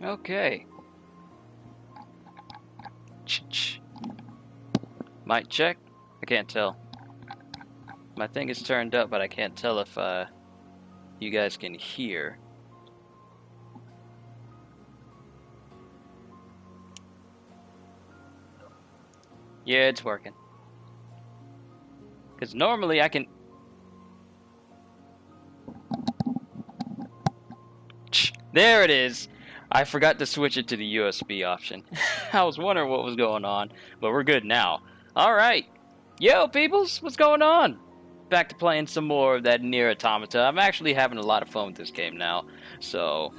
Okay. Might check. I can't tell. My thing is turned up, but I can't tell if you guys can hear. Yeah, it's working. Because normally I can... There it is! I forgot to switch it to the USB option. I was wondering what was going on, but we're good now. Alright. Yo, peoples! What's going on? Back to playing some more of that NieR Automata. I'm actually having a lot of fun with this game now. So...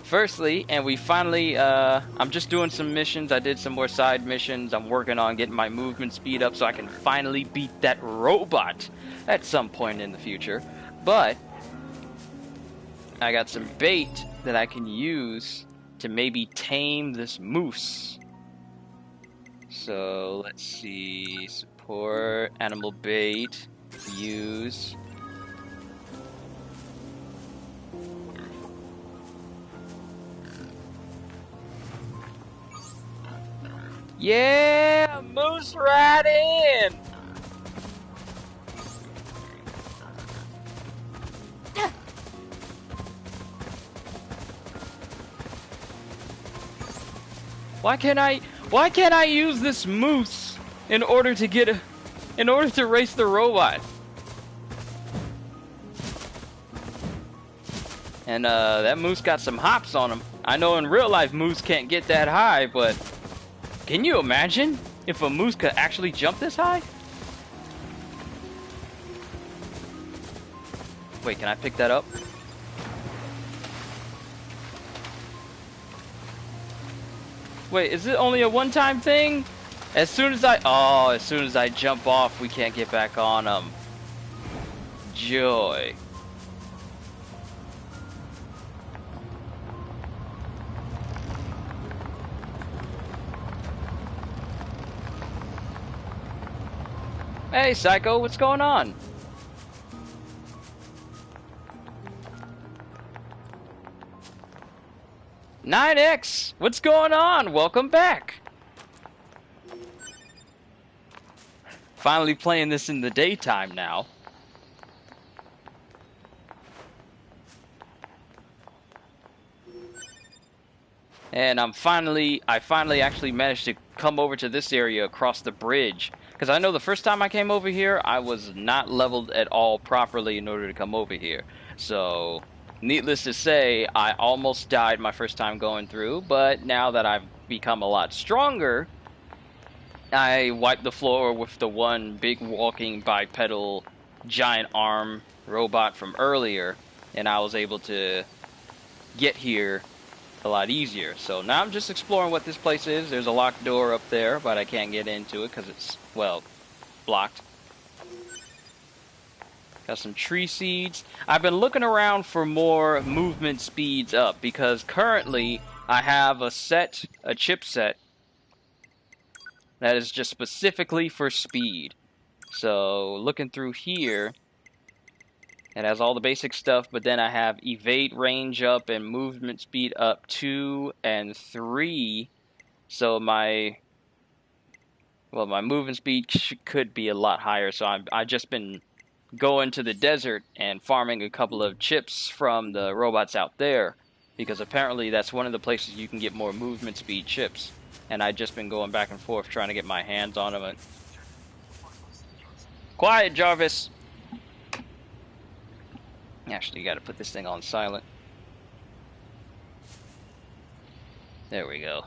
Firstly, and we finally, I'm just doing some missions. I did some more side missions. I'm working on getting my movement speed up so I can finally beat that robot at some point in the future. But I got some bait that I can use to maybe tame this moose. So let's see, support, animal bait, use. Yeah, moose right in. Why can't I use this moose in order to race the robot? And that moose got some hops on him. I know in real life moose can't get that high, but can you imagine if a moose could actually jump this high? Wait, can I pick that up? Wait, is it only a one-time thing? As soon as I jump off, we can't get back on them. Joy. Hey, Psycho, what's going on? NieX, what's going on? Welcome back. Finally playing this in the daytime now. And I finally actually managed to come over to this area across the bridge. Because I know the first time I came over here, I was not leveled at all properly in order to come over here. So, needless to say, I almost died my first time going through. But now that I've become a lot stronger, I wiped the floor with the one big walking bipedal giant arm robot from earlier. And I was able to get here a lot easier. So now I'm just exploring what this place is. There's a locked door up there, but I can't get into it because it's, well, blocked. Got some tree seeds. I've been looking around for more movement speeds up because currently I have a chipset that is just specifically for speed. So looking through here, it has all the basic stuff, but then I have evade range up and movement speed up 2 and 3. So my movement speed could be a lot higher. So I've just been going to the desert and farming a couple of chips from the robots out there, because apparently that's one of the places you can get more movement speed chips. And I've just been going back and forth trying to get my hands on them. Quiet, Jarvis! Actually, you gotta put this thing on silent. There we go.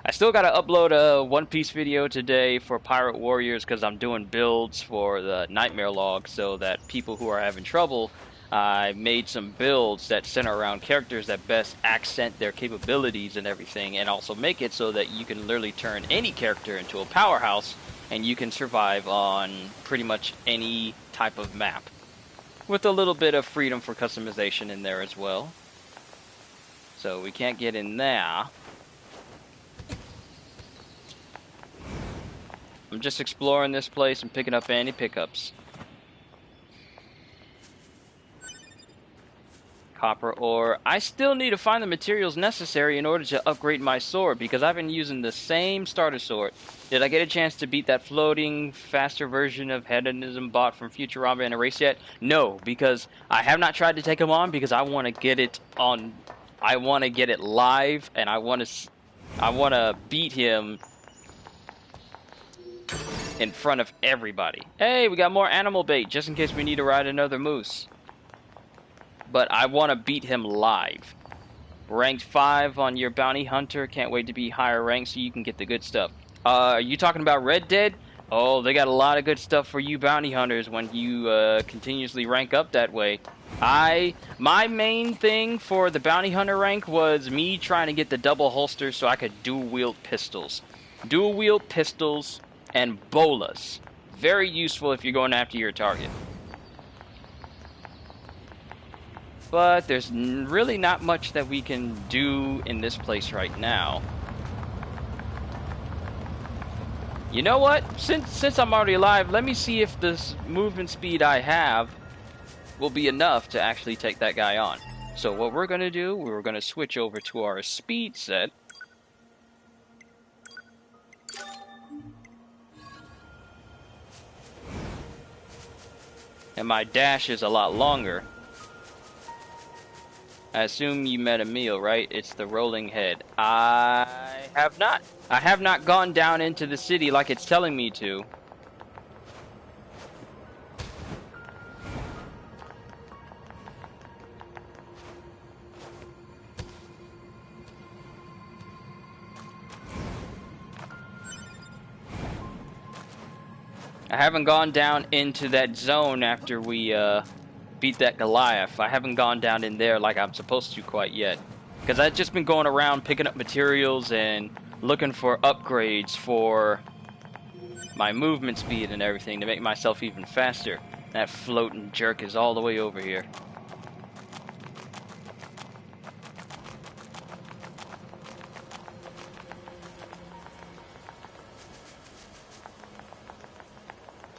I still gotta upload a One Piece video today for Pirate Warriors because I'm doing builds for the Nightmare Log so that people who are having trouble, I made some builds that center around characters that best accent their capabilities and everything, and also make it so that you can literally turn any character into a powerhouse and you can survive on pretty much any type of map, with a little bit of freedom for customization in there as well. So we can't get in there. I'm just exploring this place and picking up any pickups. copper ore. I still need to find the materials necessary in order to upgrade my sword because I've been using the same starter sword. Did I get a chance to beat that floating, faster version of Hedonism bot from Futurama in a race yet? No, because I have not tried to take him on because I want to get it on. I want to get it live, and I want to beat him in front of everybody. Hey, we got more animal bait just in case we need to ride another moose. But I want to beat him live. Ranked 5 on your bounty hunter. Can't wait to be higher ranked so you can get the good stuff. Are you talking about Red Dead? Oh, they got a lot of good stuff for you bounty hunters when you continuously rank up that way. My main thing for the bounty hunter rank was me trying to get the double holster so I could dual wield pistols. Dual wield pistols and bolas. Very useful if you're going after your target. But there's really not much that we can do in this place right now. You know what? Since I'm already alive, let me see if this movement speed I have will be enough to actually take that guy on. So what we're going to do, we're going to switch over to our speed set. And my dash is a lot longer. I assume you met a meal, right? It's the rolling head. I have not. I have not gone down into the city like it's telling me to. I haven't gone down into that zone after we beat that Goliath. I haven't gone down in there like I'm supposed to quite yet. Because I've just been going around picking up materials and looking for upgrades for my movement speed and everything to make myself even faster. That floating jerk is all the way over here.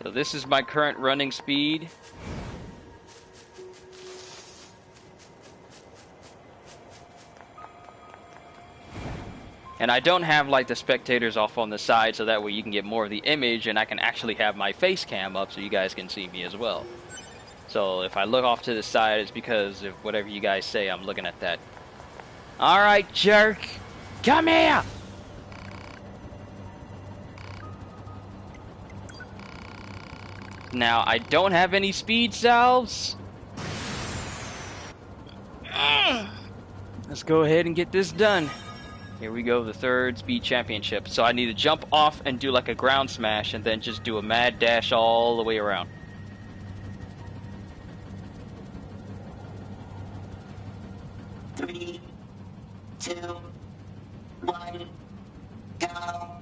So this is my current running speed. And I don't have like the spectators off on the side so that way you can get more of the image and I can actually have my face cam up so you guys can see me as well. So if I look off to the side, it's because of whatever you guys say, I'm looking at that. Alright, jerk! Come here! Now, I don't have any speed salves. Let's go ahead and get this done. Here we go, the third speed championship. So I need to jump off and do like a ground smash and then just do a mad dash all the way around. Three, two, one, go.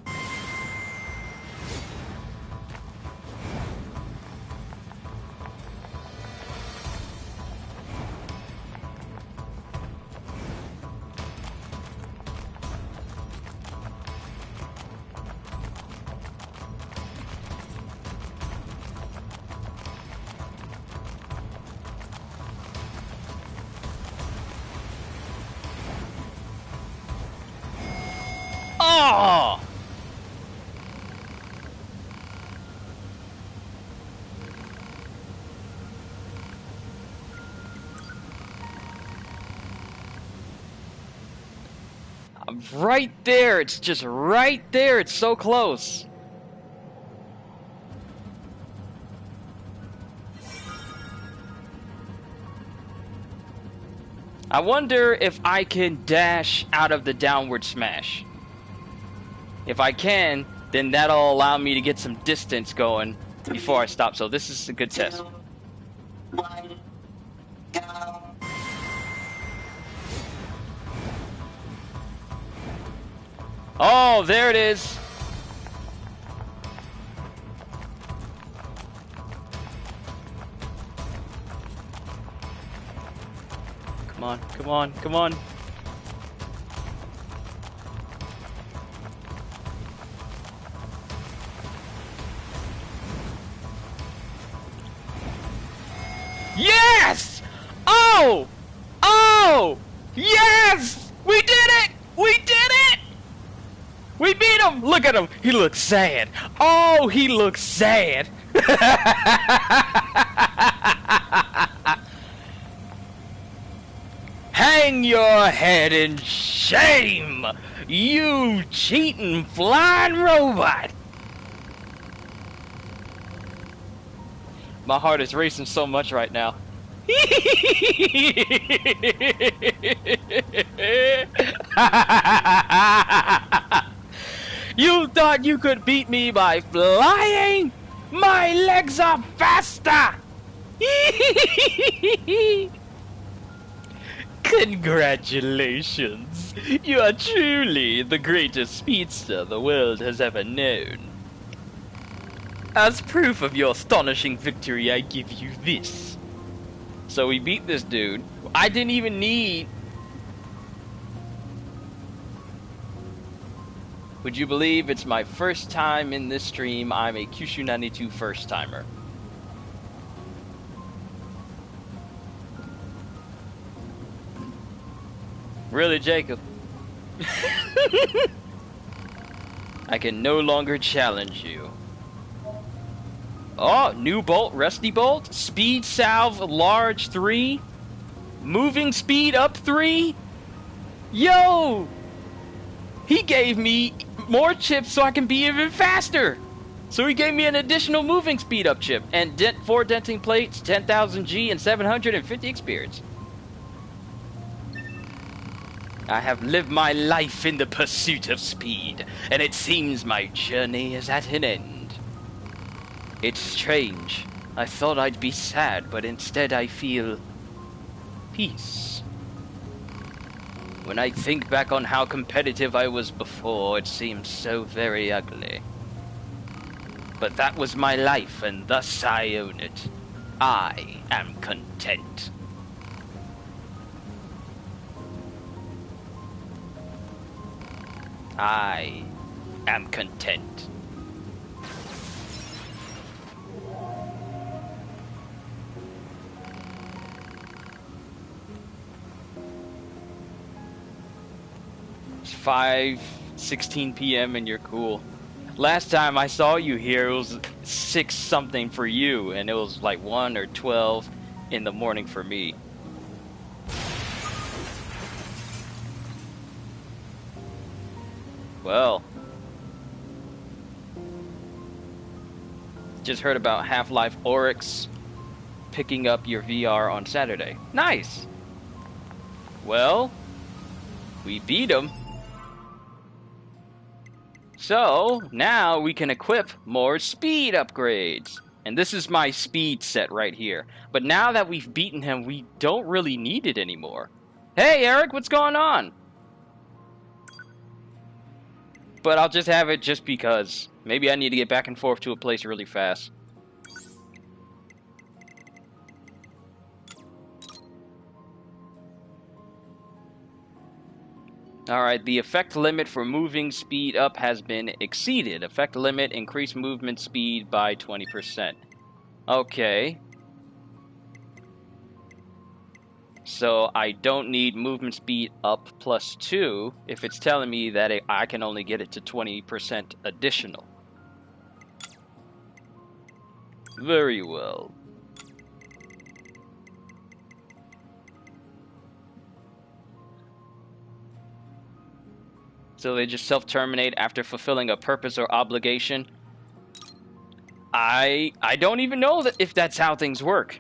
Oh! I'm right there. It's just right there. It's so close. I wonder if I can dash out of the downward smash. If I can, then that'll allow me to get some distance going before I stop. So this is a good test. 1, go. Oh, there it is. Come on, come on, come on. Yes! Oh! Yes! We did it! We did it! We beat him! Look at him! He looks sad. Oh, he looks sad. Hang your head in shame, you cheating flying robot! My heart is racing so much right now. You thought you could beat me by flying? My legs are faster! Congratulations! You are truly the greatest speedster the world has ever known. As proof of your astonishing victory, I give you this. So we beat this dude. I didn't even need... Would you believe it's my first time in this stream? I'm a Kyushu 92 first timer. Really, Jacob? I can no longer challenge you. Oh, new bolt, rusty bolt, speed salve large 3, moving speed up 3. Yo! He gave me more chips so I can be even faster. So he gave me an additional moving speed up chip and 4 denting plates, 10,000 G and 750 experience. I have lived my life in the pursuit of speed, and it seems my journey is at an end. It's strange. I thought I'd be sad, but instead I feel peace. When I think back on how competitive I was before, it seems so very ugly. But that was my life, and thus I own it. I am content. I am content. It's 5:16 p.m. and you're cool. Last time I saw you here, it was 6 something for you, and it was like 1 or 12 in the morning for me. Well, just heard about Half-Life Oryx picking up your VR on Saturday. Nice! Well, we beat him. So, now we can equip more speed upgrades. And this is my speed set right here. But now that we've beaten him, we don't really need it anymore. Hey, Eric, what's going on? But I'll just have it just because. Maybe I need to get back and forth to a place really fast. Alright, the effect limit for moving speed up has been exceeded. Effect limit, increase movement speed by 20%. Okay. So I don't need movement speed up +2 if it's telling me that I can only get it to 20% additional. Very well. So they just self-terminate after fulfilling a purpose or obligation. I don't even know if that's how things work.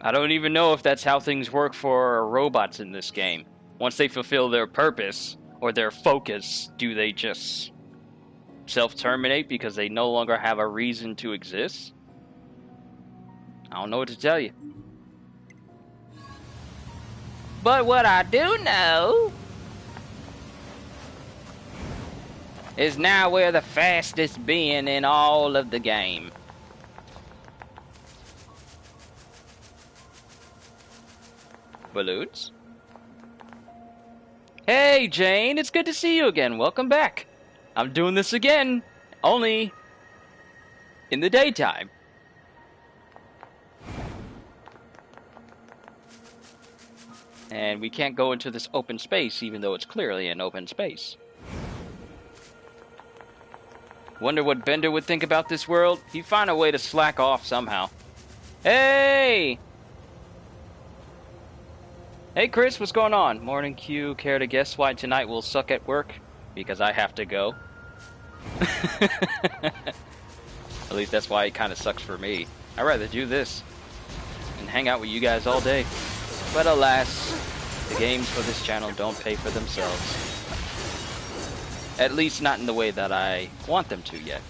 I don't even know if that's how things work for robots in this game. Once they fulfill their purpose or their focus, do they just self-terminate because they no longer have a reason to exist? I don't know what to tell you. But what I do know is now we're the fastest being in all of the game. Balloons? Hey, Jane, it's good to see you again. Welcome back. I'm doing this again, only in the daytime. And we can't go into this open space, even though it's clearly an open space. Wonder what Bender would think about this world? He'd find a way to slack off somehow. Hey! Hey, Chris, what's going on? Morning, Q. Care to guess why tonight will suck at work? Because I have to go. At least that's why it kind of sucks for me. I'd rather do this and hang out with you guys all day. But alas, the games for this channel don't pay for themselves. At least not in the way that I want them to yet.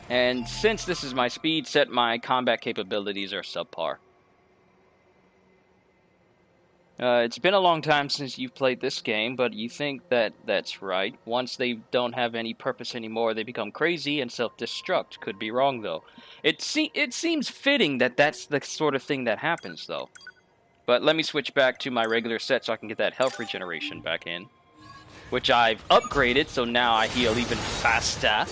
And since this is my speed set, my combat capabilities are subpar. It's been a long time since you've played this game, but you think that that's right. Once they don't have any purpose anymore, they become crazy and self-destruct. Could be wrong, though. It seems fitting that that's the sort of thing that happens, though. But let me switch back to my regular set so I can get that health regeneration back in. Which I've upgraded, so now I heal even faster.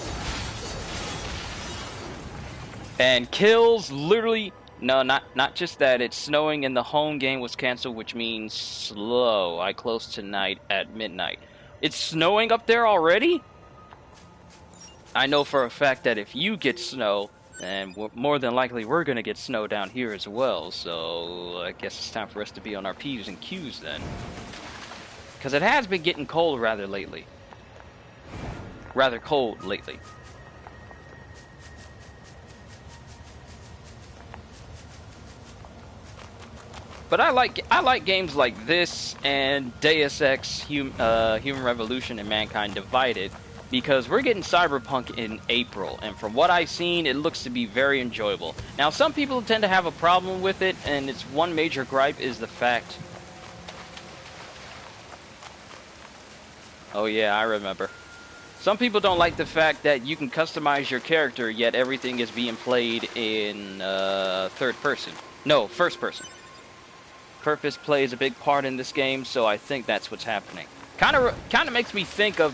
And kills literally... No, not just that. It's snowing and the home game was canceled, which means slow. I close tonight at midnight. It's snowing up there already? I know for a fact that if you get snow, then more than likely we're going to get snow down here as well. So I guess it's time for us to be on our P's and Q's then. Because it has been getting cold rather cold lately. But I like games like this and Deus Ex, Human Revolution, and Mankind Divided, because we're getting Cyberpunk in April, and from what I've seen, it looks to be very enjoyable. Now, some people tend to have a problem with it, and its one major gripe is the fact... Oh yeah, I remember. Some people don't like the fact that you can customize your character, yet everything is being played in third person. No, first person. Purpose plays a big part in this game, so I think that's what's happening. Kind of makes me think of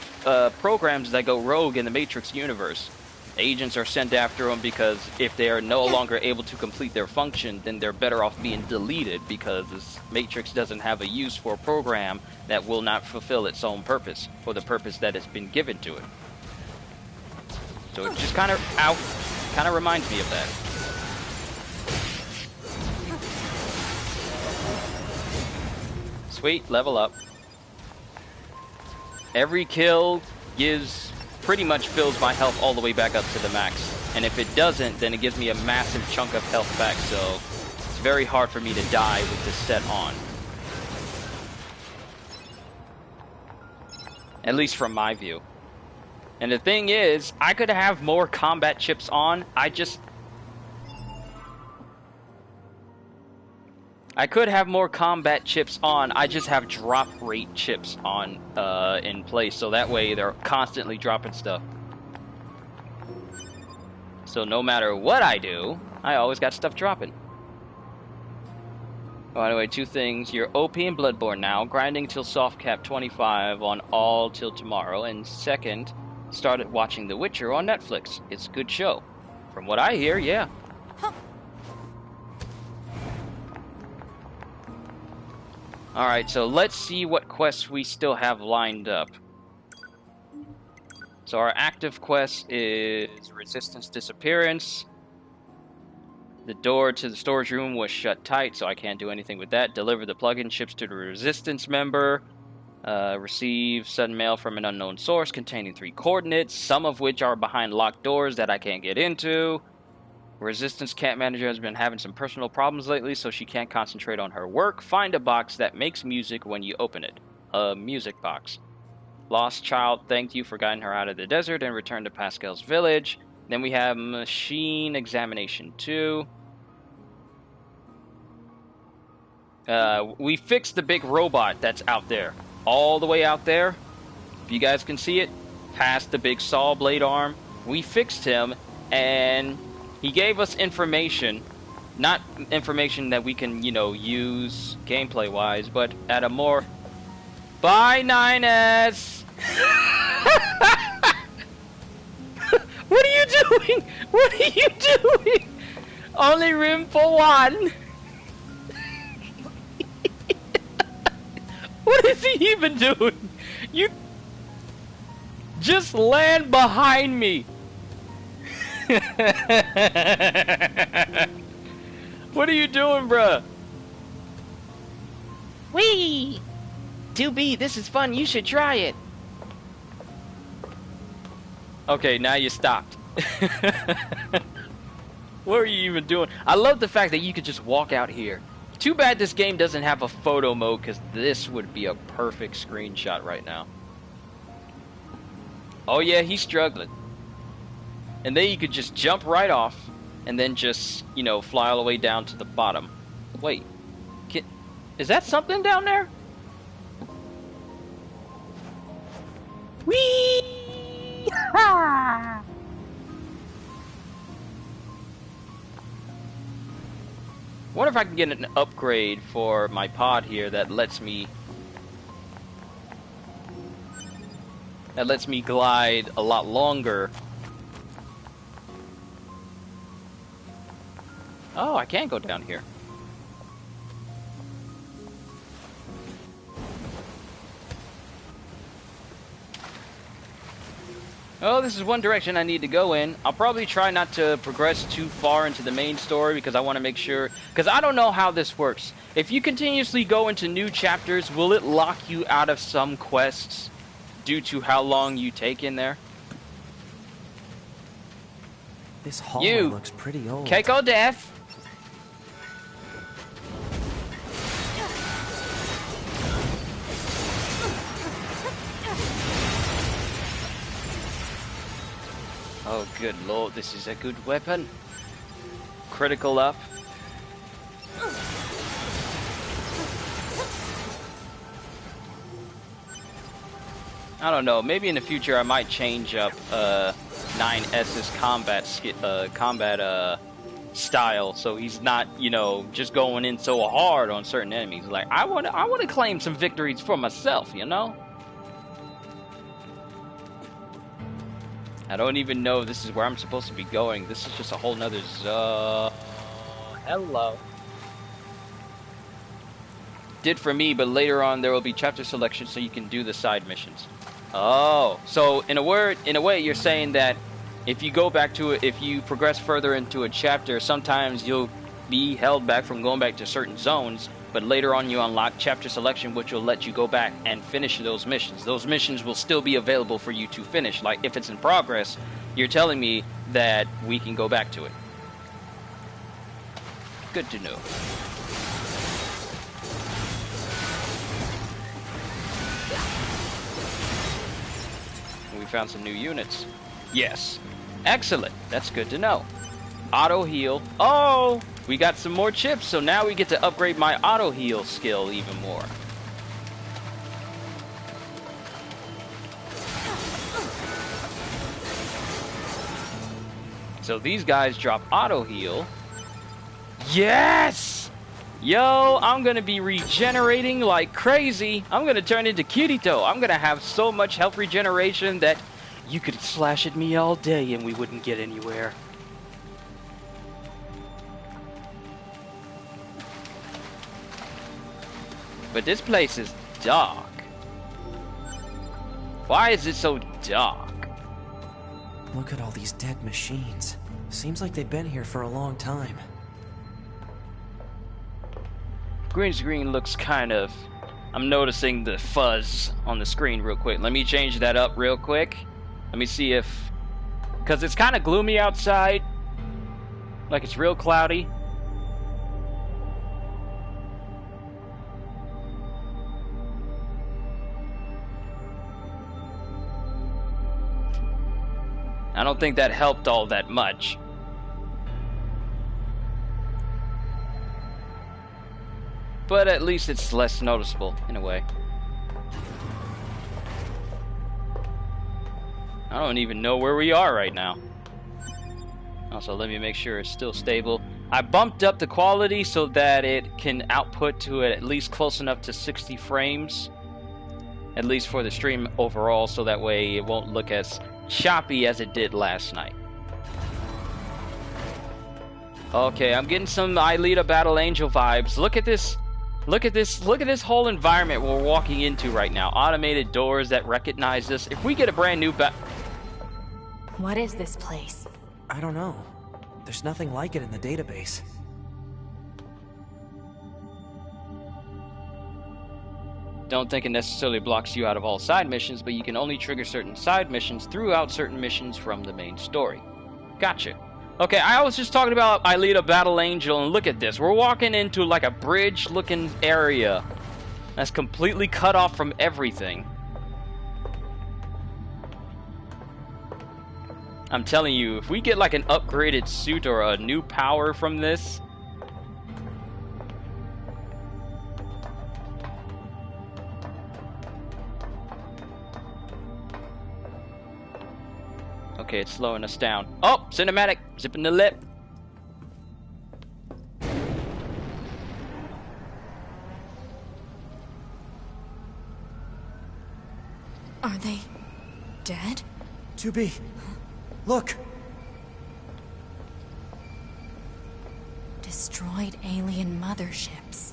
programs that go rogue in the Matrix universe. Agents are sent after them because if they are no longer able to complete their function, then they're better off being deleted because this Matrix doesn't have a use for a program that will not fulfill its own purpose, or the purpose that has been given to it. So it just kind of reminds me of that. Sweet, level up. Every kill pretty much fills my health all the way back up to the max. And if it doesn't, then it gives me a massive chunk of health back, so it's very hard for me to die with this set on. At least from my view. And the thing is, I could have more combat chips on, I could have more combat chips on, I just have drop rate chips on in place, so that way they're constantly dropping stuff. So no matter what I do, I always got stuff dropping. Oh, anyway, two things. You're OP in Bloodborne now, grinding till soft cap 25 on all till tomorrow, and second, started watching The Witcher on Netflix. It's a good show. From what I hear, yeah. Alright, so let's see what quests we still have lined up. So our active quest is Resistance Disappearance. The door to the storage room was shut tight, so I can't do anything with that. Deliver the plug-in chips to the Resistance member. Receive sudden mail from an unknown source containing 3 coordinates, some of which are behind locked doors that I can't get into. Resistance camp manager has been having some personal problems lately, so she can't concentrate on her work. Find a box that makes music when you open it. A music box. Lost child thanked you for guiding her out of the desert and returned to Pascal's village. Then we have machine examination 2. We fixed the big robot that's out there. All the way out there. If you guys can see it. past the big saw blade arm. We fixed him, and he gave us information. Not information that we can, you know, use gameplay-wise, but at a more... Bye, 9S! What are you doing? What are you doing? Only room for one. What is he even doing? You just land behind me. What are you doing, bruh? Wee! 2B, this is fun. You should try it. Okay, now you stopped. What are you even doing? I love the fact that you could just walk out here. Too bad this game doesn't have a photo mode, because this would be a perfect screenshot right now. Oh yeah, he's struggling. And then you could just jump right off, and then just, you know, fly all the way down to the bottom. Wait, is that something down there? Whee! Ha! Wonder if I can get an upgrade for my pod here that lets me glide a lot longer. Oh, I can go down here. Oh, this is one direction I need to go in. I'll probably try not to progress too far into the main story because I want to make sure... Because I don't know how this works. If you continuously go into new chapters, will it lock you out of some quests due to how long you take in there? This hallway looks pretty old. Keiko Death! Oh, good lord, this is a good weapon. Critical up. I don't know, maybe in the future I might change up 9S's combat style, so he's not, you know, just going in so hard on certain enemies. Like, I want to claim some victories for myself, you know? I don't even know if this is where I'm supposed to be going. This is just a whole nother zone. Hello. Did for me, but later on there will be chapter selection so you can do the side missions. Oh, so in a way you're saying that if you go back to it, if you progress further into a chapter, sometimes you'll be held back from going back to certain zones, but later on you unlock chapter selection, which will let you go back and finish those missions. Those missions will still be available for you to finish. Like, if it's in progress, you're telling me that we can go back to it. Good to know. We found some new units. Yes. Excellent. That's good to know. Auto heal. Oh! We got some more chips, so now we get to upgrade my auto heal skill even more. So these guys drop auto heal. Yes! Yo, I'm gonna be regenerating like crazy. I'm gonna turn into Kirito. I'm gonna have so much health regeneration that you could slash at me all day and we wouldn't get anywhere. But this place is dark. Why is it so dark? Look at all these dead machines. Seems like they've been here for a long time. Green screen looks kind of... I'm noticing the fuzz on the screen real quick. Let me change that up real quick. Let me see if... Because it's kind of gloomy outside. Like it's real cloudy. I don't think that helped all that much. But at least it's less noticeable, in a way. I don't even know where we are right now. Also, let me make sure it's still stable. I bumped up the quality so that it can output to it at least close enough to 60 frames. At least for the stream overall, so that way it won't look as choppy as it did last night. Okay, I'm getting some NieR Battle Angel vibes. Look at this. Look at this. Look at this whole environment we're walking into right now. Automated doors that recognize us. If we get a brand new What is this place? I don't know. There's nothing like it in the database. Don't think it necessarily blocks you out of all side missions, but you can only trigger certain side missions throughout certain missions from the main story. Gotcha. Okay, I was just talking about NieR Battle Angel, and look at this. We're walking into like a bridge-looking area that's completely cut off from everything. I'm telling you, if we get like an upgraded suit or a new power from this... Okay, it's slowing us down. Oh, cinematic! Zipping the lip. Are they dead? 2B, look! Destroyed alien motherships.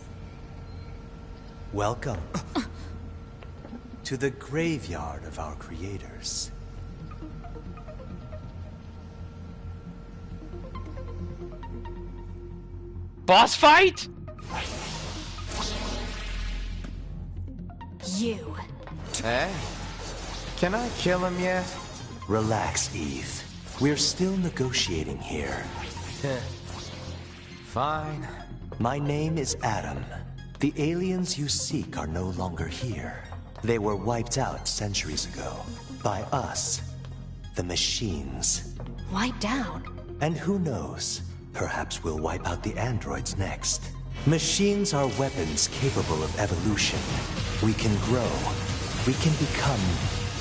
Welcome to the graveyard of our creators. Boss fight? You. Hey, can I kill him yet? Relax, Eve. We're still negotiating here. Fine. My name is Adam. The aliens you seek are no longer here. They were wiped out centuries ago. By us. The machines. Wiped out. And who knows? Perhaps we'll wipe out the androids next. Machines are weapons capable of evolution. We can grow. We can become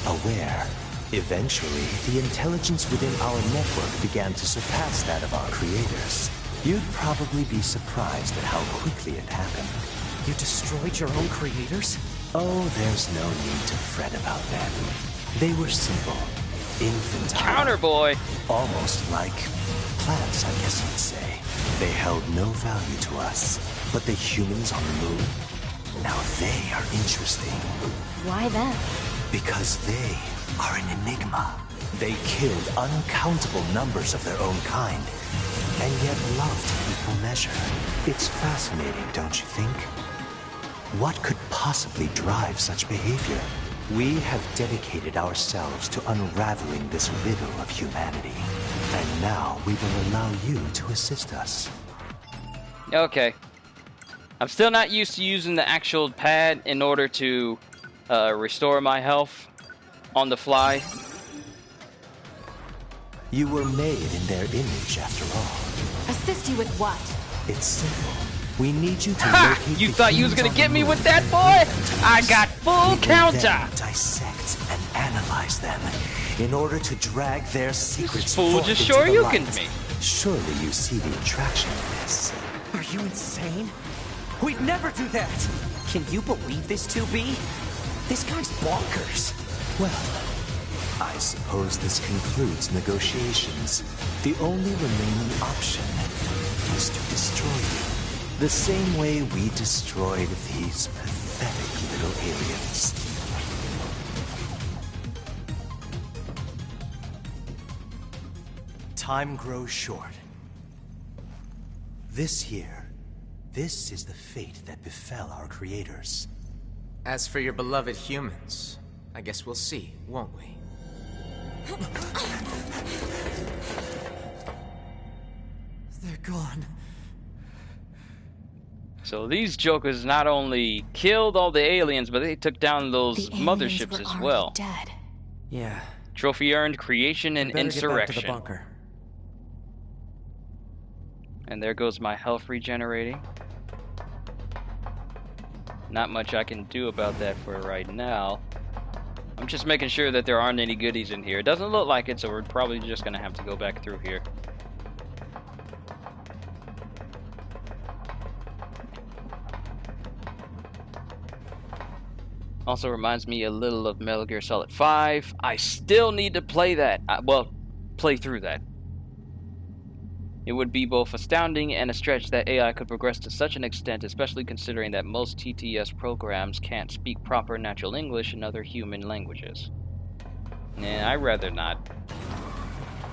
aware. Eventually, the intelligence within our network began to surpass that of our creators. You'd probably be surprised at how quickly it happened. You destroyed your own creators? Oh, there's no need to fret about them. They were simple, infantile. Counter boy! Almost like plants, I guess you'd say. They held no value to us. But the humans on the moon, now they are interesting. Why them? Because they are an enigma. They killed uncountable numbers of their own kind, and yet loved in equal measure. It's fascinating, don't you think? What could possibly drive such behavior? We have dedicated ourselves to unraveling this riddle of humanity. And now we will allow you to assist us. Okay. I'm still not used to using the actual pad in order to restore my health on the fly. You were made in their image, after all. Assist you with what? It's simple. We need you to Ha! locate You the thought you was humans gonna on get the me moon with that, and boy? bring them to I us. got full We will counter. then dissect and analyze them in order to drag their secrets fool forth just into sure the you light. can me. Surely you see the attraction in this. Are you insane? We'd never do that! Can you believe this, 2B? This guy's bonkers. Well, I suppose this concludes negotiations. The only remaining option is to destroy you. The same way we destroyed these pathetic little aliens. Time grows short. This year, this is the fate that befell our creators. As for your beloved humans, I guess we'll see, won't we? They're gone. So these jokers not only killed all the aliens, but they took down those The aliens motherships were as already well. dead. Yeah. Trophy earned, creation, and We better get back to the insurrection. bunker. And there goes my health regenerating. Not much I can do about that for right now. I'm just making sure that there aren't any goodies in here. It doesn't look like it, so we're probably just gonna have to go back through here. Also reminds me a little of Metal Gear Solid 5. I still need to play that. Well, play through that. It would be both astounding and a stretch that AI could progress to such an extent, especially considering that most TTS programs can't speak proper natural English and other human languages. Nah, I'd rather not.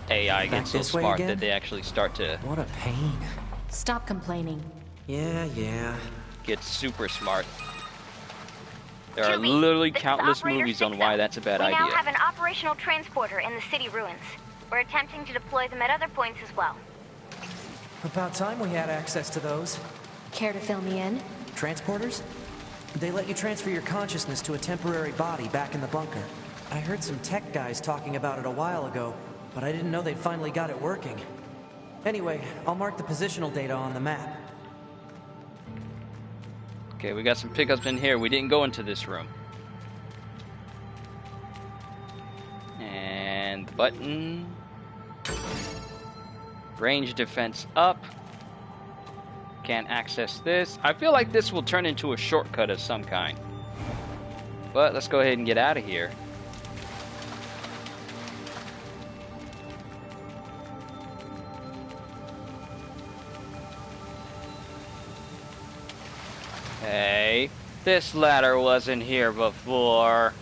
AI gets so smart that they actually start to... What a pain. Stop complaining. Yeah. Get super smart. There are literally countless movies on why that's a bad idea. We now have an operational transporter in the city ruins. We're attempting to deploy them at other points as well. About time we had access to those. Care to fill me in? Transporters? They let you transfer your consciousness to a temporary body back in the bunker. I heard some tech guys talking about it a while ago, but I didn't know they'd finally got it working. Anyway, I'll mark the positional data on the map. Okay, we got some pickups in here. We didn't go into this room. And button. Range defense up. Can't access this. I feel like this will turn into a shortcut of some kind. But let's go ahead and get out of here. Hey, this ladder wasn't here before.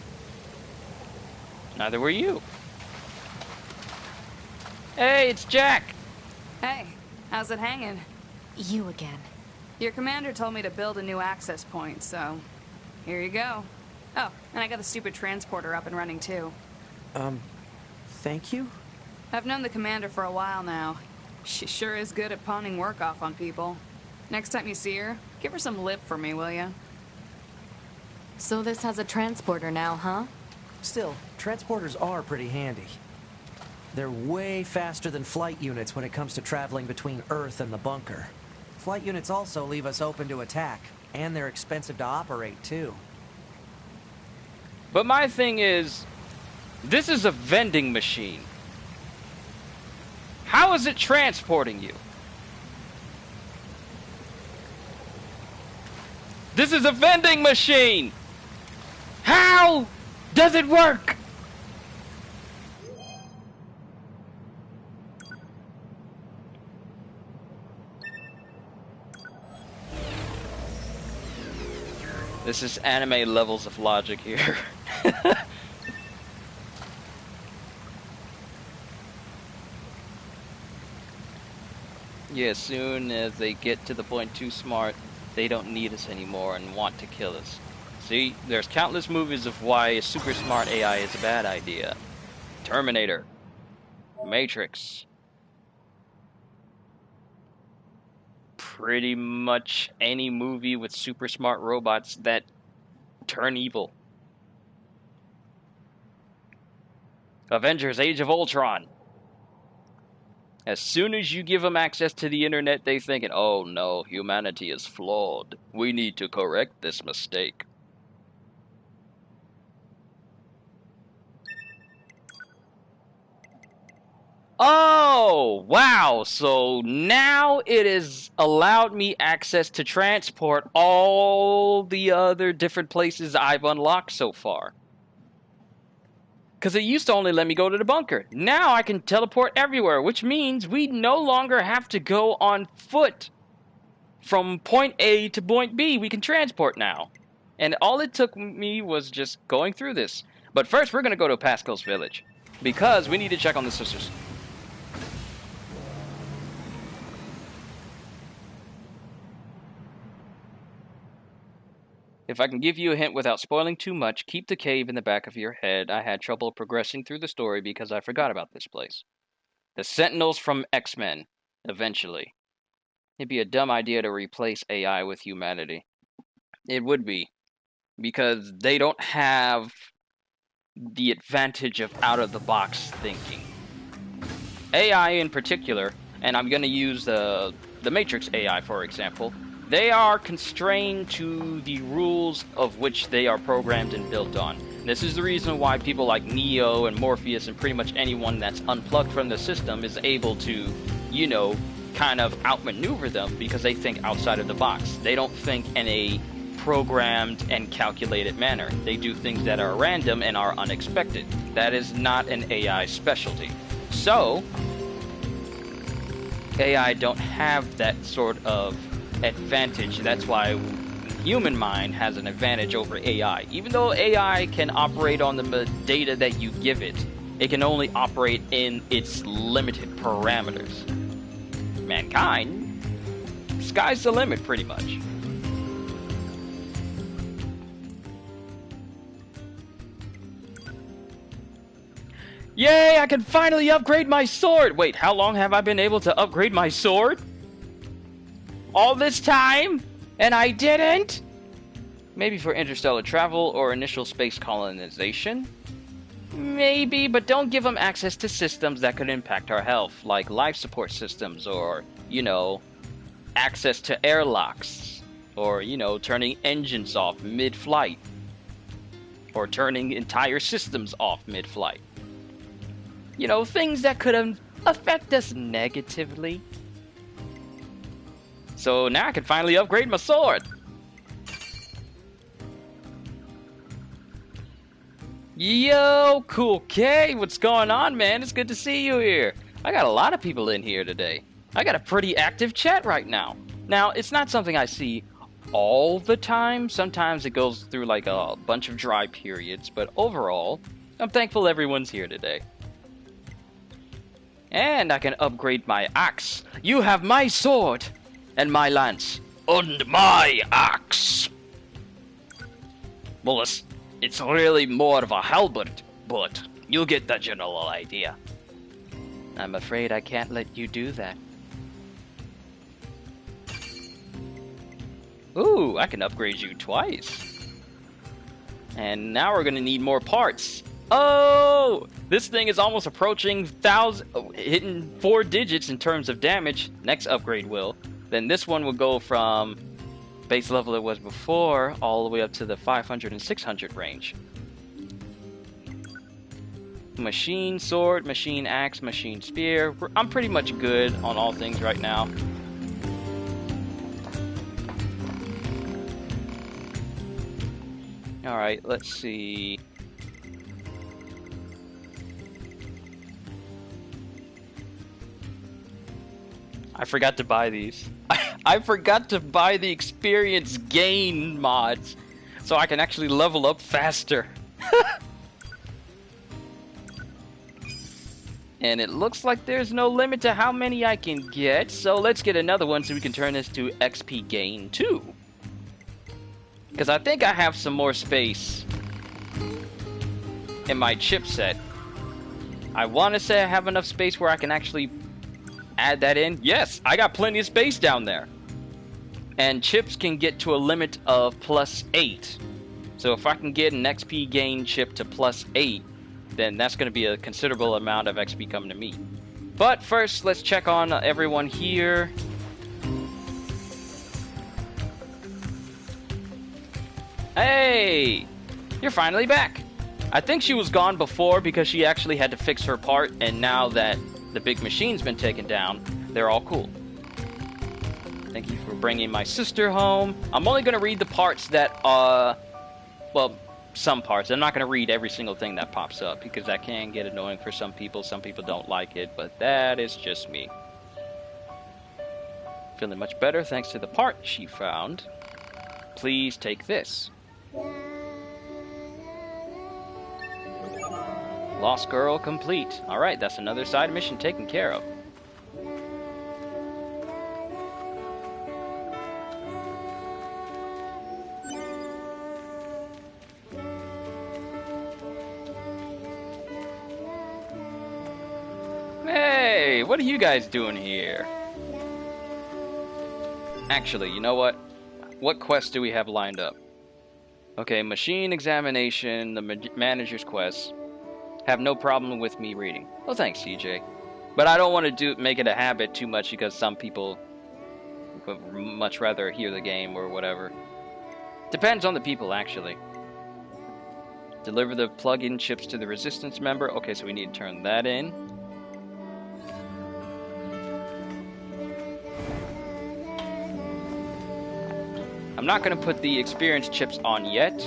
Neither were you. Hey, it's Jack. Hey, how's it hanging? You again. Your commander told me to build a new access point, so here you go. Oh, and I got the stupid transporter up and running too. Thank you? I've known the commander for a while now. She sure is good at pawning work off on people. Next time you see her, give her some lip for me, will ya? So this has a transporter now, huh? Still, transporters are pretty handy. They're way faster than flight units when it comes to traveling between Earth and the bunker. Flight units also leave us open to attack, and they're expensive to operate, too. But my thing is, this is a vending machine. How is it transporting you? This is a vending machine! How does it work? This is anime levels of logic here. Yeah, as soon as they get to the point too smart, they don't need us anymore and want to kill us. See, there's countless movies of why a super smart AI is a bad idea. Terminator. Matrix. Pretty much any movie with super smart robots that turn evil. Avengers: Age of Ultron. As soon as you give them access to the internet, they thinking, oh no, humanity is flawed. We need to correct this mistake. Oh, wow. So now it has allowed me access to transport all the other different places I've unlocked so far. Because it used to only let me go to the bunker. Now I can teleport everywhere, which means we no longer have to go on foot from point A to point B. We can transport now. And all it took me was just going through this. But first, we're going to go to Pascal's village. Because we need to check on the sisters. If I can give you a hint without spoiling too much, keep the cave in the back of your head. I had trouble progressing through the story because I forgot about this place. The Sentinels from X-Men, eventually. It'd be a dumb idea to replace AI with humanity. It would be. Because they don't have the advantage of out-of-the-box thinking. AI in particular, and I'm going to use the Matrix AI for example, they are constrained to the rules of which they are programmed and built on. This is the reason why people like Neo and Morpheus and pretty much anyone that's unplugged from the system is able to, you know, kind of outmaneuver them because they think outside of the box. They don't think in a programmed and calculated manner. They do things that are random and are unexpected. That is not an AI specialty. So, AI don't have that sort of advantage. That's why human mind has an advantage over AI. Even though AI can operate on the data that you give it, it can only operate in its limited parameters. Mankind, sky's the limit pretty much. Yay, I can finally upgrade my sword! Wait, how long have I been able to upgrade my sword? All this time? And I didn't? Maybe for interstellar travel or initial space colonization? Maybe, but don't give them access to systems that could impact our health, like life support systems or, you know, access to airlocks. Or, you know, turning engines off mid-flight. Or turning entire systems off mid-flight. You know, things that could affect us negatively. So now I can finally upgrade my sword. Yo, Cool K, what's going on, man? It's good to see you here. I got a lot of people in here today. I got a pretty active chat right now. Now, it's not something I see all the time. Sometimes it goes through like a bunch of dry periods, but overall, I'm thankful everyone's here today. And I can upgrade my axe. You have my sword and my lance. And my axe. Well, it's really more of a halberd, but you'll get the general idea. I'm afraid I can't let you do that. Ooh, I can upgrade you twice. And now we're gonna need more parts. Oh! This thing is almost approaching hitting 4 digits in terms of damage. Next upgrade will. Then this one will go from base level it was before all the way up to the 500 and 600 range. Machine sword, machine axe, machine spear. I'm pretty much good on all things right now. Alright, let's see. I forgot to buy these. I forgot to buy the experience gain mods so I can actually level up faster. And it looks like there's no limit to how many I can get, so let's get another one so we can turn this to XP gain too. Because I think I have some more space in my chipset. I want to say I have enough space where I can actually add that in. Yes, I got plenty of space down there. And chips can get to a limit of +8. So if I can get an XP gain chip to +8, then that's going to be a considerable amount of XP coming to me. But first, let's check on everyone here. Hey! You're finally back! I think she was gone before because she actually had to fix her part, and now that the big machine's been taken down, they're all cool. Thank you for bringing my sister home. I'm only going to read the parts that, well, some parts. I'm not going to read every single thing that pops up because that can get annoying for some people. Some people don't like it, but that is just me. Feeling much better thanks to the part she found. Please take this. Lost Girl complete. Alright, that's another side mission taken care of. Hey, what are you guys doing here? Actually, you know what? What quest do we have lined up? Okay, machine examination, the manager's quest. Have no problem with me reading. Well, thanks, CJ. But I don't want to make it a habit too much because some people would much rather hear the game or whatever. Depends on the people, actually. Deliver the plug-in chips to the resistance member. Okay, so we need to turn that in. I'm not going to put the experience chips on yet.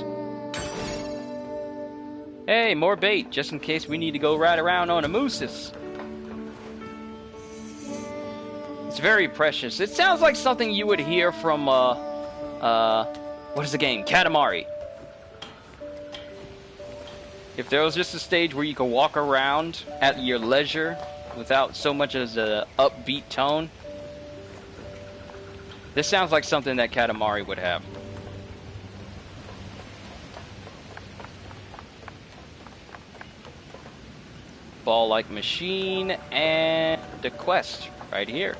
Hey, more bait, just in case we need to go ride around on a mooses. It's very precious. It sounds like something you would hear from, what is the game? Katamari. If there was just a stage where you could walk around at your leisure without so much as an upbeat tone, this sounds like something that Katamari would have. Ball-like machine and the quest right here.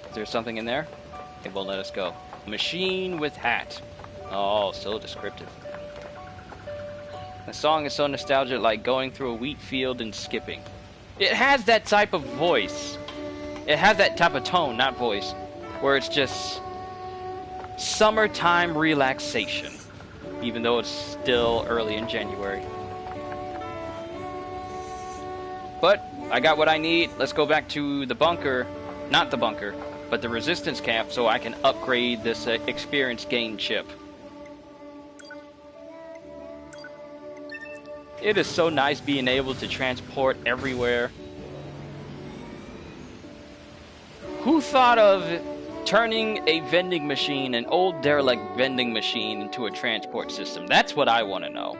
Is there something in there? It won't let us go. Machine with hat. Oh, so descriptive. The song is so nostalgic, like going through a wheat field and skipping. It has that type of voice. It has that type of tone, not voice, where it's just summertime relaxation, even though it's still early in January. But I got what I need. Let's go back to the bunker, not the bunker, but the resistance camp, so I can upgrade this experience gain chip. It is so nice being able to transport everywhere. Who thought of turning a vending machine, an old derelict vending machine, into a transport system? That's what I want to know.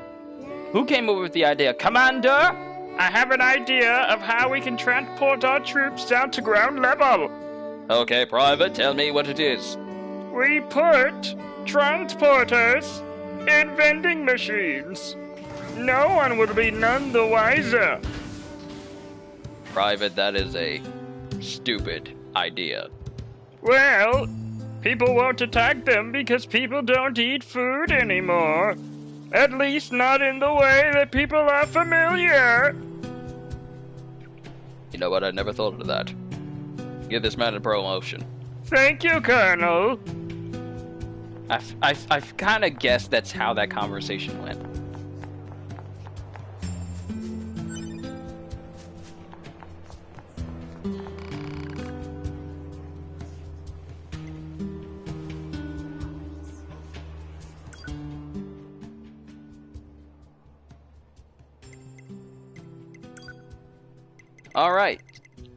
Who came up with the idea? Commander, I have an idea of how we can transport our troops down to ground level. Okay, Private, tell me what it is. We put transporters in vending machines. No one will be none the wiser. Private, that is a stupid idea. Well, people won't attack them because people don't eat food anymore. At least not in the way that people are familiar. You know what? I never thought of that. Give this man a promotion. Thank you, Colonel. I've kind of guessed that's how that conversation went. All right,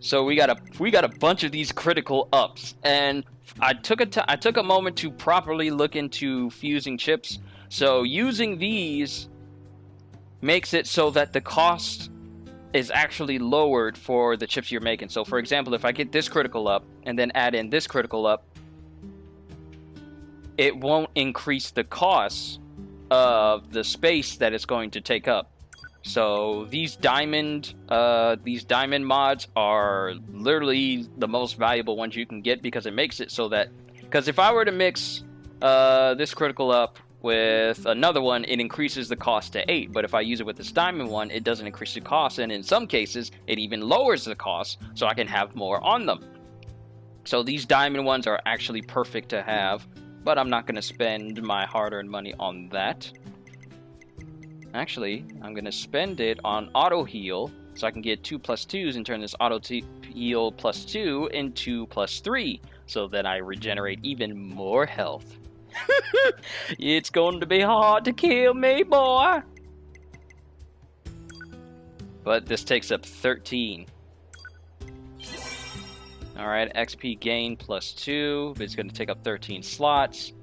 so we got a bunch of these critical ups, and I took a moment to properly look into fusing chips. So using these makes it so that the cost is actually lowered for the chips you're making. So for example, if I get this critical up and then add in this critical up, it won't increase the cost of the space that it's going to take up. So these diamond mods are literally the most valuable ones you can get, because it makes it so that, because if I were to mix this critical up with another one, it increases the cost to 8. But if I use it with this diamond one, it doesn't increase the cost, and in some cases, it even lowers the cost, so I can have more on them. So these diamond ones are actually perfect to have, but I'm not going to spend my hard-earned money on that. Actually, I'm going to spend it on auto heal, so I can get 2+2s and turn this auto heal +2 into +3, so that I regenerate even more health. It's going to be hard to kill me, boy. But this takes up 13. Alright, XP gain +2, but it's going to take up 13 slots.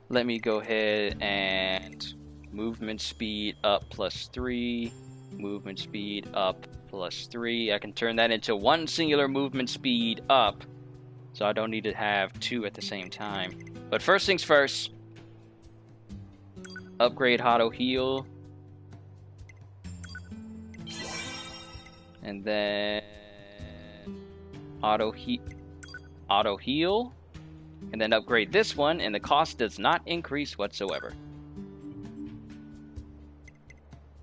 Let me go ahead and movement speed up +3, movement speed up +3. I can turn that into one singular movement speed up, so I don't need to have two at the same time. But first things first, upgrade auto heal, and then auto heal, and then upgrade this one, and the cost does not increase whatsoever.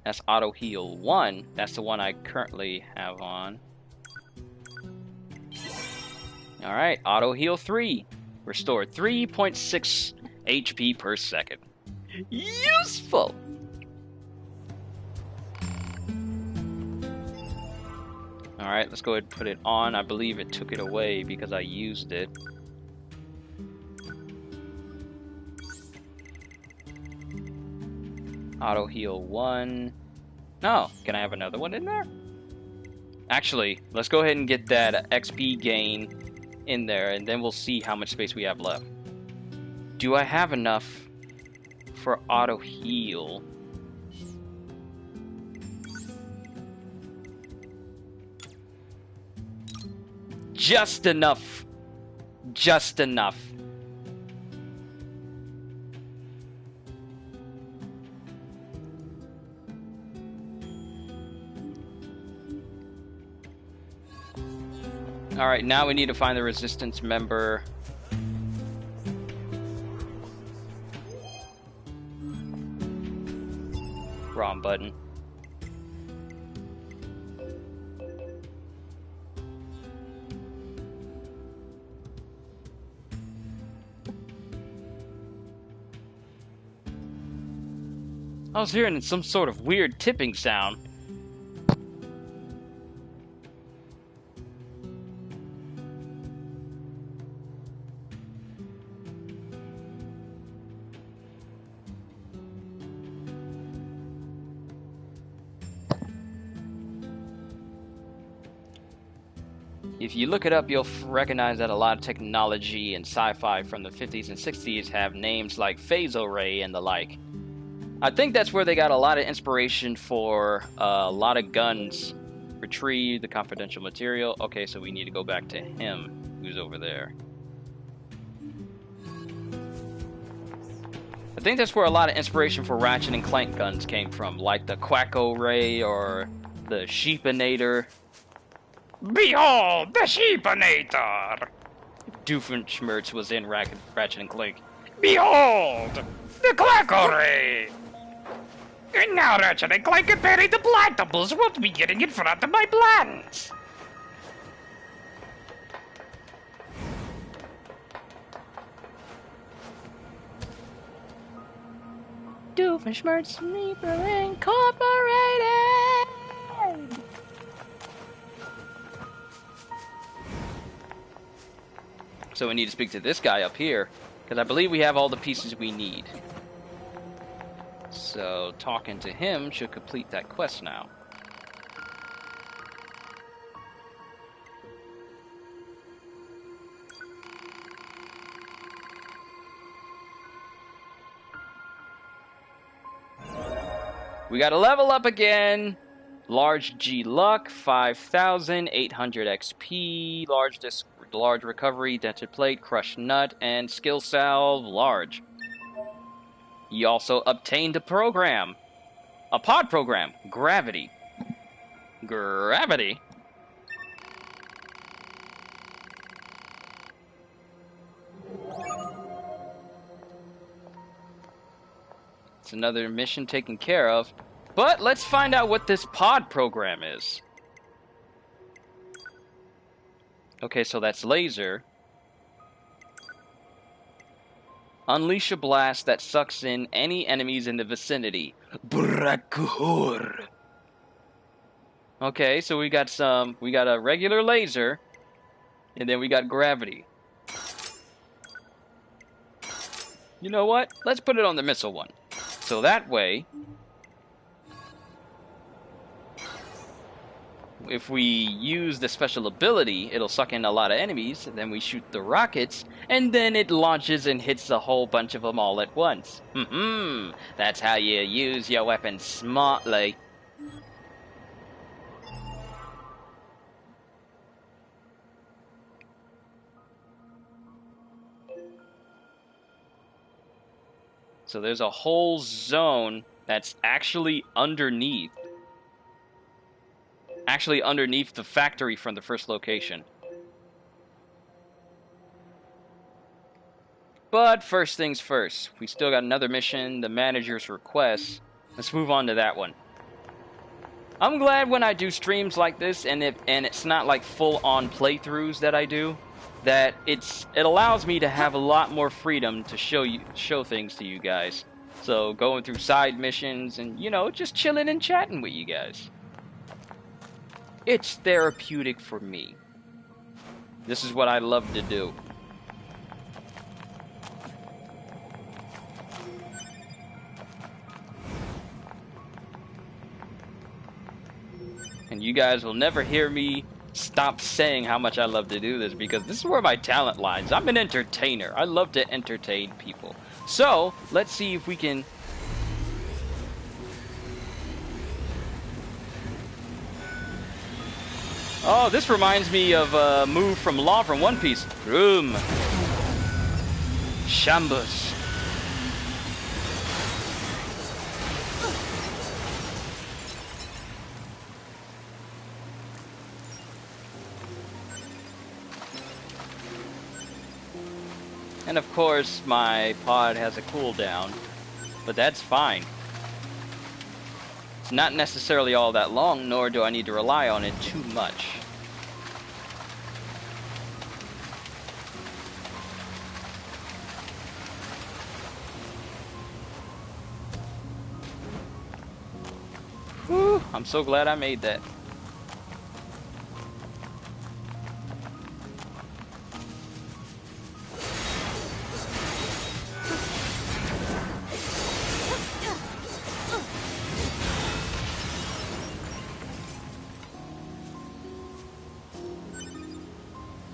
That's auto heal 1. That's the one I currently have on. Alright, auto heal 3. Restore 3.6 HP per second. Useful! Alright, let's go ahead and put it on. I believe it took it away because I used it. Auto heal 1. No, can I have another one in there? Actually, let's go ahead and get that XP gain in there, and then we'll see how much space we have left. Do I have enough for auto heal? Just enough. Just enough. Alright, now we need to find the resistance member. Wrong button. I was hearing some sort of weird tipping sound. If you look it up, you'll recognize that a lot of technology and sci-fi from the 50s and 60s have names like phase array and the like. I think that's where they got a lot of inspiration for a lot of guns. Retrieve the confidential material. Okay, so we need to go back to him, who's over there. I think that's where a lot of inspiration for Ratchet and Clank guns came from, like the Quacko Ray or the Sheepinator. Behold, the Sheepinator! Doofenshmirtz was in Ratchet and Clank. Behold, the Quacko Ray! And now Ratchet and Clank and Perry the Plantables won't be getting in front of my plans! Doofenshmirtz Sniper Incorporated! So we need to speak to this guy up here, because I believe we have all the pieces we need. So talking to him should complete that quest now. We got to level up again. Large G luck, 5,800 XP, large recovery, dented plate, crushed nut, and skill salve large. You also obtained a program. A pod program. Gravity. Gravity? It's another mission taken care of. But let's find out what this pod program is. Okay, so that's laser. Unleash a blast that sucks in any enemies in the vicinity. Brakur. Okay, so we got a regular laser, and then we got gravity. You know what? Let's put it on the missile one. So that way, if we use the special ability, it'll suck in a lot of enemies, then we shoot the rockets, and then it launches and hits a whole bunch of them all at once. That's how you use your weapon smartly. So there's a whole zone that's actually underneath the factory from the first location. But first things first, we still got another mission, the manager's request. Let's move on to that one. I'm glad when I do streams like this, and it's not like full-on playthroughs that I do, that it allows me to have a lot more freedom to show things to you guys. So going through side missions and, you know, just chilling and chatting with you guys. It's therapeutic for me. This is what I love to do. And you guys will never hear me stop saying how much I love to do this, because this is where my talent lies. I'm an entertainer. I love to entertain people. So, let's see if we can... Oh, this reminds me of a move from Law from One Piece. Room. Shambus. And of course, my pod has a cooldown, but that's fine. It's not necessarily all that long, nor do I need to rely on it too much. Whew, I'm so glad I made that.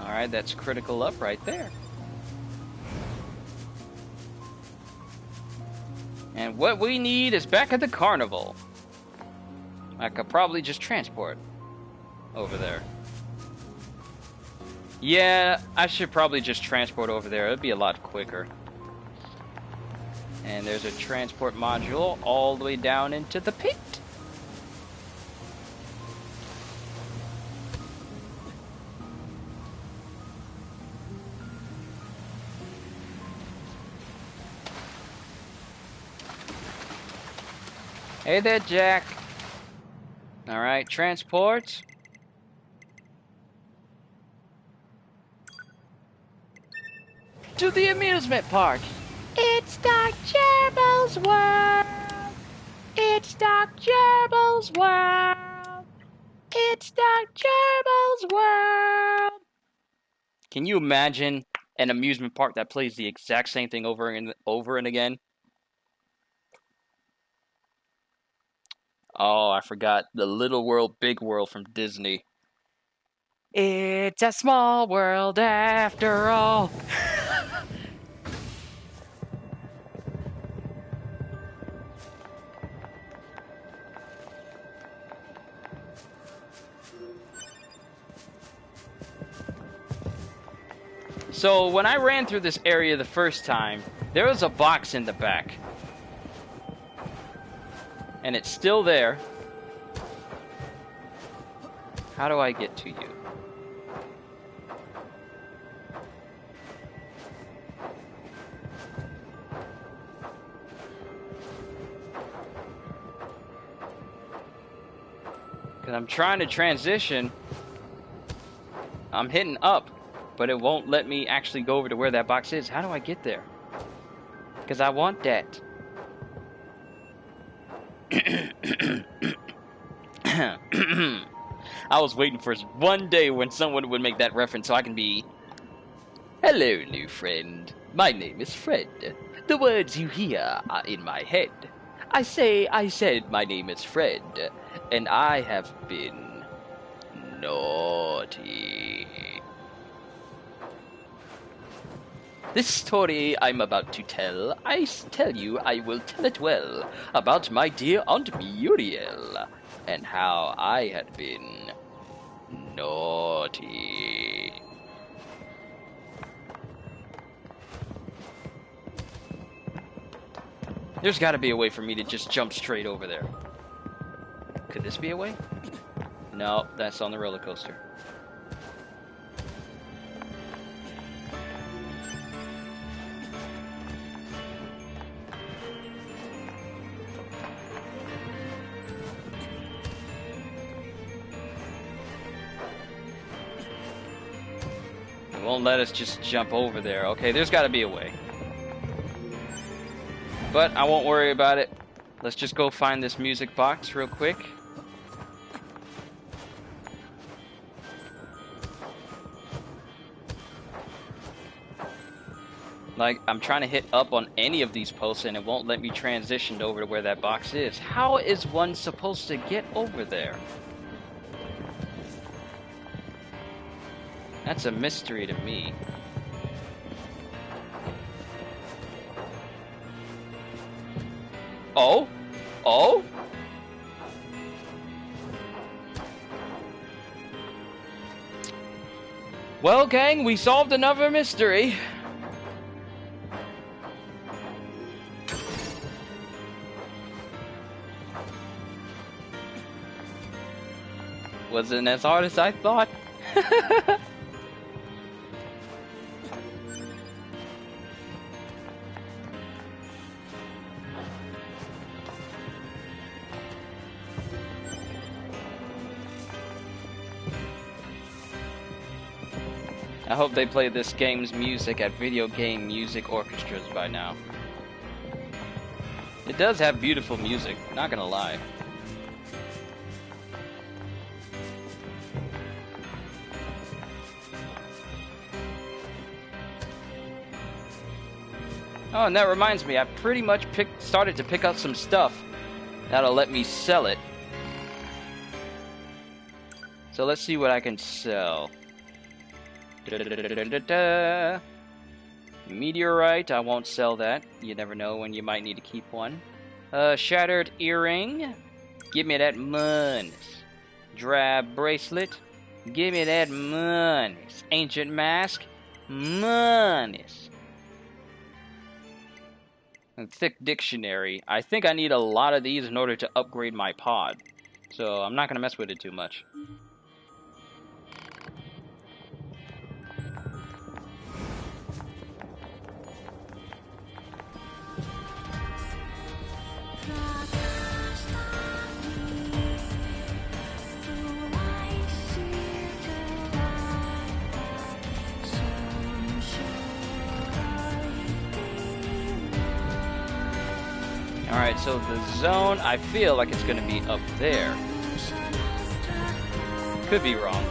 Alright, that's critical up right there. And what we need is back at the carnival. I could probably just transport over there. Yeah, I should probably just transport over there. It'd be a lot quicker. And there's a transport module all the way down into the pit. Hey there, Jack. Alright, transport. To the amusement park. It's Doc Gerbils' world. It's Doc Gerbils' world. It's Doc Gerbils' world. Can you imagine an amusement park that plays the exact same thing over and again? Oh, I forgot the Little World, Big World from Disney. It's a small world after all. So when I ran through this area the first time, there was a box in the back. And it's still there. How do I get to you? Because I'm trying to transition. I'm hitting up, but it won't let me actually go over to where that box is. How do I get there? Because I want that. I was waiting for one day when someone would make that reference so I can be... Hello, new friend. My name is Fred. The words you hear are in my head. I said my name is Fred, and I have been naughty. This story I'm about to tell, tell you I will tell it well, about my dear Aunt Muriel, and how I had been naughty. There's gotta be a way for me to just jump straight over there. Could this be a way? No, that's on the roller coaster. It won't let us just jump over there. Okay, there's gotta be a way. But I won't worry about it. Let's just go find this music box real quick. Like, I'm trying to hit up on any of these posts and it won't let me transition over to where that box is. How is one supposed to get over there? That's a mystery to me. Oh? Oh? Well, gang, we solved another mystery. Wasn't as hard as I thought. I hope they play this game's music at video game music orchestras by now. It does have beautiful music, not gonna lie. Oh, and that reminds me, I pretty much started to pick up some stuff that'll let me sell it. So let's see what I can sell. Meteorite, I won't sell that. You never know when you might need to keep one. Shattered earring. Give me that money. Drab bracelet. Give me that money. Ancient mask. Money. Thick dictionary. I think I need a lot of these in order to upgrade my pod. So I'm not going to mess with it too much. Alright, so the zone, I feel like it's going to be up there. Could be wrong.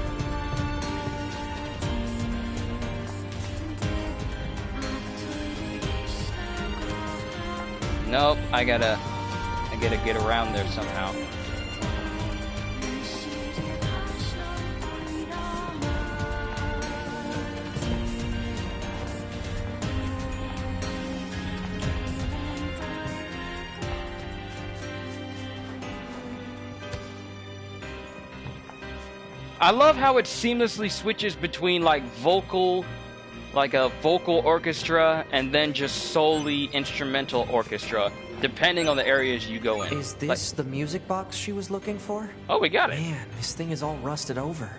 Nope, I gotta get around there somehow. I love how it seamlessly switches between like a vocal orchestra and then just solely instrumental orchestra, depending on the areas you go in. Is this the music box she was looking for? Oh, we got it. Man, this thing is all rusted over.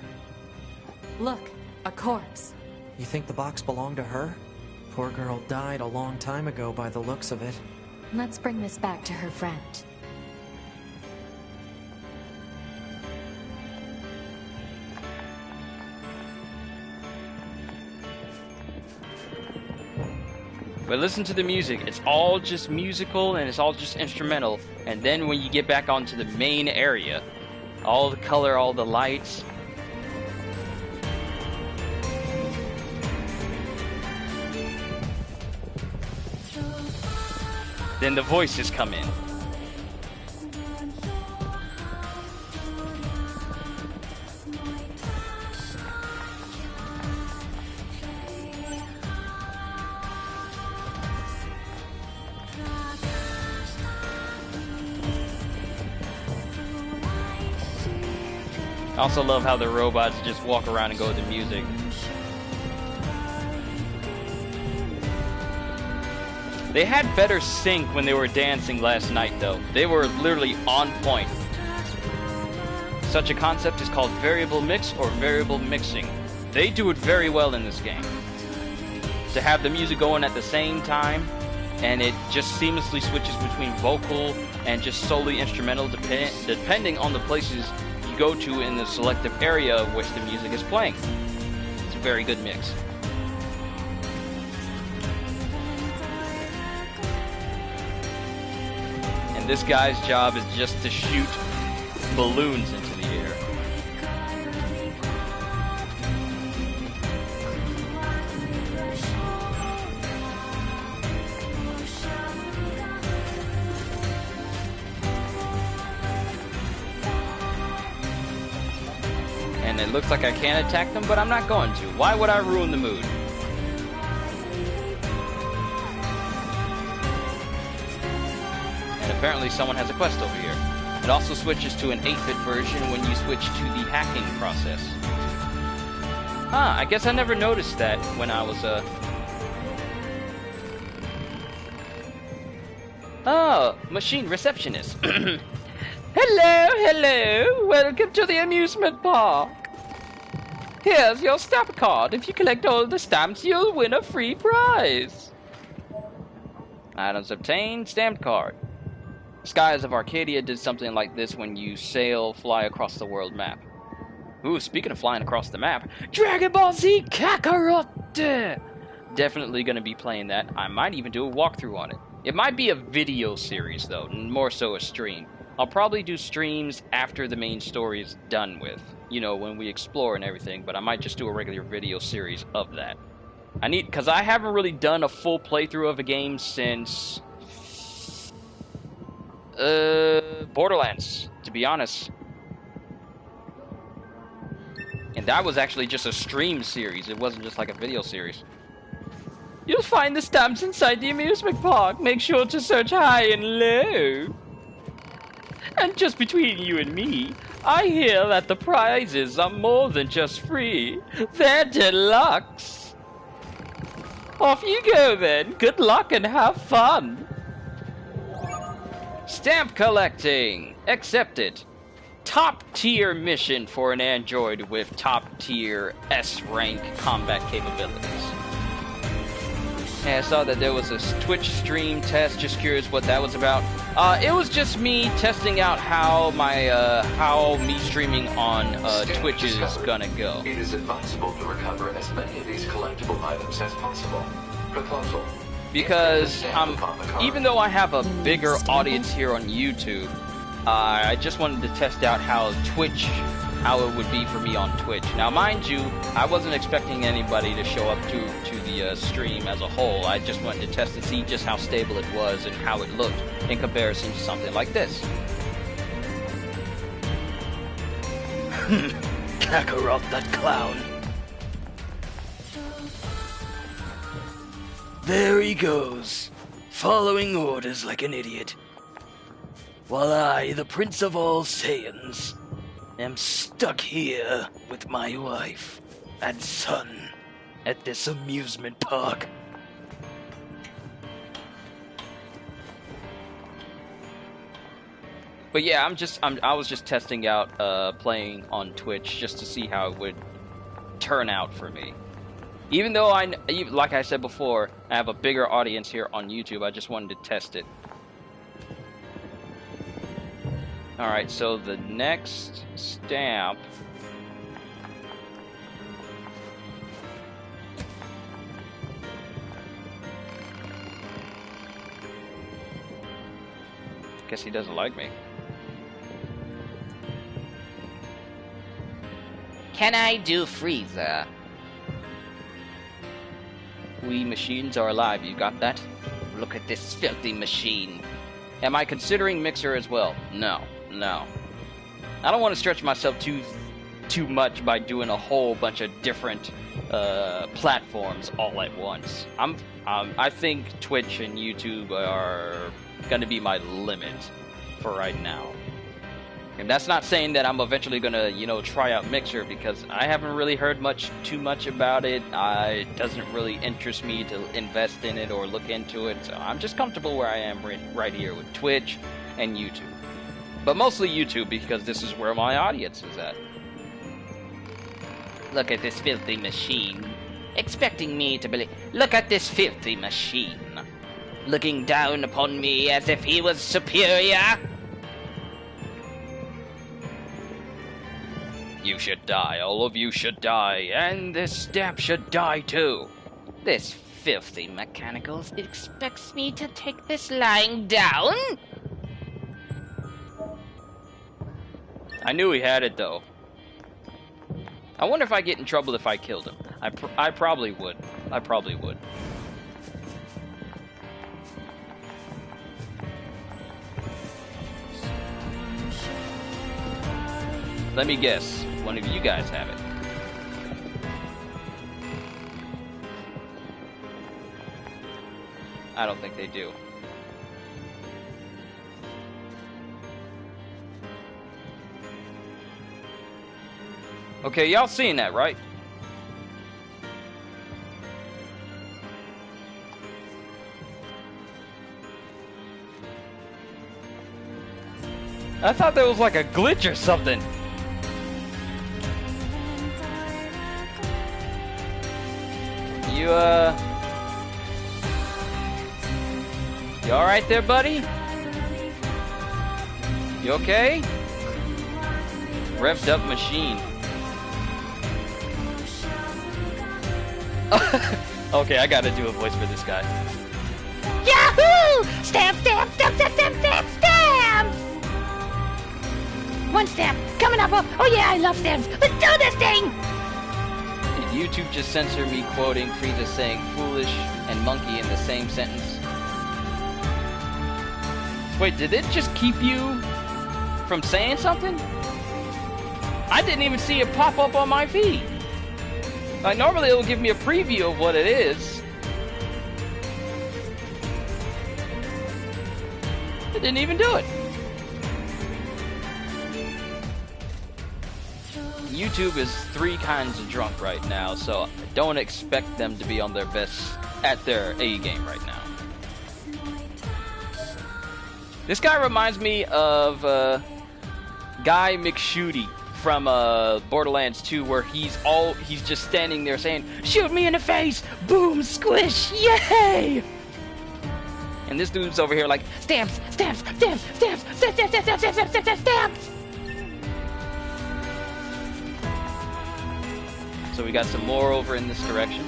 Look, a corpse. You think the box belonged to her? Poor girl died a long time ago by the looks of it. Let's bring this back to her friend. But listen to the music. It's all just musical and it's all just instrumental. And then when you get back onto the main area, all the color, all the lights. Then the voices come in. I also love how the robots just walk around and go with the music. They had better sync when they were dancing last night, though. They were literally on point. Such a concept is called variable mix or variable mixing. They do it very well in this game. To have the music going at the same time, and it just seamlessly switches between vocal and just solely instrumental, depending on the places go to in the selective area of which the music is playing. It's a very good mix. And this guy's job is just to shoot balloons into the air. and it looks like I can attack them, but I'm not going to. Why would I ruin the mood? And apparently someone has a quest over here. It also switches to an 8-bit version when you switch to the hacking process. I guess I never noticed that when I was, Oh, machine receptionist. Hello, welcome to the amusement park. Here's your stamp card. If you collect all the stamps, you'll win a free prize. Items obtained, stamped card. Skies of Arcadia did something like this when you fly across the world map. Ooh, speaking of flying across the map, Dragon Ball Z Kakarot! Definitely gonna be playing that. I might even do a walkthrough on it. It might be a video series, though, more so a stream. I'll probably do streams after the main story is done with. You know, when we explore and everything, but I might just do a regular video series of that. Because I haven't really done a full playthrough of a game since... Borderlands, to be honest. And that was actually just a stream series. It wasn't just like a video series. You'll find the stamps inside the amusement park. Make sure to search high and low. And just between you and me, I hear that the prizes are more than just free. They're deluxe. Off you go then. Good luck and have fun. Stamp collecting. Accepted. Top tier mission for an android with top tier S rank combat capabilities. And I saw that there was a Twitch stream test. Just curious what that was about. It was just me testing out how me streaming on Twitch is gonna go. It is advisable to recover as many of these collectible items as possible. Proposal. Because even though I have a bigger audience here on YouTube, I just wanted to test out how it would be for me on Twitch. Now, mind you, I wasn't expecting anybody to show up to the stream as a whole. I just wanted to test to see just how stable it was and how it looked in comparison to something like this. Kakarot, that clown. There he goes, following orders like an idiot. While I, the Prince of all Saiyans, am stuck here with my wife and son at this amusement park. But yeah, I was just testing out playing on Twitch just to see how it would turn out for me. Even though like I said before, I have a bigger audience here on YouTube, I just wanted to test it. Alright, so the next stamp... Guess he doesn't like me. Can I do Frieza? We machines are alive, you got that? Look at this filthy machine. Am I considering Mixer as well? No. I don't want to stretch myself too much by doing a whole bunch of different platforms all at once. I think Twitch and YouTube are gonna be my limit for right now. And that's not saying that I'm eventually gonna, try out Mixer, because I haven't really heard too much about it. It doesn't really interest me to invest in it or look into it. So I'm just comfortable where I am right here with Twitch and YouTube. But mostly YouTube, because this is where my audience is at. Look at this filthy machine. Expecting me to believe... Look at this filthy machine. Looking down upon me as if he was superior. You should die. All of you should die. And this stamp should die too. This filthy mechanical expects me to take this lying down? I knew he had it, though. I wonder if I get in trouble if I killed him. I probably would. I probably would. Let me guess. one of you guys have it. I don't think they do. Okay, y'all seen that, right? I thought there was like a glitch or something. You alright there, buddy? You okay? Revved up machine. Okay, I gotta do a voice for this guy. Yahoo! Stamp, stamp, stamp, stamp, stamp, stamp, stamp! One stamp coming up. Oh yeah, I love stamps. Let's do this thing! Did YouTube just censor me quoting Frieza saying foolish and monkey in the same sentence? Wait, did it just keep you from saying something? I didn't even see it pop up on my feed. Like, normally it'll give me a preview of what it is. It didn't even do it. YouTube is 3 kinds of drunk right now, so don't expect them to be on their best at their A game right now. This guy reminds me of Guy McShooty from Borderlands 2, where he's just standing there saying, "Shoot me in the face! Boom! Squish! Yay!" And this dude's over here like, "Stamps! Stamps! Stamps! Stamps! Stamps! Stamps! Stamps! Stamps! Stamps! Stamps! Stamps!" So we got some more over in this direction.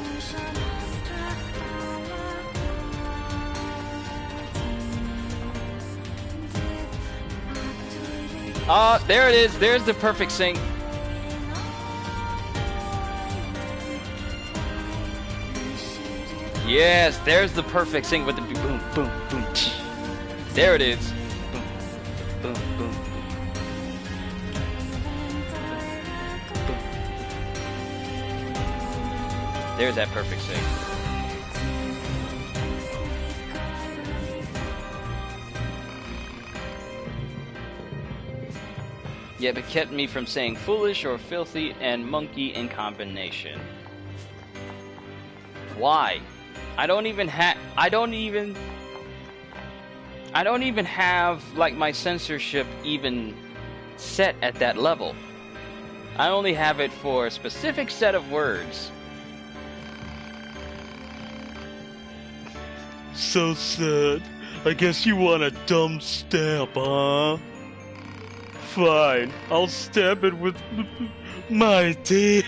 There it is. There's the perfect sync. Yes, there's the perfect sync with the boom, boom, boom. There it is. Boom, boom, boom. Boom. There's that perfect sync. Yeah, but kept me from saying foolish or filthy and monkey in combination. Why? I don't even have like my censorship even set at that level. I only have it for a specific set of words. So sad. I guess you want a dumb stamp, huh? Fine, I'll stamp it with my tears.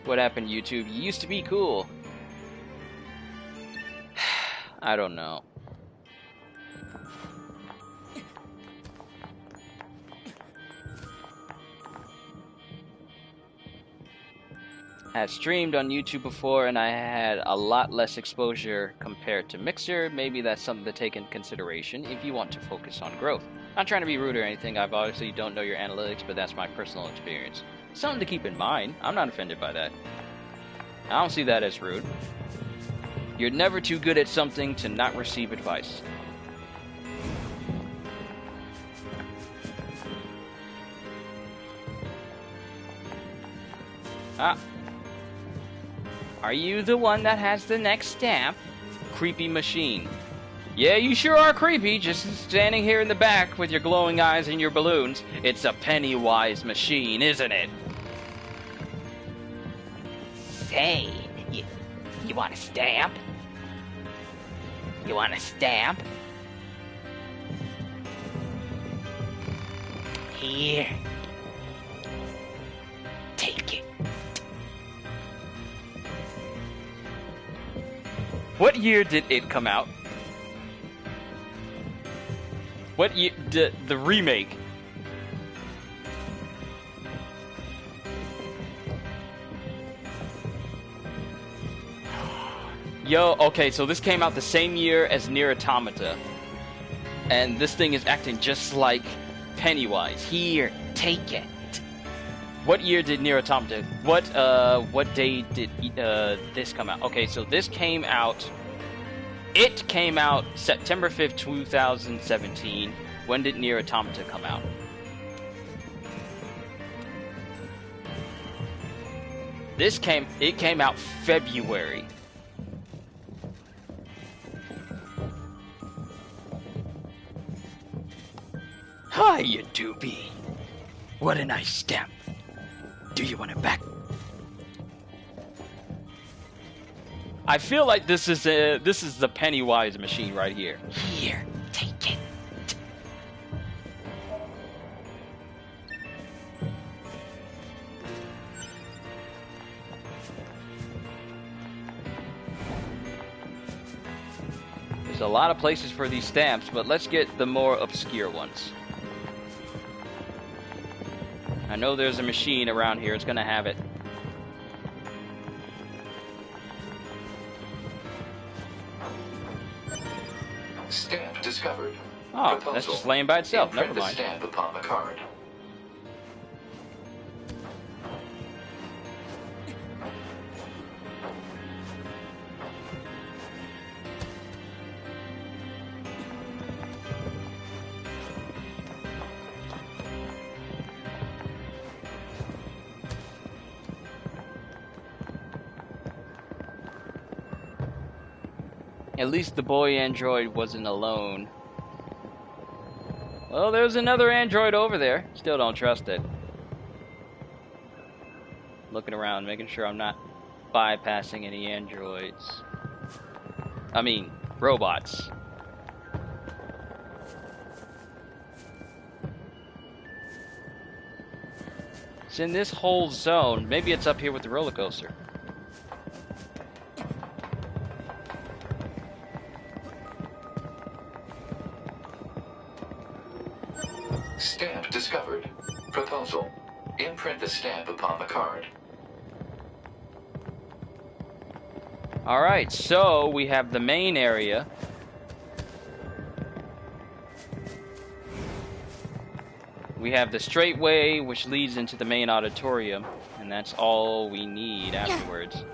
What happened, YouTube? You used to be cool. I don't know. I had streamed on YouTube before, and I had a lot less exposure compared to Mixer. Maybe that's something to take in consideration if you want to focus on growth. Not trying to be rude or anything. I obviously don't know your analytics, but that's my personal experience. Something to keep in mind. I'm not offended by that. I don't see that as rude. You're never too good at something to not receive advice. Ah. Are you the one that has the next stamp? Creepy machine. Yeah, you sure are creepy, just standing here in the back with your glowing eyes and your balloons. It's a Pennywise machine, isn't it? Say, you want a stamp? You want a stamp? Here. Take it. What year did it come out? What year did the remake? Yo, okay, so this came out the same year as NieR Automata. And this thing is acting just like Pennywise. Here, take it. What year did NieR Automata? What day did this come out? Okay, so this came out. It came out September 5th, 2017. When did NieR Automata come out? It came out February. Hi, you doobie. What a nice stamp. Do you want it back? I feel like this is the Pennywise machine right here. Here, take it. There's a lot of places for these stamps, but let's get the more obscure ones. I know there's a machine around here. It's gonna have it. Stamp discovered. Oh, Proposal. that's just laying by itself. Imprint Never mind. the stamp upon the card. At least the boy android wasn't alone. Well, there's another android over there. Still don't trust it. Looking around, making sure I'm not bypassing any androids. I mean, robots. It's in this whole zone. Maybe it's up here with the roller coaster. Stamp discovered. Proposal. Imprint the stamp upon the card. Alright, so we have the main area. We have the straight way, which leads into the main auditorium, and that's all we need afterwards.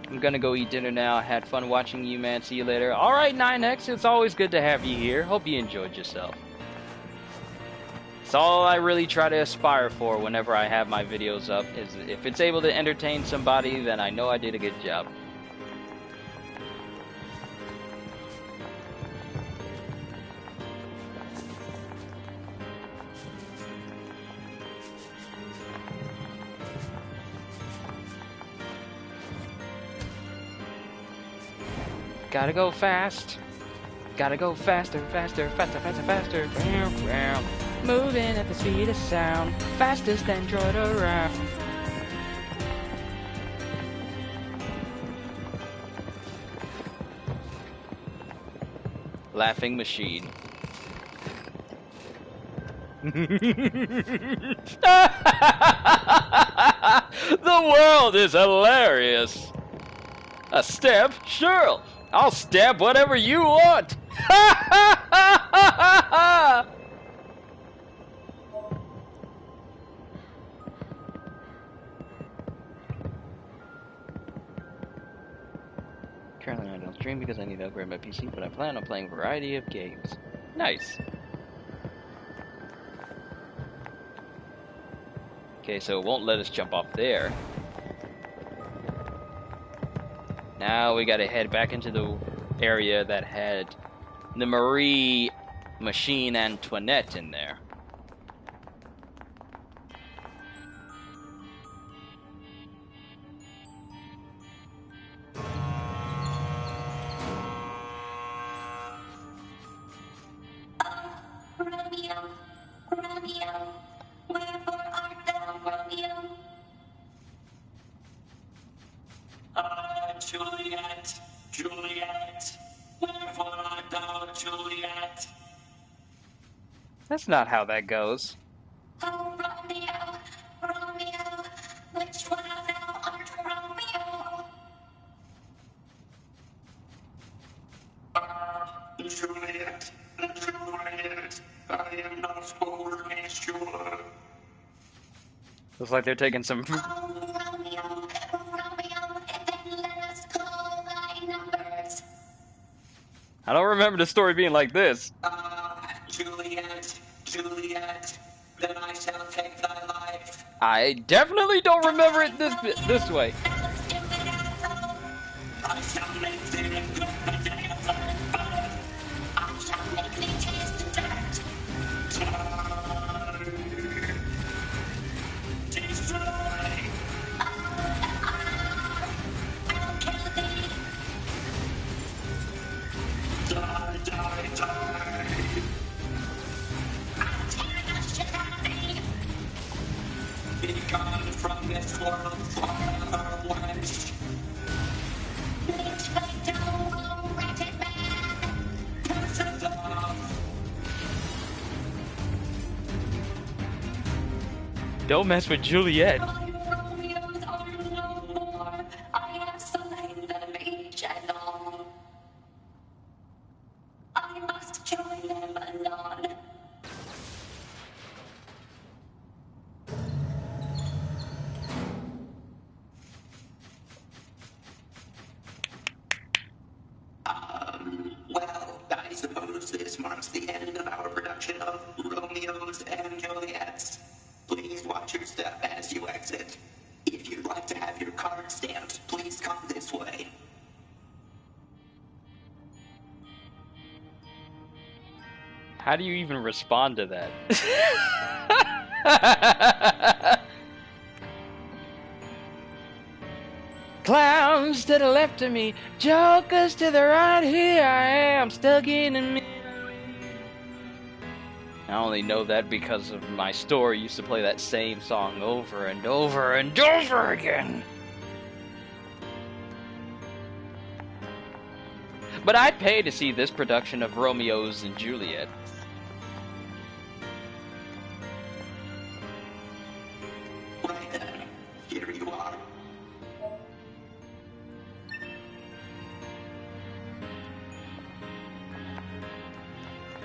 I'm gonna go eat dinner now. Had fun watching you, man. See you later. Alright, 9X, it's always good to have you here. Hope you enjoyed yourself. It's all I really try to aspire for whenever I have my videos up, is if it's able to entertain somebody, then I know I did a good job. Gotta go fast. Gotta go faster, faster, faster, faster, faster. Moving at the speed of sound. Fastest android around. Laughing machine. The world is hilarious. A stamp? Sure. I'll stamp whatever you want. Currently I don't stream because I need to upgrade my PC, but I plan on playing a variety of games. Nice. Okay, so it won't let us jump off there. Now we gotta head back into the area that had the Marie Machine Antoinette in there. Romeo, Romeo, wherefore art thou, Romeo? Juliet, Juliet, wherefore art thou, Juliet? That's not how that goes. Oh, Romeo, Romeo, which one of thou art Romeo? Looks like they're taking some. Oh, Romeo, Romeo, then let us call thy numbers. I don't remember the story being like this. Juliet, Juliet, then I shall take thy life. I definitely don't remember it this way. I shall make thee a good day of thy birth. I shall make thee taste dirt. Destroy. I'll kill thee. Die, die, die. I'll tear the shit out of thee. Be gone from this world forever, wench. Meet thy dull, wretched man. Curses off. Don't mess with Juliet. My Romeos are no more. I have slain them each and all. I must join them anon. Well, I suppose this marks the end of our production of Romeos and Juliets. Please watch your step as you exit. If you'd like to have your card stamped, please come this way. How do you even respond to that? Clowns to the left of me, jokers to the right. Here I am, stuck in the middle. I only know that because of my store. I used to play that same song over and over and over again. But I'd pay to see this production of Romeo's and Juliet. Right then, here you are.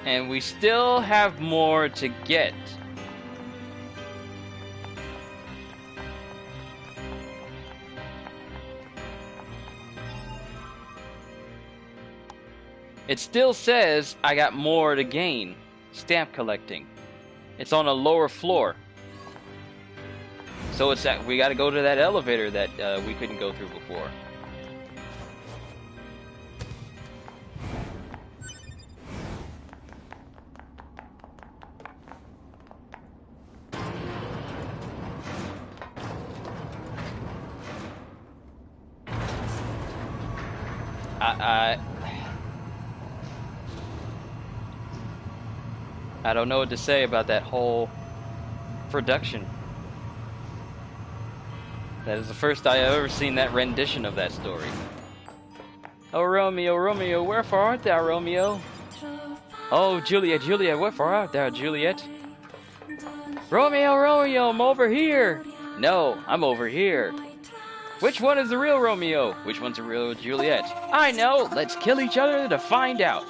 And we still have more to get. It still says I got more to gain. Stamp collecting. It's on a lower floor. So it's that we got to go to that elevator that we couldn't go through before. I don't know what to say about that whole production. That is the first I have ever seen that rendition of that story. Oh, Romeo, Romeo, wherefore art thou, Romeo? Oh, Juliet, Juliet, wherefore art thou, Juliet? Romeo, Romeo, I'm over here. No, I'm over here. Which one is the real Romeo? Which one's the real Juliet? I know. Let's kill each other to find out.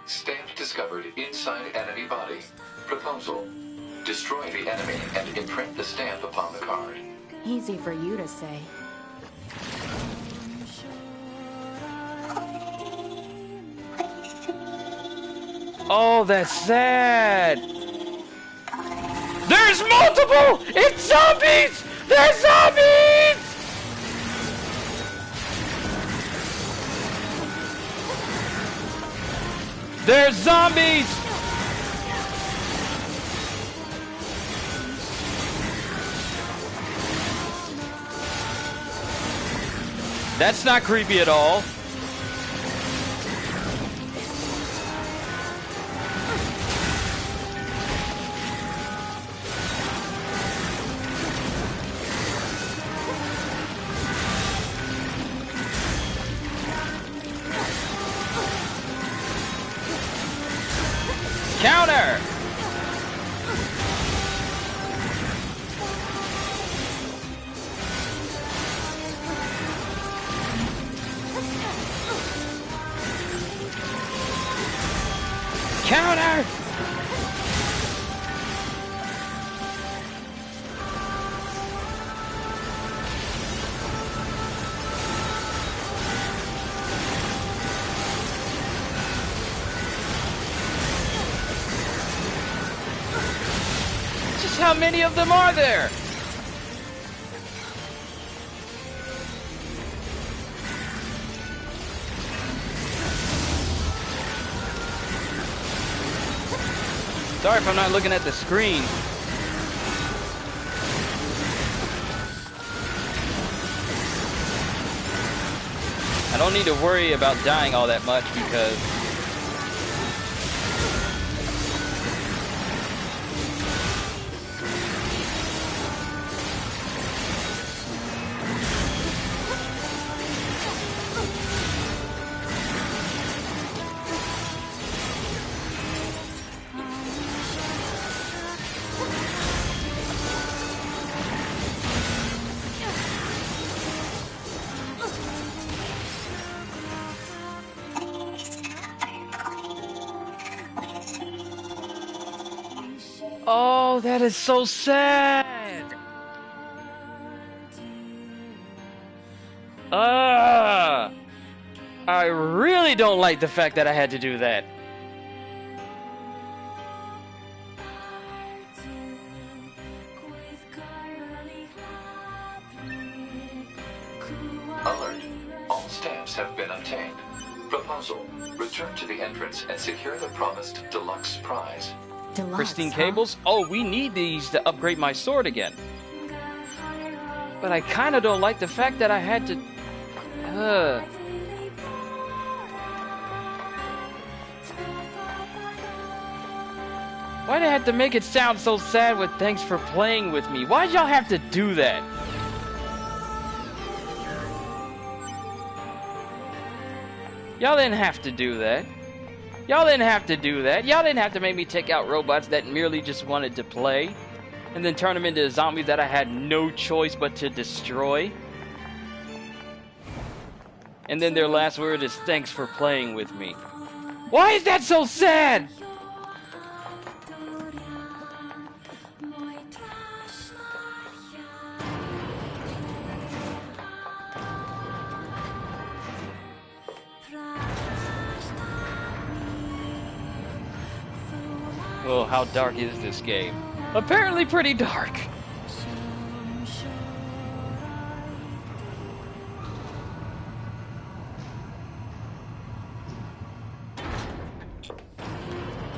Stamp discovered inside enemy body. Proposal. Destroy the enemy and imprint the stamp upon the card. Easy for you to say. Oh, that's sad. There's multiple! It's zombies! There's zombies! There's zombies! That's not creepy at all. Counter! Counter! how many of them are there? Sorry if I'm not looking at the screen. I don't need to worry about dying all that much because oh, that is so sad. I really don't like the fact that I had to do that. Alert. All stamps have been obtained. Proposal. Return to the entrance and secure the promised deluxe prize. Deluxe, Pristine huh? cables? Oh, we need these to upgrade my sword again. But I kind of don't like the fact that I had to... Why'd I have to make it sound so sad with thanks for playing with me? Why'd y'all have to do that? Y'all didn't have to do that. Y'all didn't have to do that. Y'all didn't have to make me take out robots that merely just wanted to play and then turn them into zombies that I had no choice but to destroy. And then their last word is thanks for playing with me. Why is that so sad? Oh, how dark is this game? Apparently pretty dark.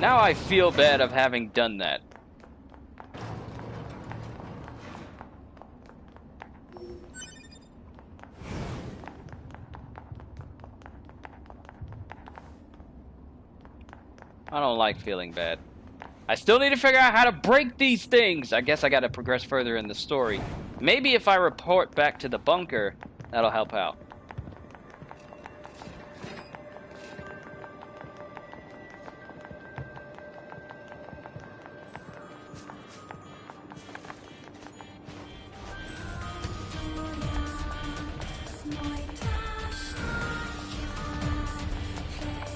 Now I feel bad of having done that. I don't like feeling bad. I still need to figure out how to break these things. I guess I gotta progress further in the story. Maybe if I report back to the bunker, that'll help out.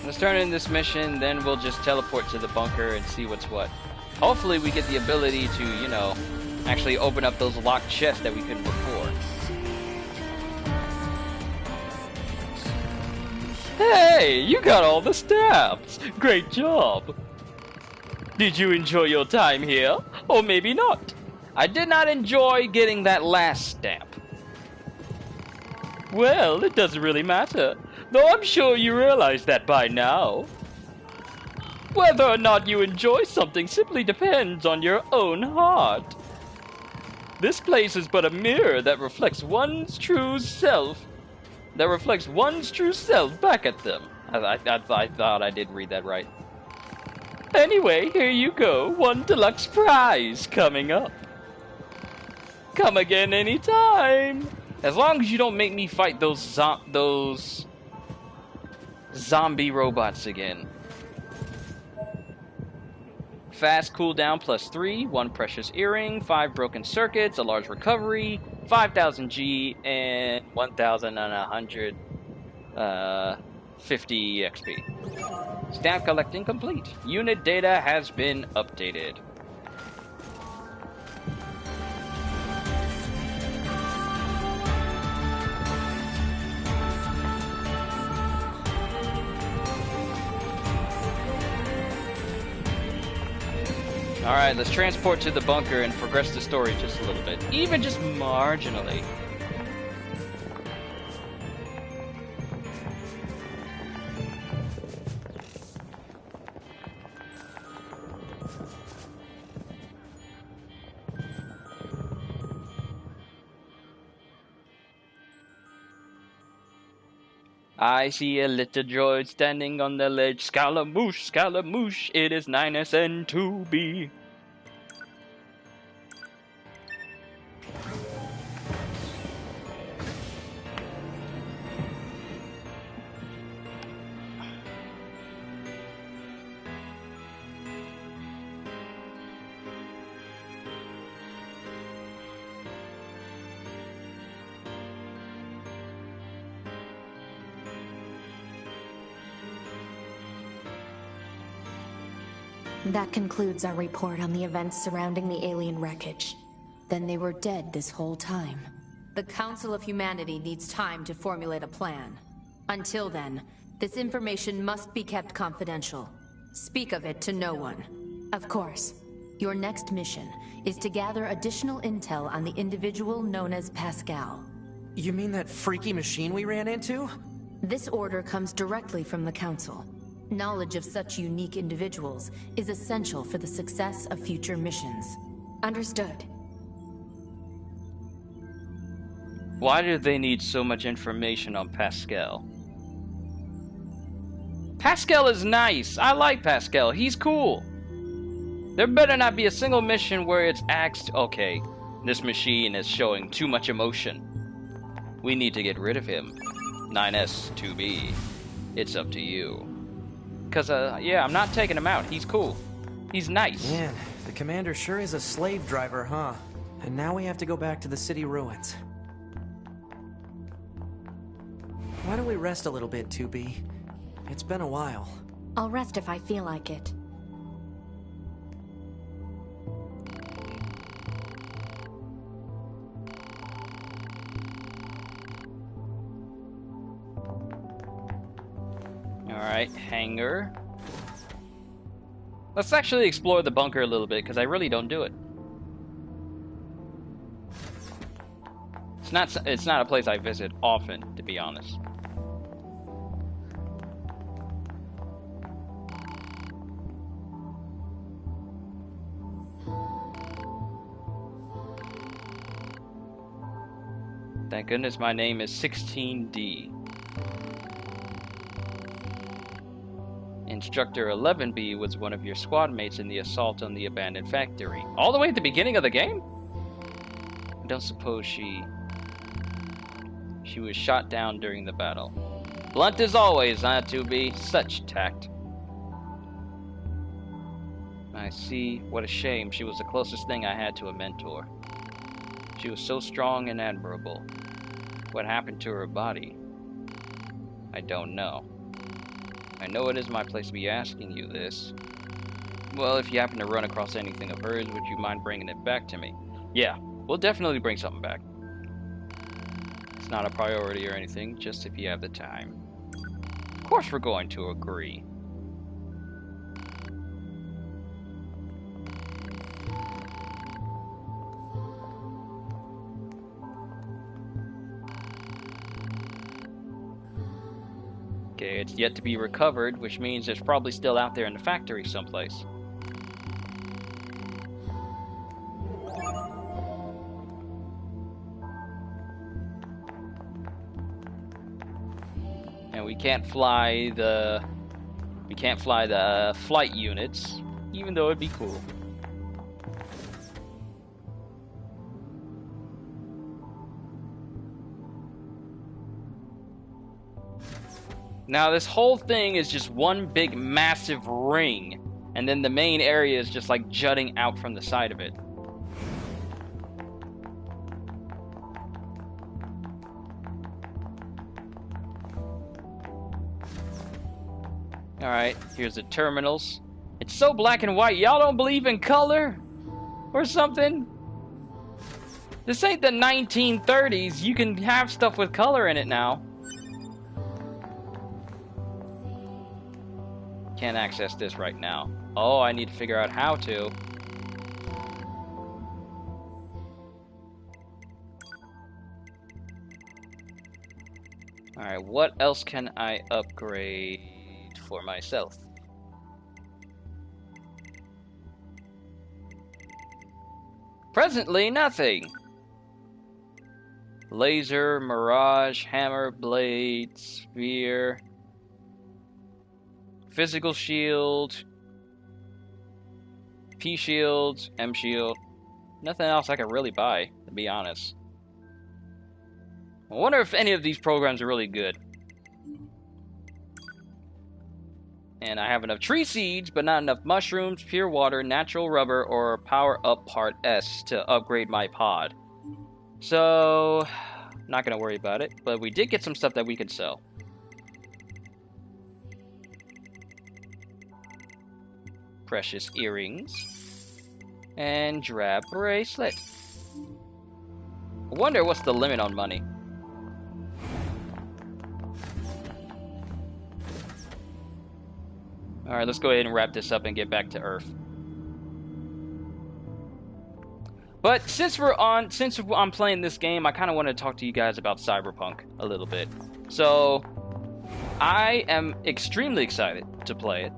Let's turn in this mission, then we'll just teleport to the bunker and see what's what. Hopefully we get the ability to, you know, actually open up those locked chests that we couldn't before. Hey, you got all the stamps! Great job! Did you enjoy your time here? Or maybe not? I did not enjoy getting that last stamp. Well, it doesn't really matter, though I'm sure you realize that by now. Whether or not you enjoy something simply depends on your own heart. This place is but a mirror that reflects one's true self. Back at them. I thought I did read that right. Anyway, here you go. One deluxe prize coming up. Come again anytime. As long as you don't make me fight those zombie robots again. Fast cooldown +3, 1 precious earring, 5 broken circuits, a large recovery, 5,000 G, and 1,150 XP. Stamp collecting complete. Unit data has been updated. Alright, let's transport to the bunker and progress the story just a little bit. Even just marginally. I see a little droid standing on the ledge. Scaramouche, Scaramouche, it is 9S and 2B. That concludes our report on the events surrounding the alien wreckage. Then they were dead this whole time. The Council of Humanity needs time to formulate a plan. Until then, this information must be kept confidential. Speak of it to no one. Of course. Your next mission is to gather additional intel on the individual known as Pascal. You mean that freaky machine we ran into? This order comes directly from the Council. Knowledge of such unique individuals is essential for the success of future missions. Understood. Why do they need so much information on Pascal? Pascal is nice. I like Pascal. He's cool. There better not be a single mission where it's asked, okay, this machine is showing too much emotion. We need to get rid of him. 9S 2B. It's up to you. Because, yeah, I'm not taking him out. He's cool. He's nice. Man, the commander sure is a slave driver, huh? And now we have to go back to the city ruins. Why don't we rest a little bit, 2B? It's been a while. I'll rest if I feel like it. Alright, hangar. Let's actually explore the bunker a little bit, because I really don't do it. It's not a place I visit often, to be honest. Thank goodness my name is 16D. Instructor 11B was one of your squad mates in the assault on the abandoned factory. All the way at the beginning of the game? I don't suppose she was shot down during the battle. Blunt as always, huh, 2B? Such tact. I see. What a shame. She was the closest thing I had to a mentor. She was so strong and admirable. What happened to her body? I don't know. I know it is my place to be asking you this. Well, if you happen to run across anything of hers, would you mind bringing it back to me? Yeah, we'll definitely bring something back. It's not a priority or anything, just if you have the time. Of course we're going to agree. Okay, it's yet to be recovered, which means it's probably still out there in the factory someplace. And we can't fly the flight units, even though it'd be cool. Now this whole thing is just one big massive ring, and then the main area is just like jutting out from the side of it. Alright, here's the terminals. It's so black and white, y'all don't believe in color? Or something? This ain't the 1930s, you can have stuff with color in it now. Can't access this right now. Oh, I need to figure out how to. Alright, what else can I upgrade for myself? Presently, nothing. Laser, Mirage, Hammer, Blade, Spear, Physical Shield, P Shield, M Shield. Nothing else I can really buy, to be honest. I wonder if any of these programs are really good. And I have enough tree seeds, but not enough mushrooms, pure water, natural rubber, or power up part S to upgrade my pod. So, not gonna worry about it. But we did get some stuff that we could sell. Precious earrings. And drab bracelet. I wonder what's the limit on money. Alright, let's go ahead and wrap this up and get back to Earth. But since I'm playing this game, I kind of want to talk to you guys about Cyberpunk a little bit. So, I am extremely excited to play it.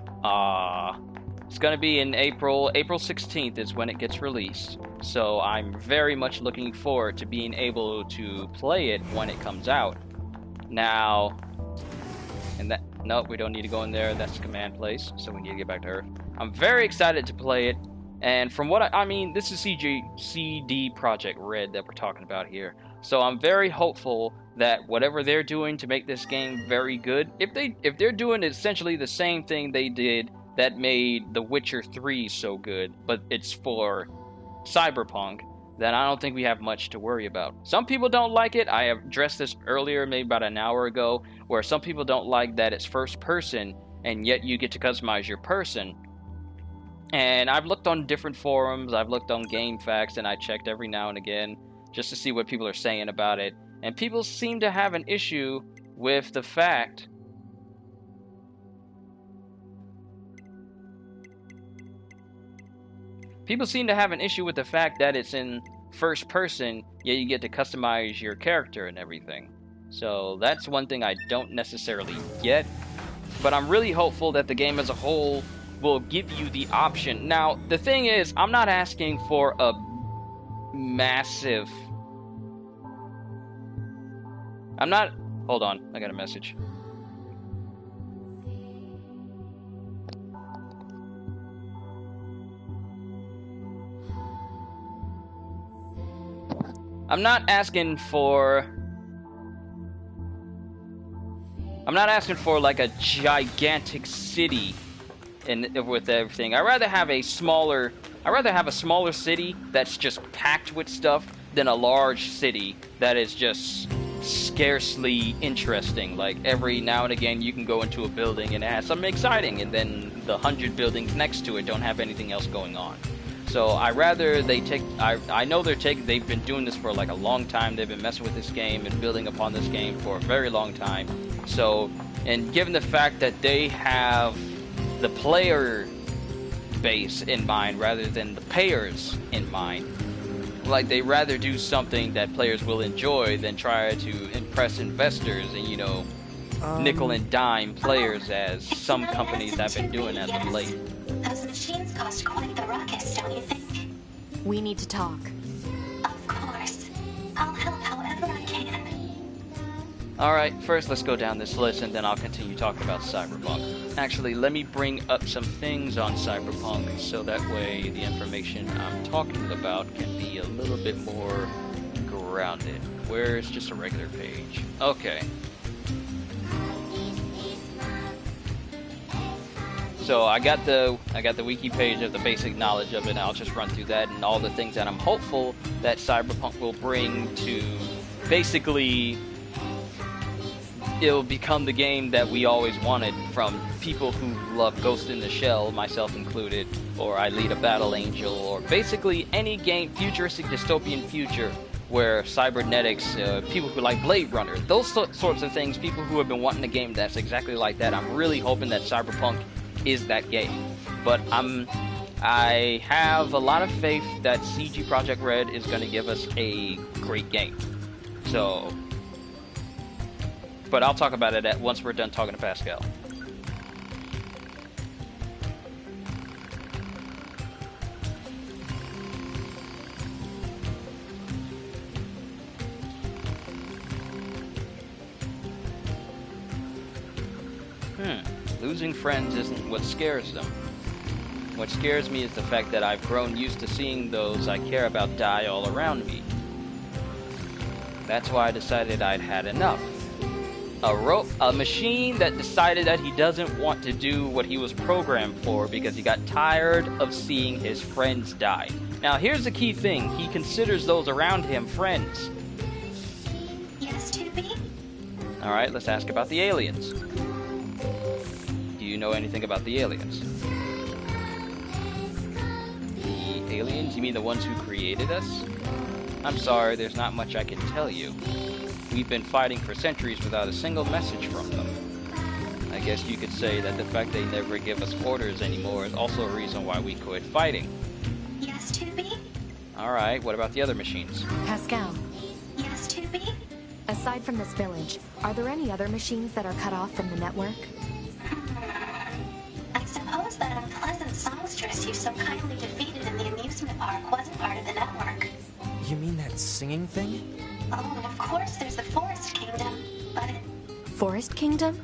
It's going to be in April 16th is when it gets released. So, I'm very much looking forward to being able to play it when it comes out. Now, nope, we don't need to go in there. That's the command place, so we need to get back to Earth. I'm very excited to play it, and from what I mean, this is CD Projekt Red that we're talking about here. So I'm very hopeful that whatever they're doing to make this game very good, if they're doing essentially the same thing they did that made The Witcher 3 so good, but it's for Cyberpunk, then I don't think we have much to worry about. Some people don't like it. I have addressed this earlier, maybe about an hour ago, where some people don't like that it's first person, and yet you get to customize your person. And I've looked on different forums, I've looked on GameFAQs, and I checked every now and again just to see what people are saying about it. And people seem to have an issue with the fact that it's in first person, yet you get to customize your character and everything. So that's one thing I don't necessarily get, but I'm really hopeful that the game as a whole will give you the option. Now, the thing is, I'm not asking for a massive... Hold on, I got a message. I'm not asking for like a gigantic city with everything. I'd rather have a smaller city that's just packed with stuff than a large city that is just scarcely interesting. Like every now and again you can go into a building and it has something exciting, and then the 100 buildings next to it don't have anything else going on. So I rather they take. I know they've been doing this for like a long time. They've been messing with this game and building upon this game for a very long time. So, and given the fact that they have the player base in mind rather than the payers in mind, like they rather do something that players will enjoy than try to impress investors and, you know, nickel and dime players as some companies have been doing as of late. Those machines cost quite the ruckus, don't you think? We need to talk. Of course. I'll help however I can. Alright, first let's go down this list and then I'll continue talking about Cyberpunk. Actually, let me bring up some things on Cyberpunk so that way the information I'm talking about can be a little bit more grounded. Where's just a regular page? Okay. So I got the wiki page of the basic knowledge of it, and I'll just run through that and all the things that I'm hopeful that Cyberpunk will bring to basically it'll become the game that we always wanted from people who love Ghost in the Shell, myself included, or I Lead a Battle Angel, or basically any game, futuristic dystopian future where cybernetics, people who like Blade Runner, those sorts of things, people who have been wanting a game that's exactly like that. I'm really hoping that Cyberpunk is that game. But I have a lot of faith that CD Projekt Red is going to give us a great game. So But I'll talk about it once we're done talking to Pascal. Losing friends isn't what scares them. What scares me is the fact that I've grown used to seeing those I care about die all around me. That's why I decided I'd had enough. A machine that decided that he doesn't want to do what he was programmed for because he got tired of seeing his friends die. Now here's the key thing, he considers those around him friends. Yes, 2B? Alright, let's ask about the aliens. Do you know anything about the aliens? The aliens? You mean the ones who created us? I'm sorry, there's not much I can tell you. We've been fighting for centuries without a single message from them. I guess you could say that the fact they never give us orders anymore is also a reason why we quit fighting. Yes, 2B? Alright, what about the other machines? Pascal, Yes, 2B? aside from this village, are there any other machines that are cut off from the network? I suppose that unpleasant songstress you so kindly defeated in the amusement park wasn't part of the network. You mean that singing thing? Oh, and of course there's the Forest Kingdom, but... Forest Kingdom?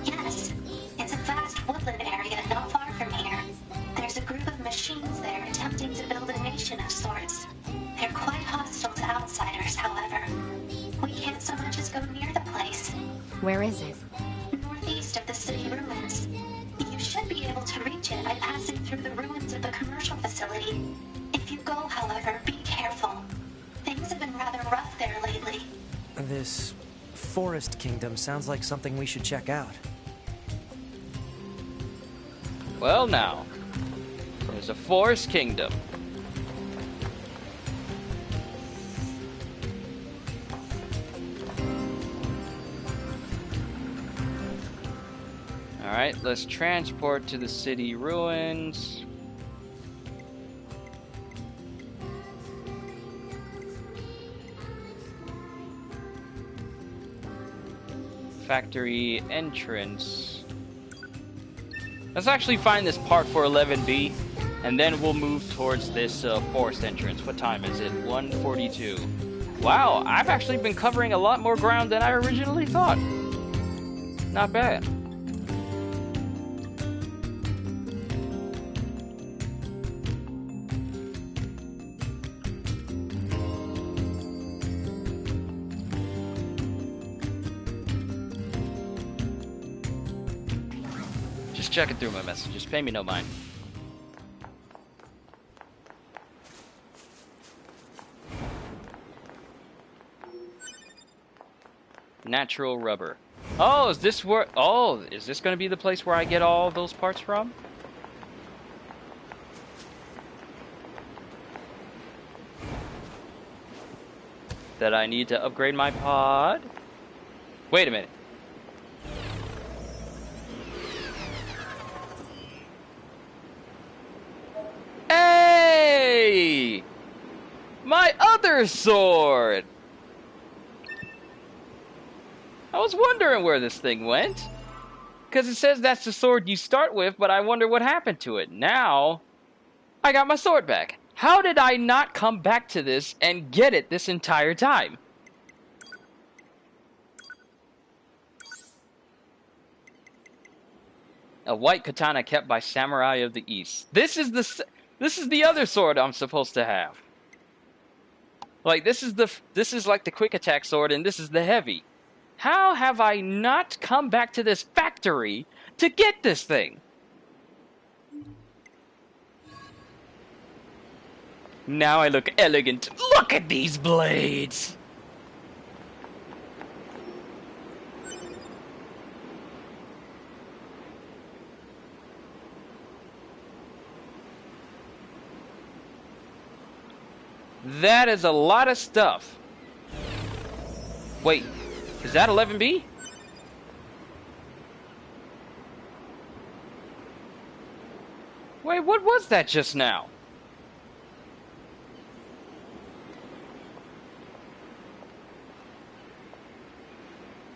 Yes, it's a vast woodland area not far from here. There's a group of machines there attempting to build a nation of sorts. They're quite hostile to outsiders, however. We can't so much as go near the place. Where is it? Northeast of the city ruins. You should be able to reach it by passing through the ruins of the commercial facility. If you go, however, be careful. Things have been rather rough there lately. This Forest Kingdom sounds like something we should check out. Well now, there's a Forest Kingdom. Alright, let's transport to the city ruins. Factory entrance. Let's actually find this part for 11B, and then we'll move towards this forest entrance. What time is it? 1:42. Wow, I've actually been covering a lot more ground than I originally thought. Not bad. Checking through my messages. Pay me no mind. Natural rubber. Oh, is this where... Oh, is this going to be the place where I get all those parts from? That I need to upgrade my pod? Wait a minute. Hey! My other sword! I was wondering where this thing went. Because it says that's the sword you start with, but I wonder what happened to it. Now, I got my sword back. How did I not come back to this and get it this entire time? A white katana kept by samurai of the East. This is the other sword I'm supposed to have. Like this is like the quick attack sword, and this is the heavy. How have I not come back to this factory to get this thing? Now I look elegant. Look at these blades! That is a lot of stuff. Wait, is that 11B? Wait, what was that just now?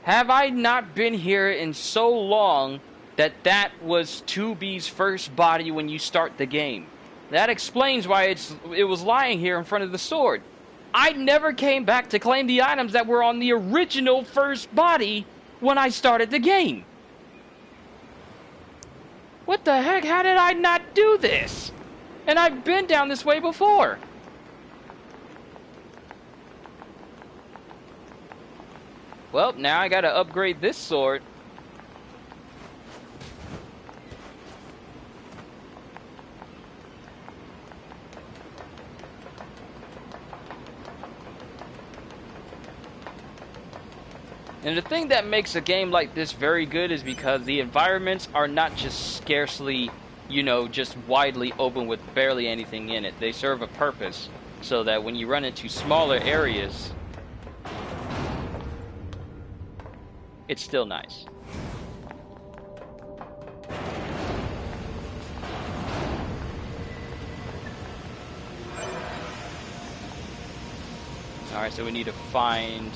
Have I not been here in so long that that was 2B's first body when you start the game? That explains why it was lying here in front of the sword. I never came back to claim the items that were on the original first body when I started the game. What the heck? How did I not do this? And I've been down this way before. Well, now I gotta upgrade this sword. And the thing that makes a game like this very good is because the environments are not just scarcely, you know, just widely open with barely anything in it. They serve a purpose so that when you run into smaller areas, it's still nice. Alright, so we need to find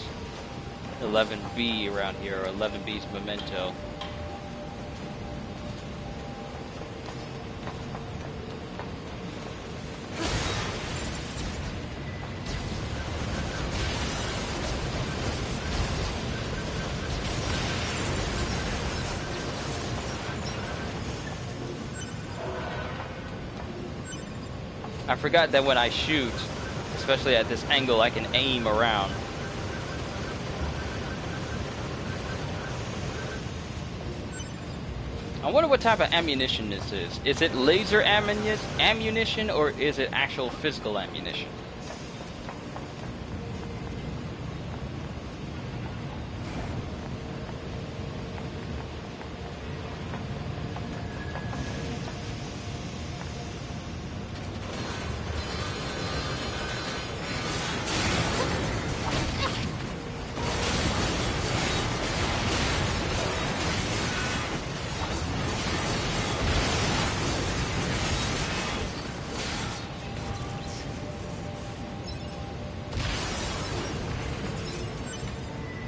11B around here, or 11B's memento. I forgot that when I shoot, especially at this angle, I can aim around. I wonder what type of ammunition this is. Is it laser ammunition or is it actual physical ammunition?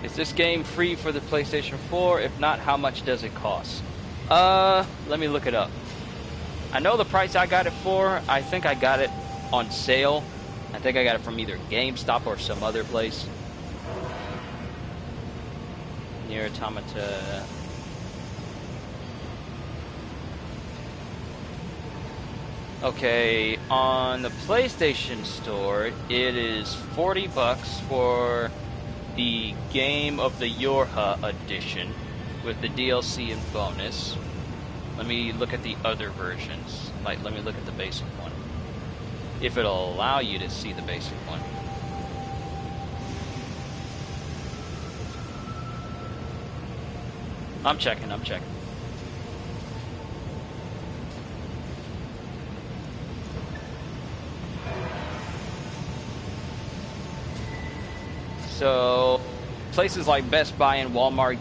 Is this game free for the PlayStation 4? If not, how much does it cost? Let me look it up. I know the price I got it for. I think I got it on sale. I think I got it from either GameStop or some other place. NieR Automata. Okay, on the PlayStation Store, it is $40 for the Game of the Yorha edition with the DLC and bonus. Let me look at the other versions. Like, let me look at the basic one. If it'll allow you to see the basic one. I'm checking. So places like Best Buy and Walmart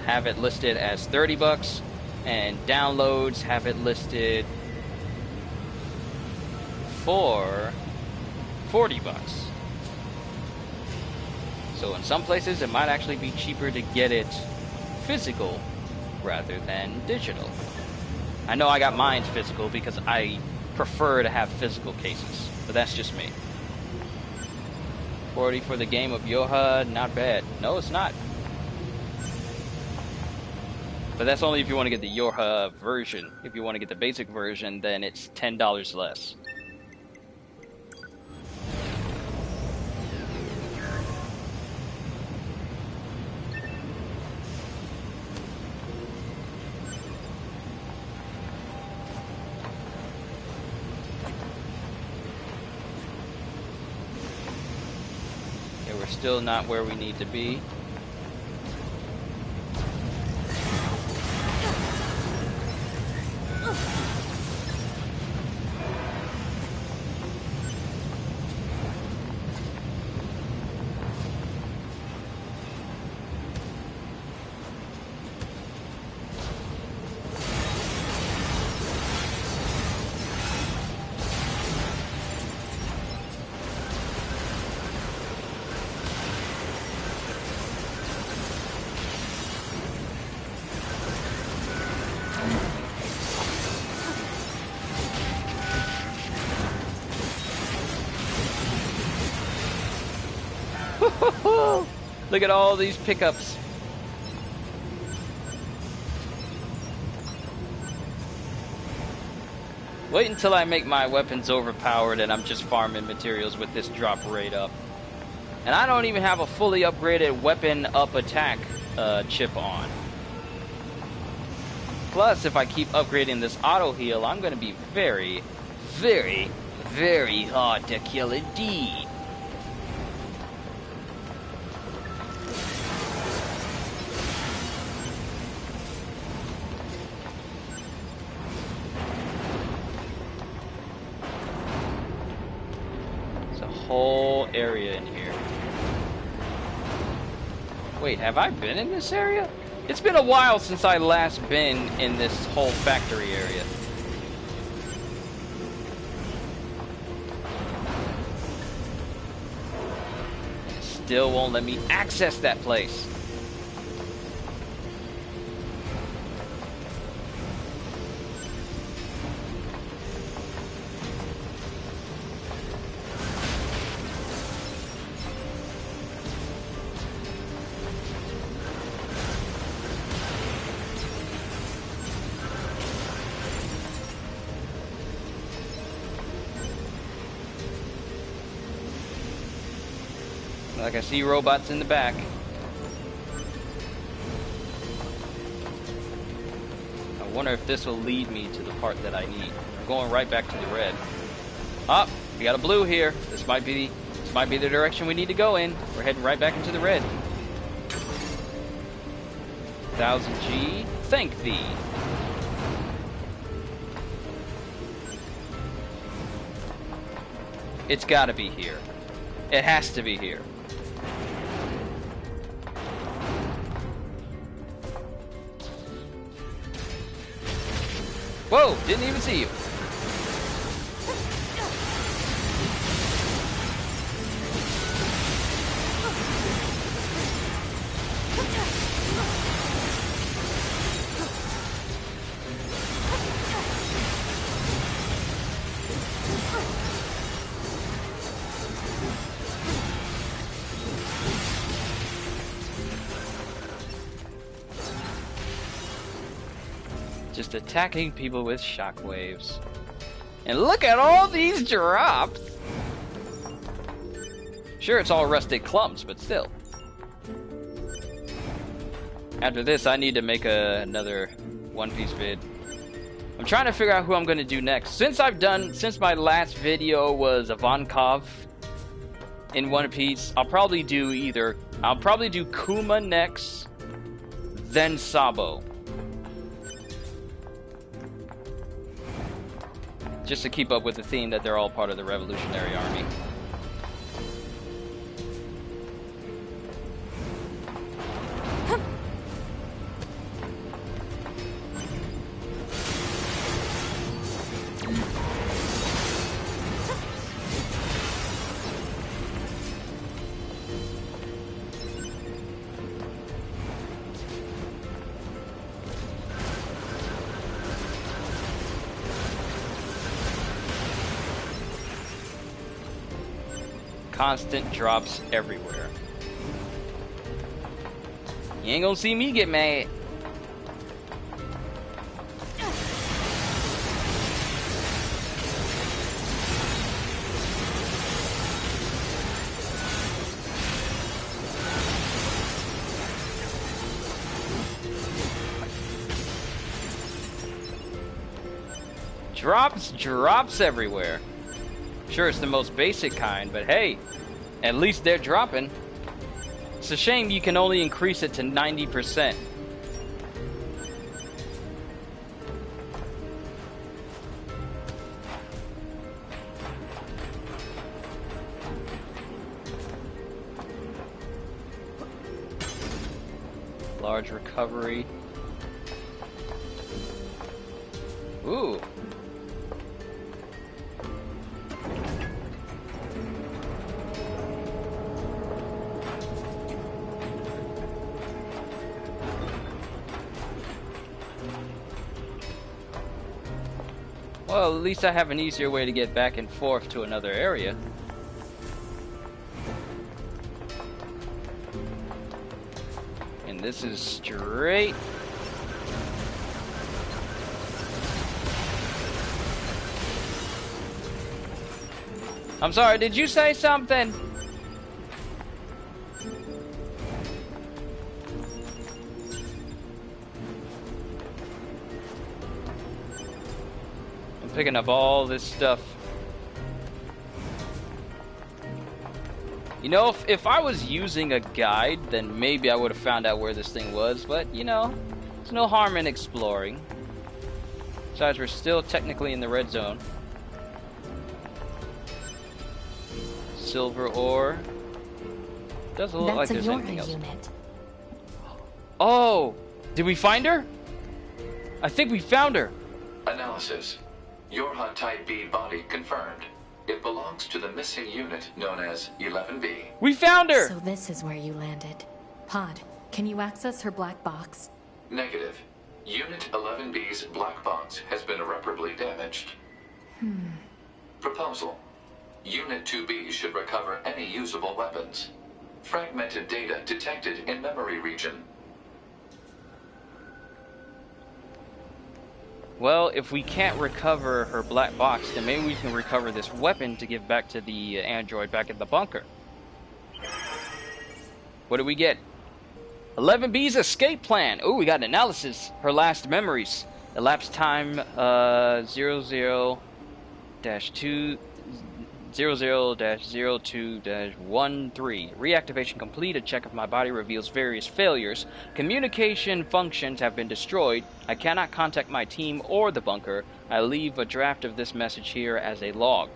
have it listed as $30, and downloads have it listed for $40. So in some places it might actually be cheaper to get it physical rather than digital. I know I got mine physical because I prefer to have physical cases, but that's just me. 40 for the Game of Yorha, not bad. No, it's not. But that's only if you want to get the Yorha version. If you want to get the basic version, then it's $10 less. Okay, we're still not where we need to be. Look at all these pickups. Wait until I make my weapons overpowered and I'm just farming materials with this drop rate up. And I don't even have a fully upgraded weapon up attack chip on. Plus, if I keep upgrading this auto heal, I'm going to be very, very, very hard to kill indeed. There's a whole area in here. Wait, have I been in this area? It's been a while since I last been in this whole factory area. Still won't let me access that place. Like I see robots in the back. I wonder if this will lead me to the part that I need. I'm going right back to the red. Oh, we got a blue here. This might be the direction we need to go in. We're heading right back into the red. 1000G, thank thee. It's gotta be here. It has to be here. Whoa, didn't even see you. Just attacking people with shockwaves. And look at all these drops! Sure, it's all rusted clumps, but still. After this, I need to make another One Piece vid. I'm trying to figure out who I'm going to do next. Since my last video was Ivankov in One Piece, I'll probably do Kuma next, then Sabo. Just to keep up with the theme that they're all part of the Revolutionary Army. Constant drops everywhere. You ain't gonna see me get mad. Drops everywhere. Sure, it's the most basic kind, but hey, at least they're dropping. It's a shame you can only increase it to 90%. Large recovery. Ooh. Well, at least I have an easier way to get back and forth to another area. And this is straight. I'm sorry, did you say something? I'm picking up all this stuff. You know, if I was using a guide, then maybe I would have found out where this thing was, but, you know, there's no harm in exploring. Besides, we're still technically in the red zone. Silver ore. Doesn't look like there's anything else. Unit. Oh! Did we find her? I think we found her. Analysis. Your HUD Type B body confirmed. It belongs to the missing unit known as 11B. We found her! So this is where you landed. Pod, can you access her black box? Negative. Unit 11B's black box has been irreparably damaged. Proposal. Unit 2B should recover any usable weapons. Fragmented data detected in memory region. Well, if we can't recover her black box, then maybe we can recover this weapon to give back to the android back at the bunker. What do we get? 11B's escape plan. Oh, we got analysis. Her last memories. Elapsed time 00-2 00-02-13. Reactivation complete. A check of my body reveals various failures. Communication functions have been destroyed. I cannot contact my team or the bunker. I leave a draft of this message here as a log.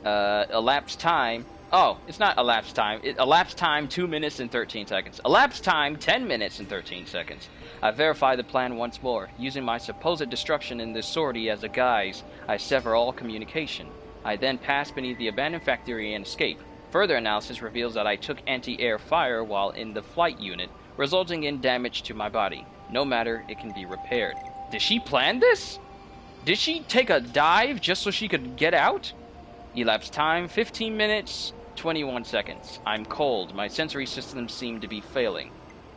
Elapsed time. Oh, it's not elapsed time. Elapsed time 2 minutes and 13 seconds. Elapsed time 10 minutes and 13 seconds. I verify the plan once more. Using my supposed destruction in this sortie as a guise, I sever all communication. I then pass beneath the abandoned factory and escape. Further analysis reveals that I took anti-air fire while in the flight unit, resulting in damage to my body. No matter, it can be repaired. Did she plan this? Did she take a dive just so she could get out? Elapsed time 15 minutes, 21 seconds. I'm cold. My sensory systems seem to be failing.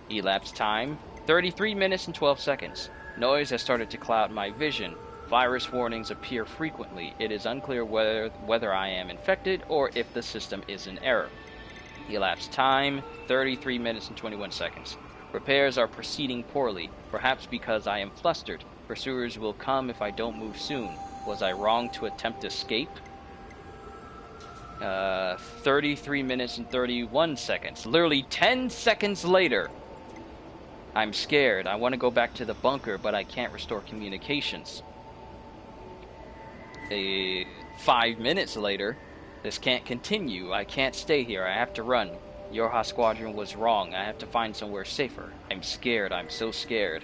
Elapsed time 33 minutes and 12 seconds. Noise has started to cloud my vision. Virus warnings appear frequently. It is unclear whether I am infected or if the system is in error. Elapsed time 33 minutes and 21 seconds. Repairs are proceeding poorly, perhaps because I am flustered. Pursuers will come if I don't move soon. Was I wrong to attempt escape? 33 minutes and 31 seconds. Literally 10 seconds later. I'm scared. I want to go back to the bunker, but I can't restore communications. 5 minutes later. This can't continue. I can't stay here. I have to run. Yorha Squadron was wrong. I have to find somewhere safer. I'm scared. I'm so scared.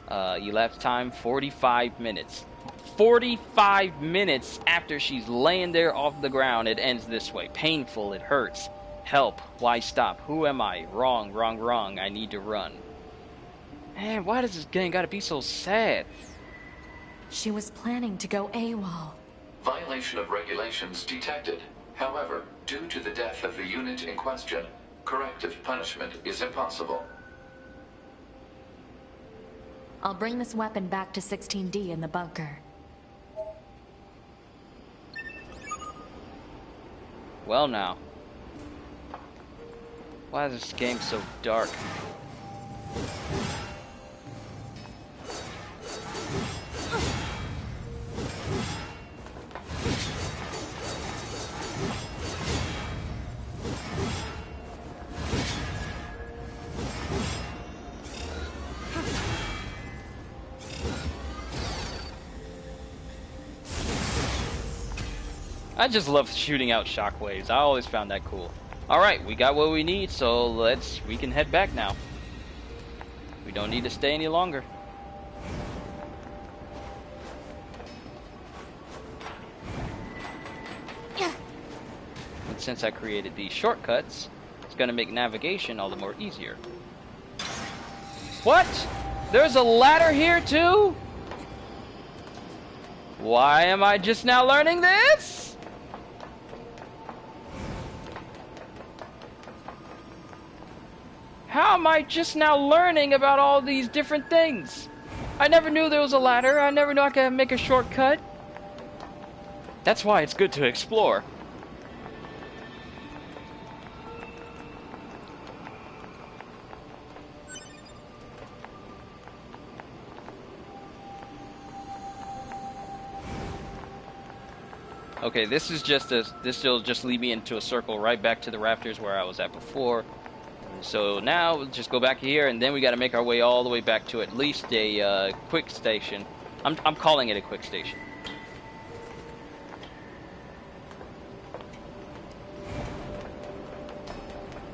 Elapsed time 45 minutes. 45 minutes after she's laying there off the ground, it ends this way. Painful. It hurts. Help. Why stop? Who am I? Wrong, wrong, wrong. I need to run. Man, why does this game gotta be so sad? She was planning to go AWOL. Violation of regulations detected. However, due to the death of the unit in question, corrective punishment is impossible. I'll bring this weapon back to 16D in the bunker. Well now. Why is this game so dark? I just love shooting out shockwaves. I always found that cool. Alright, we got what we need, so we can head back now. We don't need to stay any longer. And since I created these shortcuts, it's gonna make navigation all the more easier. What? There's a ladder here too? Why am I just now learning this? How am I just now learning about all these different things? I never knew there was a ladder. I never knew I could make a shortcut. That's why it's good to explore. Okay, this will just lead me into a circle right back to the rafters where I was at before. So now we'll just go back here, and then we got to make our way all the way back to at least a quick station. I'm calling it a quick station.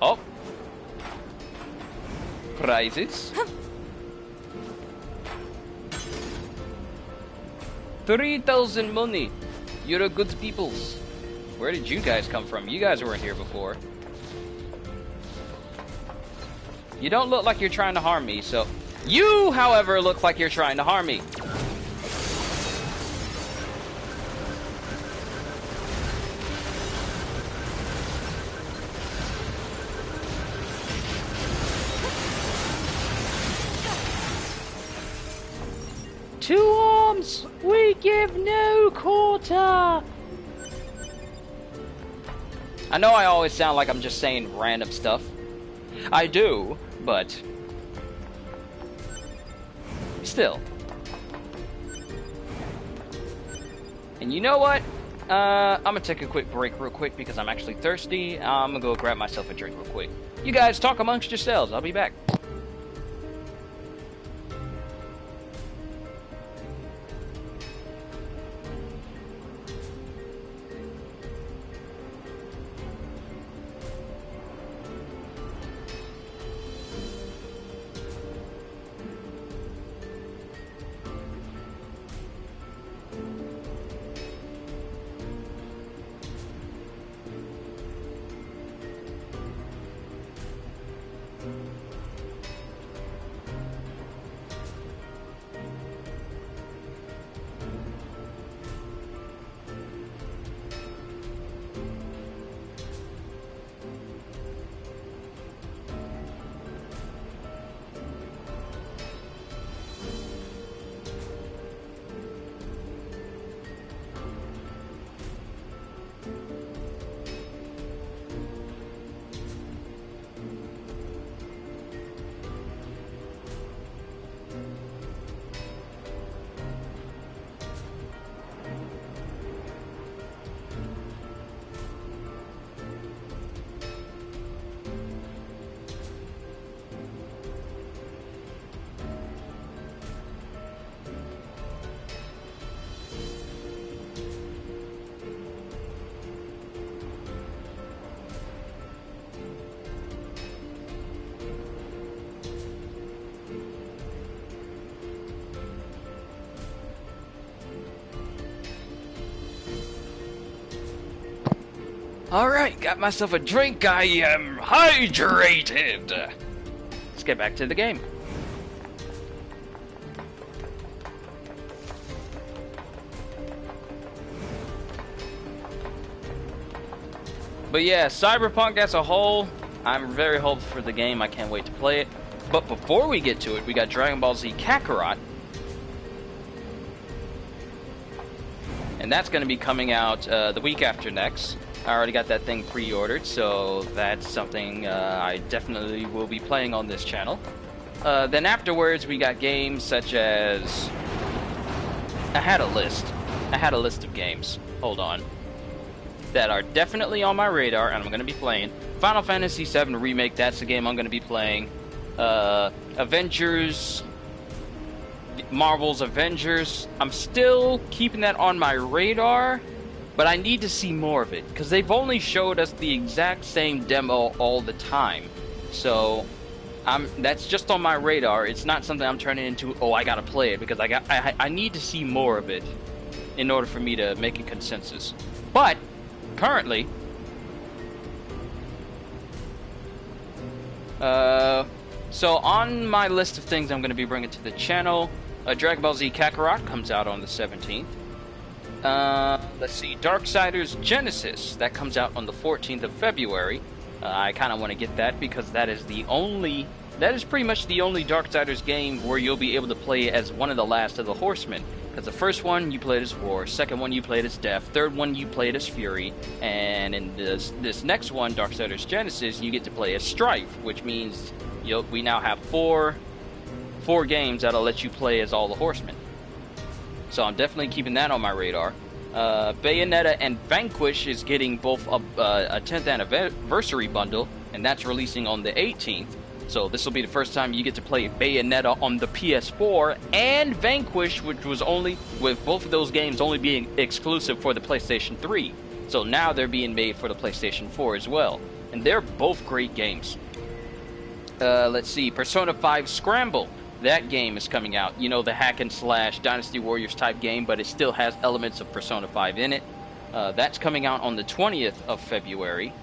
Oh, prizes. 3,000 money. You're a good peoples. Where did you guys come from? You guys weren't here before. You don't look like you're trying to harm me, so... You, however, look like you're trying to harm me. Two arms! We give no quarter! I know I always sound like I'm just saying random stuff. I do, but... still. And you know what? I'm gonna take a quick break real quick because I'm actually thirsty. I'm gonna go grab myself a drink real quick. You guys talk amongst yourselves. I'll be back. Alright, got myself a drink. I am hydrated. Let's get back to the game. But yeah, Cyberpunk as a whole, I'm very hopeful for the game. I can't wait to play it. But before we get to it, we got Dragon Ball Z Kakarot. And that's going to be coming out the week after next. I already got that thing pre-ordered, so that's something I definitely will be playing on this channel. Then afterwards, we got games such as... I had a list of games. Hold on. That are definitely on my radar, and I'm going to be playing. Final Fantasy VII Remake, that's the game I'm going to be playing. Avengers... Marvel's Avengers. I'm still keeping that on my radar, but I need to see more of it, because they've only showed us the exact same demo all the time. So, that's just on my radar. It's not something I'm turning into, oh, I gotta play it, because I need to see more of it in order for me to make a consensus. But, currently, so on my list of things I'm going to be bringing to the channel, Dragon Ball Z Kakarot comes out on the 17th. Let's see, Darksiders Genesis, that comes out on the 14th of February. I kind of want to get that because that is pretty much the only Darksiders game where you'll be able to play as one of the last of the Horsemen. Because the first one you played as War, second one you played as Death, third one you played as Fury, and in this next one, Darksiders Genesis, you get to play as Strife, which means we now have four games that'll let you play as all the Horsemen. So I'm definitely keeping that on my radar. Bayonetta and Vanquish is getting both a 10th anniversary bundle, and that's releasing on the 18th. So this will be the first time you get to play Bayonetta on the PS4 and Vanquish, which was with both of those games only being exclusive for the PlayStation 3. So now they're being made for the PlayStation 4 as well. And they're both great games. Let's see, Persona 5 Scramble. That game is coming out. You know, the hack and slash Dynasty Warriors type game, but it still has elements of Persona 5 in it. That's coming out on the 20th of February.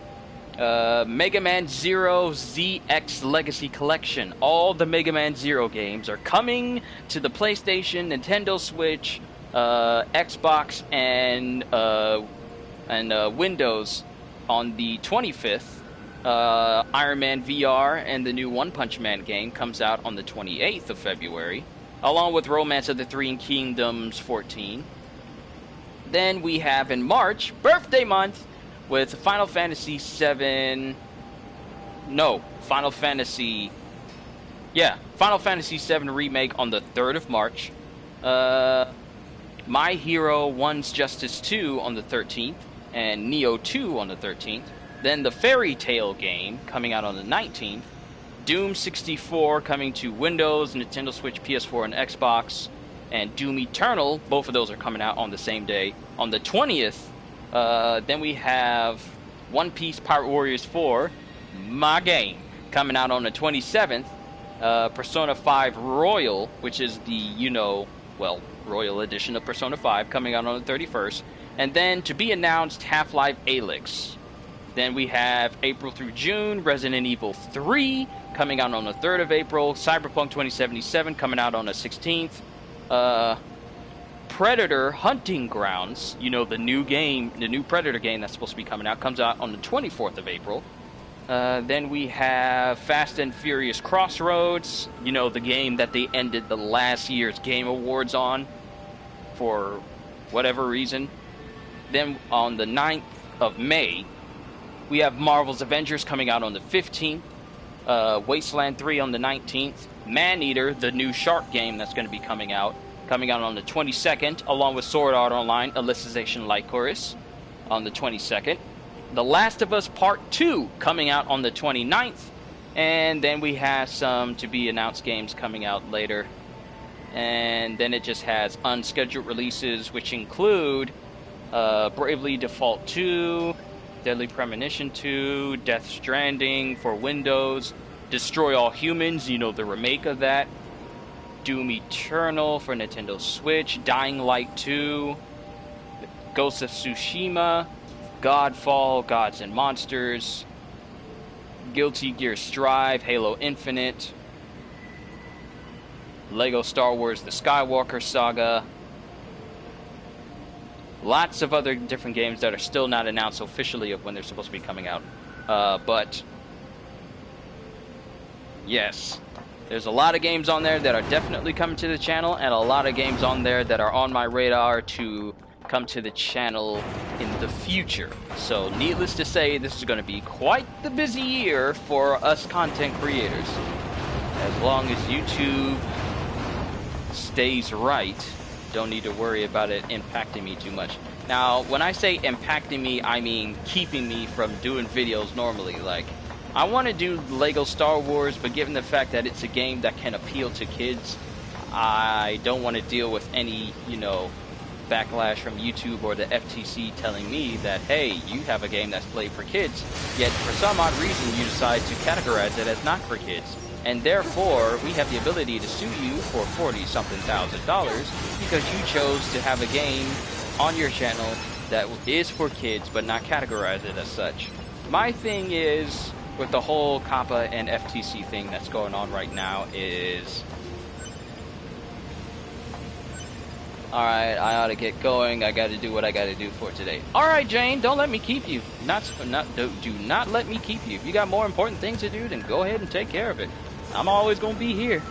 Mega Man Zero ZX Legacy Collection. All the Mega Man Zero games are coming to the PlayStation, Nintendo Switch, Xbox, and Windows on the 25th. Iron Man VR and the new One Punch Man game comes out on the 28th of February, along with Romance of the Three Kingdoms 14. Then we have in March, birthday month, with Final Fantasy VII Remake on the 3rd of March. My Hero 1's Justice 2 on the 13th, and Neo 2 on the 13th. Then the Fairy Tail game coming out on the 19th. Doom 64 coming to Windows, Nintendo Switch, PS4, and Xbox. And Doom Eternal, both of those are coming out on the same day. On the 20th, then we have One Piece Pirate Warriors 4, my game, coming out on the 27th. Persona 5 Royal, which is the, Royal edition of Persona 5, coming out on the 31st. And then to be announced, Half-Life Alyx. Then we have April through June, Resident Evil 3 coming out on the 3rd of April, Cyberpunk 2077 coming out on the 16th, Predator Hunting Grounds, the new Predator game that's supposed to be coming out, comes out on the 24th of April. Then we have Fast and Furious Crossroads, the game that they ended the last year's Game Awards on for whatever reason. Then on the 9th of May, we have Marvel's Avengers coming out on the 15th, Wasteland 3 on the 19th, Maneater, the new Shark game that's going to be coming out on the 22nd, along with Sword Art Online, Alicization Lycoris on the 22nd. The Last of Us Part 2 coming out on the 29th, and then we have some to-be-announced games coming out later. And then it just has unscheduled releases, which include Bravely Default 2, Deadly Premonition 2, Death Stranding for Windows, Destroy All Humans, the remake of that, Doom Eternal for Nintendo Switch, Dying Light 2, Ghost of Tsushima, Godfall, Gods and Monsters, Guilty Gear Strive, Halo Infinite, Lego Star Wars The Skywalker Saga, lots of other different games that are still not announced officially of when they're supposed to be coming out. But yes, there's a lot of games on there that are definitely coming to the channel, and a lot of games on there that are on my radar to come to the channel in the future. So needless to say, this is going to be quite the busy year for us content creators. As long as YouTube stays right, don't need to worry about it impacting me too much. Now, when I say impacting me, I mean keeping me from doing videos normally. Like, I want to do Lego Star Wars, but given the fact that it's a game that can appeal to kids, I don't want to deal with any, backlash from YouTube or the FTC telling me that, hey, you have a game that's played for kids, yet for some odd reason you decide to categorize it as not for kids. And therefore, we have the ability to sue you for $40-something thousand because you chose to have a game on your channel that is for kids but not categorize it as such. My thing is, with the whole COPPA and FTC thing that's going on right now, is Alright, I ought to get going. I gotta do what I gotta do for today. Alright, Jane, don't let me keep you. Do not let me keep you. If you got more important things to do, then go ahead and take care of it. I'm always gonna be here.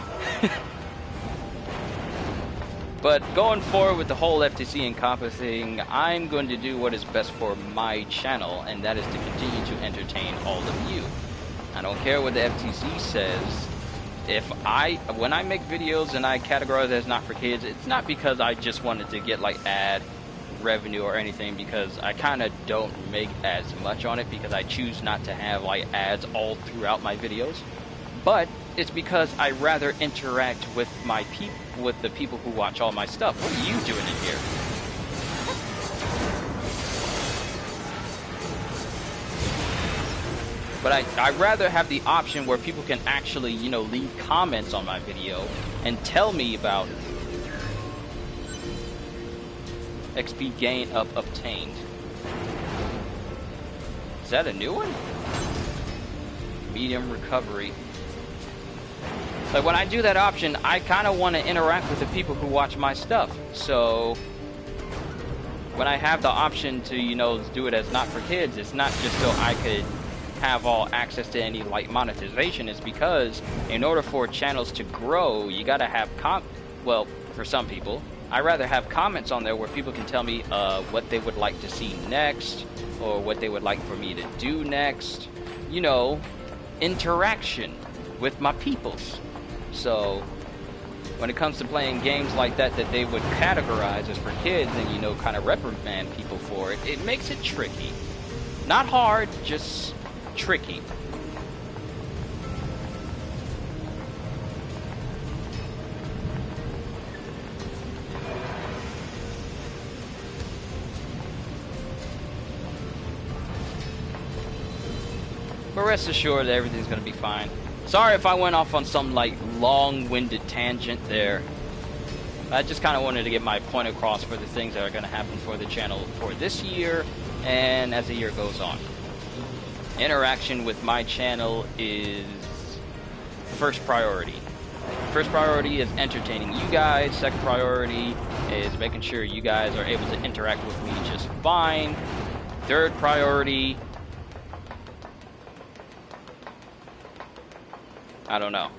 But going forward with the whole FTC encompassing, I'm going to do what is best for my channel, and that is to continue to entertain all of you. I don't care what the FTC says. When I make videos and I categorize as not for kids, it's not because I just wanted to get like ad revenue or anything, because I kind of don't make as much on it because I choose not to have like ads all throughout my videos. But it's because I rather interact with my with the people who watch all my stuff. What are you doing in here? But I rather have the option where people can actually, you know, leave comments on my video and tell me about XP gain obtained. Is that a new one? Medium recovery. Like when I do that option, I kind of want to interact with the people who watch my stuff. So when I have the option to, you know, do it as not for kids, it's not just so I could have all access to any like monetization. Is because in order for channels to grow, you gotta have well, for some people, I rather have comments on there where people can tell me what they would like to see next, or what they would like for me to do next. You know, interaction with my peoples. So when it comes to playing games like that they would categorize as for kids and, you know, kind of reprimand people for it, it makes it tricky. Not hard, just tricky. But rest assured that everything's gonna be fine. Sorry if I went off on some like long-winded tangent there. I just kind of wanted to get my point across for the things that are going to happen for the channel for this year and as the year goes on. Interaction with my channel is first priority. First priority is entertaining you guys. Second priority is making sure you guys are able to interact with me just fine. Third priority, I don't know.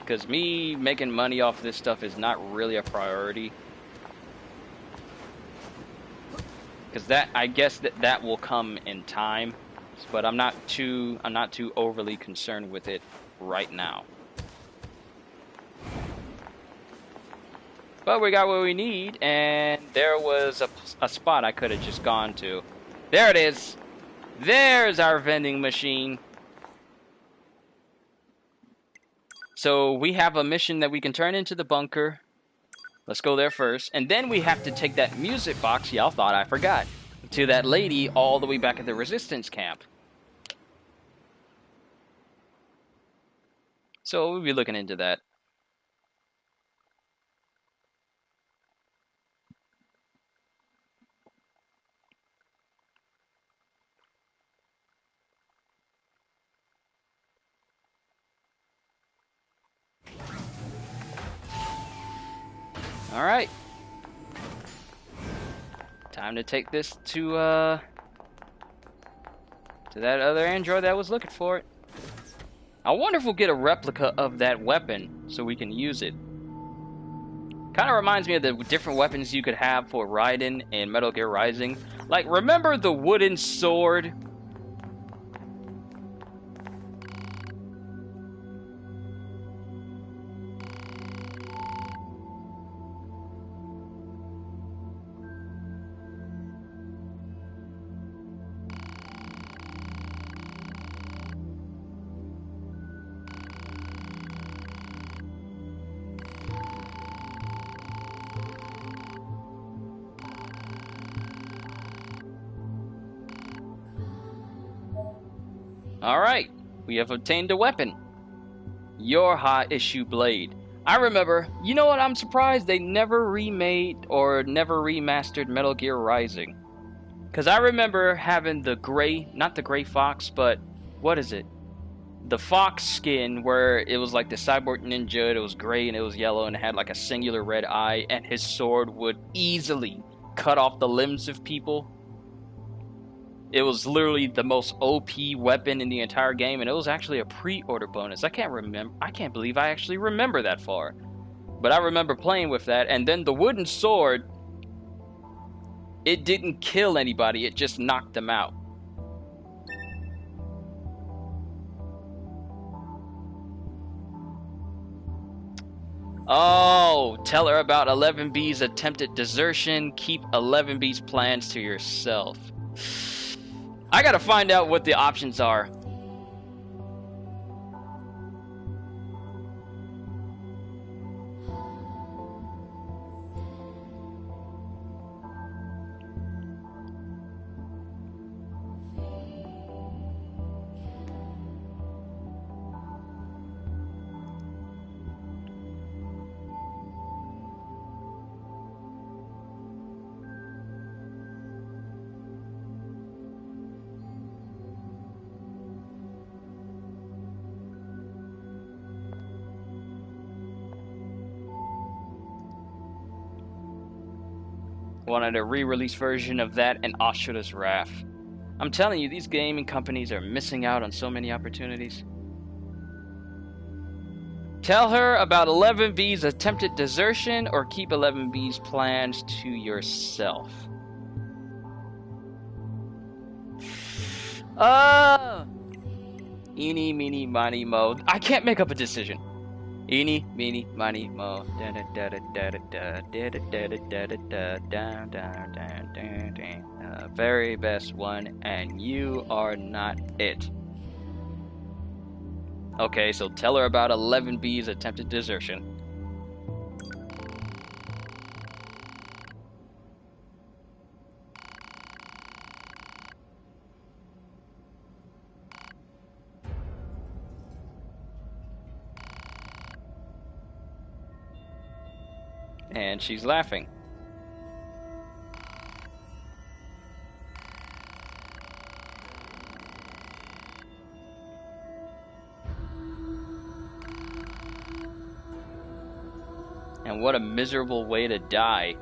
Because me making money off this stuff is not really a priority. Because that, I guess that will come in time, but I'm not too overly concerned with it right now. But we got what we need, and there was a spot I could have just gone to. There it is. There's our vending machine. So we have a mission that we can turn into the bunker. Let's go there first. And then we have to take that music box, y'all thought I forgot, to that lady all the way back at the resistance camp. So we'll be looking into that. Alright. Time to take this to that other android that was looking for it. I wonder if we'll get a replica of that weapon so we can use it. Kind of reminds me of the different weapons you could have for Raiden in Metal Gear Rising. Like, remember the wooden sword? Alright, we have obtained a weapon. Your high issue blade. I remember, you know what, I'm surprised they never remade or never remastered Metal Gear Rising. Because I remember having the gray, not the gray fox, but what is it? the fox skin where it was like the cyborg ninja. It was gray and it was yellow and it had like a singular red eye, and his sword would easily cut off the limbs of people. It was literally the most OP weapon in the entire game, and it was actually a pre-order bonus. I can't believe I actually remember that far. But I remember playing with that, and then the wooden sword, it didn't kill anybody, it just knocked them out. Oh, tell her about 11B's attempted desertion. Keep 11B's plans to yourself. I gotta find out what the options are. Wanted a re-release version of that and Ashura's Wrath. I'm telling you, these gaming companies are missing out on so many opportunities. Tell her about 11B's attempted desertion, or keep 11B's plans to yourself. Eeny, meeny, miny, mo. I can't make up a decision. Eeny, meeny, miny, mo. Very best one, and you are not it. Okay, so tell her about 11B's attempted desertion. And she's laughing. And what a miserable way to die.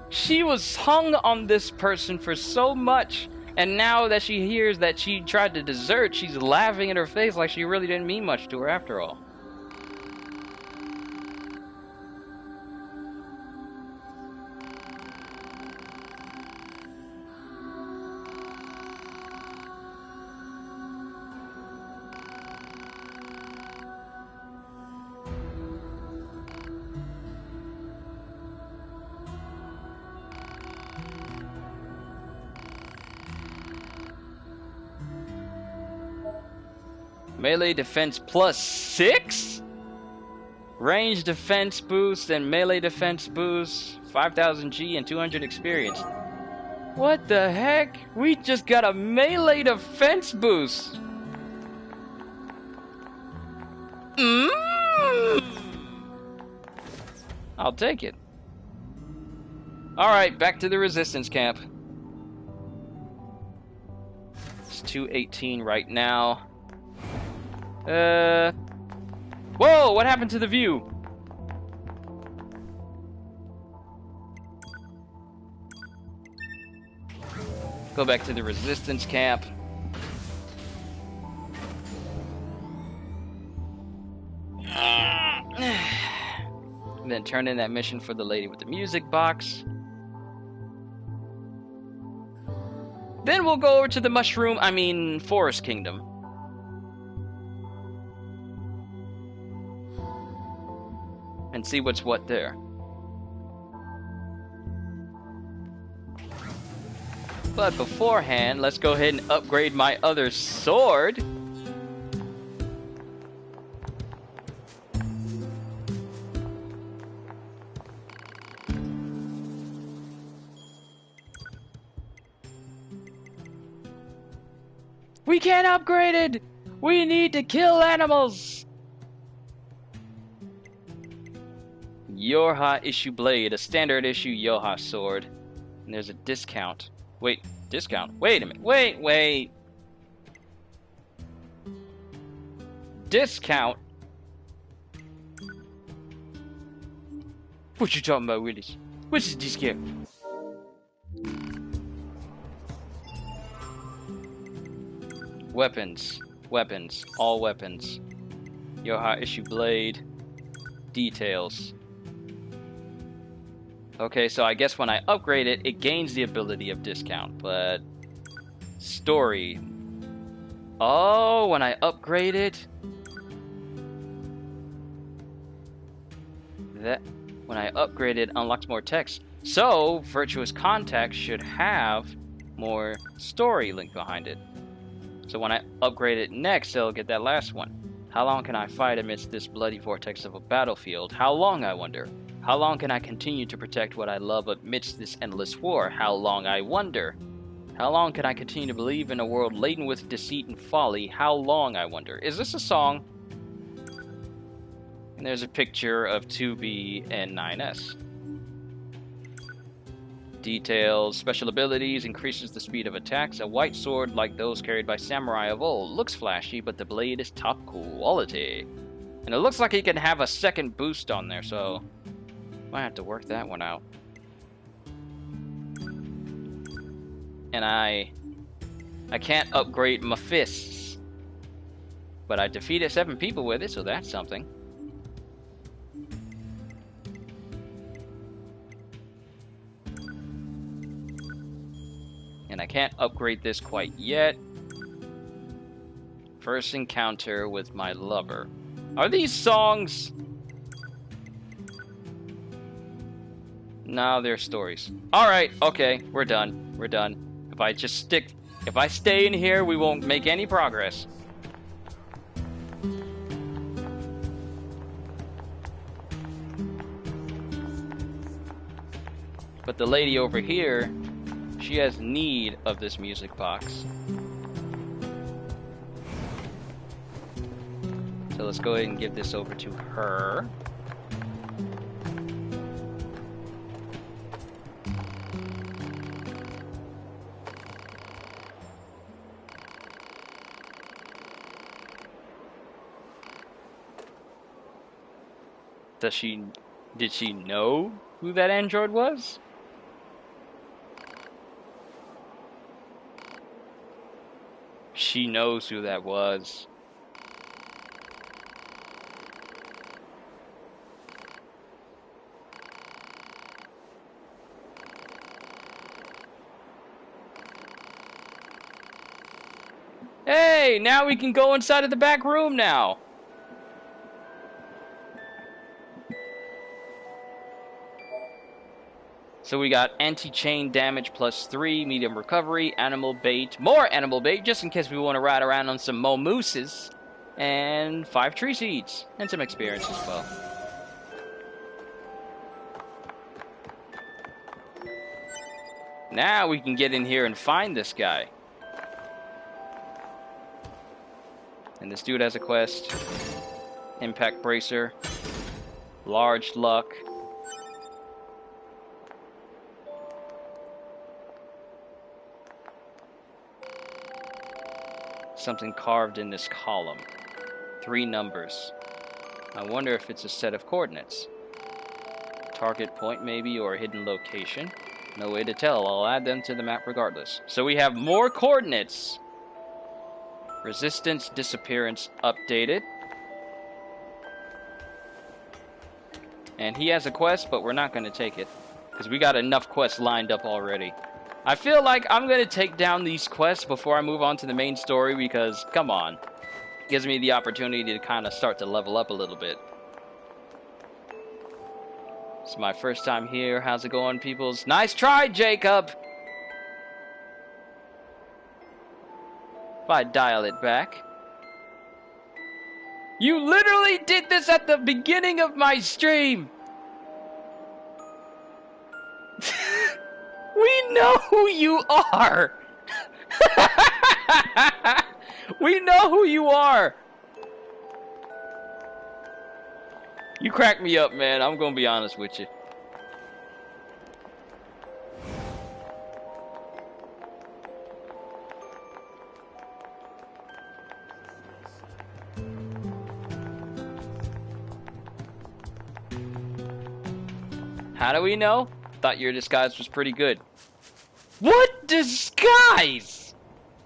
She was hung on this person for so much, and now that she hears that she tried to desert, she's laughing in her face like she really didn't mean much to her after all. Melee defense plus 6? Range defense boost and melee defense boost, 5000 G and 200 experience. What the heck? We just got a melee defense boost. I'll take it. Alright, back to the resistance camp. It's 218 right now. Whoa, what happened to the view? Go back to the resistance camp. And then turn in that mission for the lady with the music box. Then we'll go over to the Forest Kingdom. And see what's what there. But beforehand, let's go ahead and upgrade my other sword. We can't upgrade it! We need to kill animals! Yoha issue blade, a standard issue Yoha sword. And there's a discount. Wait, discount? Wait a minute. Wait. discount? What you talking about, Willis? What's this discount? Weapons. Weapons. All weapons. Yoha issue blade. Details. Okay, so I guess when I upgrade it, it gains the ability of discount, but... Story. Oh, when I upgrade it... That... When I upgrade it, unlocks more text. So, Virtuous Contact should have more story linked behind it. So when I upgrade it next, it'll get that last one. How long can I fight amidst this bloody vortex of a battlefield? How long, I wonder? How long can I continue to protect what I love amidst this endless war? How long, I wonder? How long can I continue to believe in a world laden with deceit and folly? How long, I wonder? Is this a song? And there's a picture of 2B and 9S. Details, special abilities, increases the speed of attacks. A white sword like those carried by samurai of old. Looks flashy, but the blade is top quality. And it looks like he can have a second boost on there, so... might have to work that one out. And I can't upgrade my fists. But I defeated 7 people with it, so that's something. And I can't upgrade this quite yet. First encounter with my lover. Are these songs? No, they're stories. Alright, okay, we're done. We're done. If I stay in here, we won't make any progress. But the lady over here, she has need of this music box. So let's go ahead and give this over to her. Did she know who that android was? She knows who that was. Hey, now we can go inside of the back room now. So we got anti-chain damage +3, medium recovery, animal bait, more animal bait, just in case we want to ride around on some more mooses, and 5 tree seeds, and some experience as well. Now we can get in here and find this guy. And this dude has a quest. Impact Bracer. Large Luck. Something carved in this column. 3 numbers. I wonder if it's a set of coordinates. Target point maybe, or a hidden location. No way to tell. I'll add them to the map regardless. So we have more coordinates. Resistance, disappearance, updated. And he has a quest, but we're not going to take it. Because we got enough quests lined up already. I feel like I'm going to take down these quests before I move on to the main story because, come on. It gives me the opportunity to kind of start to level up a little bit. It's my first time here. How's it going, peoples? Nice try, Jacob! If I dial it back. You literally did this at the beginning of my stream! We know who you are! We know who you are! You crack me up, man. I'm gonna be honest with you. How do we know? Thought your disguise was pretty good. What disguise?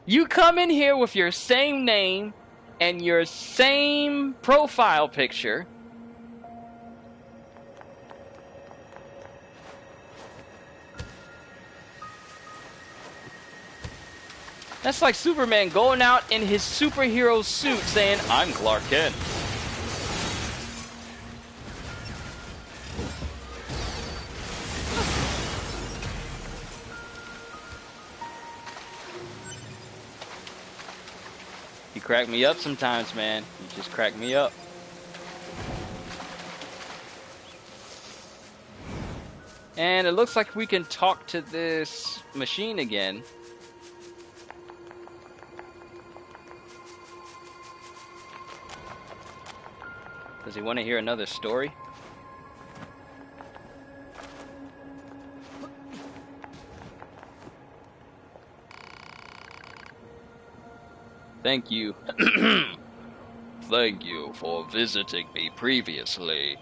You come in here with your same name and your same profile picture. That's like Superman going out in his superhero suit saying, I'm Clark Kent. You crack me up sometimes, man. You just crack me up. And it looks like we can talk to this machine again. Does he want to hear another story? Thank you. Thank you for visiting me previously.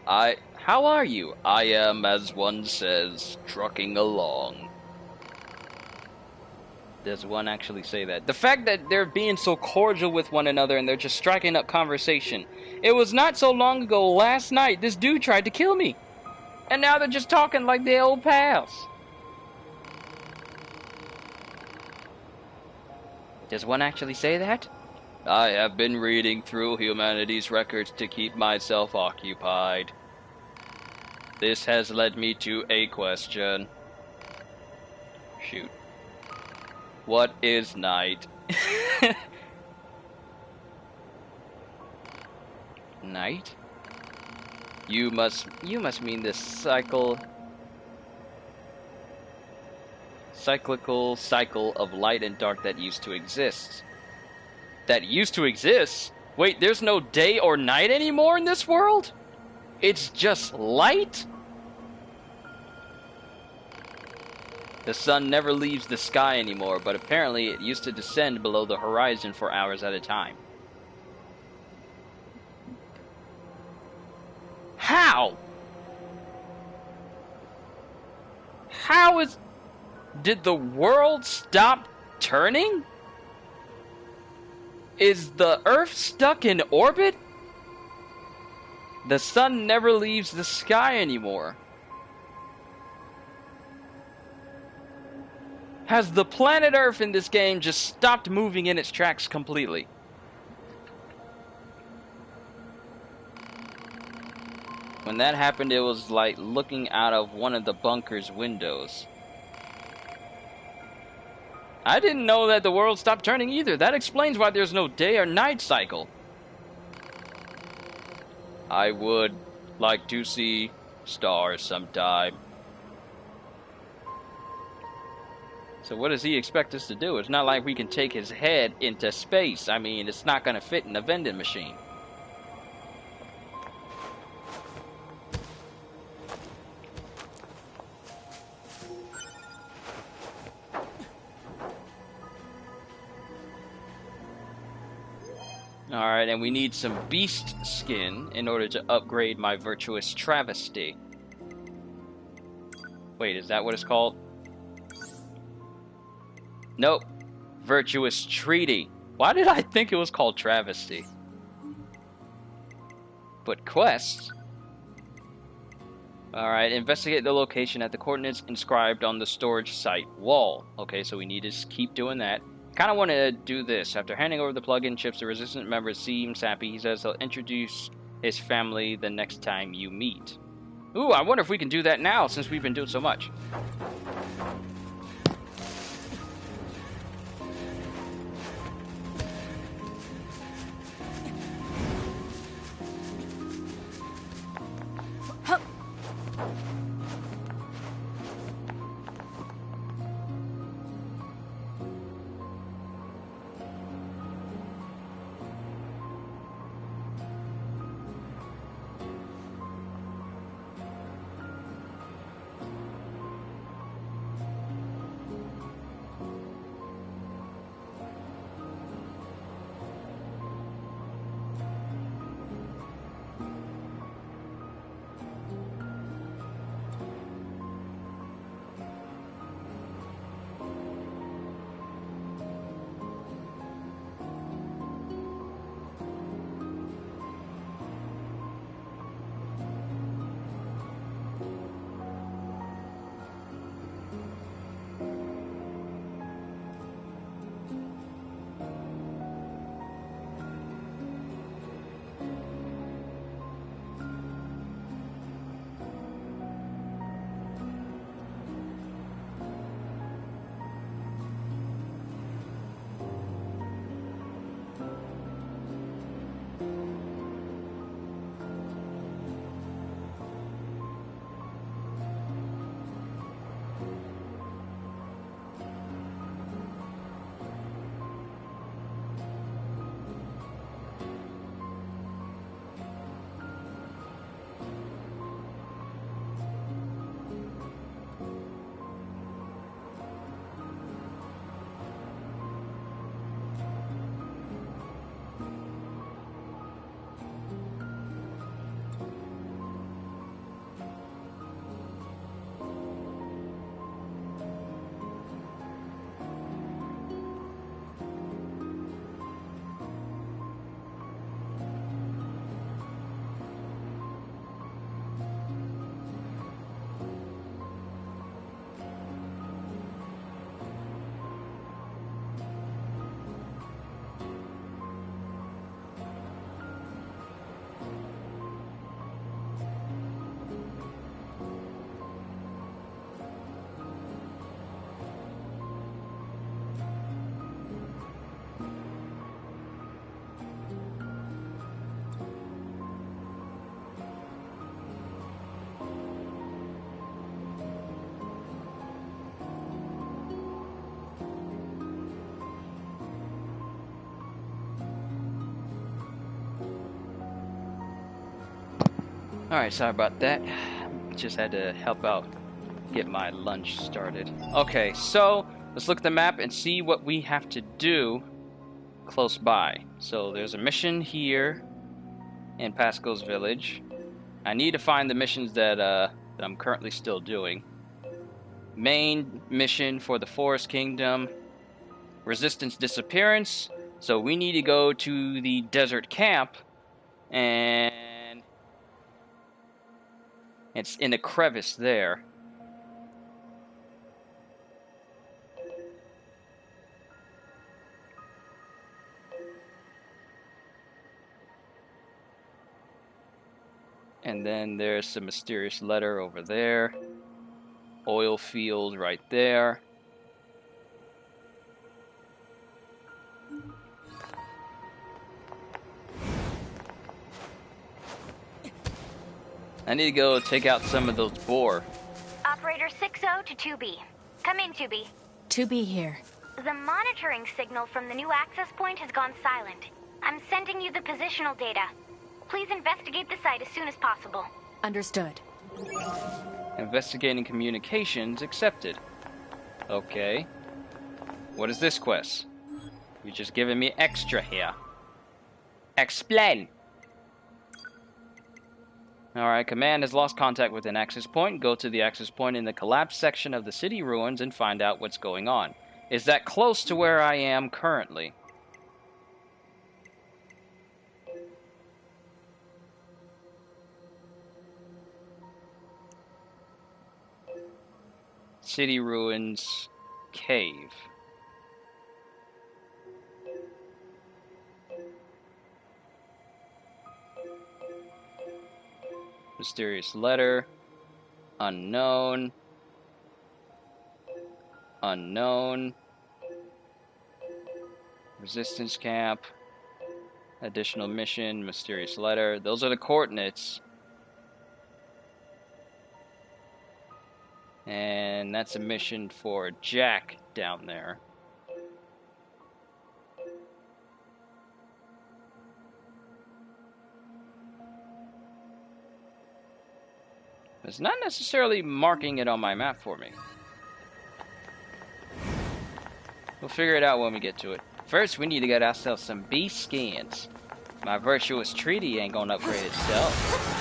How are you? I am, as one says, trucking along. Does one actually say that? The fact that they're being so cordial with one another and they're just striking up conversation. It was not so long ago, last night, this dude tried to kill me. And now they're just talking like they're old pals. Does one actually say that? I have been reading through humanity's records to keep myself occupied. This has led me to a question. Shoot. What is night? Night? You must mean the cyclical cycle of light and dark that used to exist. That used to exist? Wait, there's no day or night anymore in this world? It's just light? The sun never leaves the sky anymore, but apparently it used to descend below the horizon for hours at a time. How? Did the world stop turning? Is the Earth stuck in orbit? The sun never leaves the sky anymore. Has the planet Earth in this game just stopped moving in its tracks completely? When that happened, it was like looking out of one of the bunker's windows. I didn't know that the world stopped turning either. That explains why there's no day or night cycle. I would like to see stars sometime. So what does he expect us to do? It's not like we can take his head into space. I mean, it's not going to fit in a vending machine. Alright, and we need some beast skin in order to upgrade my virtuous travesty. Wait, is that what it's called? Nope. Virtuous treaty. Why did I think it was called travesty? But quests? Alright, investigate the location at the coordinates inscribed on the storage site wall. Okay, so we need to keep doing that. Kind of want to do this. After handing over the plug-in chips, the resistant member seems happy. He says he'll introduce his family the next time you meet. Ooh, I wonder if we can do that now since we've been doing so much. Alright, sorry about that. Just had to help out get my lunch started. Okay, so let's look at the map and see what we have to do close by. So there's a mission here in Pasco's village. I need to find the missions that I'm currently still doing. Main mission for the Forest Kingdom. Resistance disappearance. So we need to go to the desert camp, and it's in the crevice there. And then there's some mysterious letter over there. Oil field right there. I need to go take out some of those boar. Operator 60 to 2B. Come in, 2B. 2B here. The monitoring signal from the new access point has gone silent. I'm sending you the positional data. Please investigate the site as soon as possible. Understood. Investigating communications accepted. Okay. What is this quest? You're just giving me extra here. Explain. Alright, command has lost contact with an access point. Go to the access point in the collapsed section of the city ruins and find out what's going on. Is that close to where I am currently? City ruins cave. Mysterious letter. Unknown. Unknown. Resistance camp. Additional mission. Mysterious letter. Those are the coordinates. And that's a mission for Jack down there. It's not necessarily marking it on my map for me. We'll figure it out when we get to it. First, we need to get ourselves some beast skins. My virtuous treaty ain't gonna upgrade itself.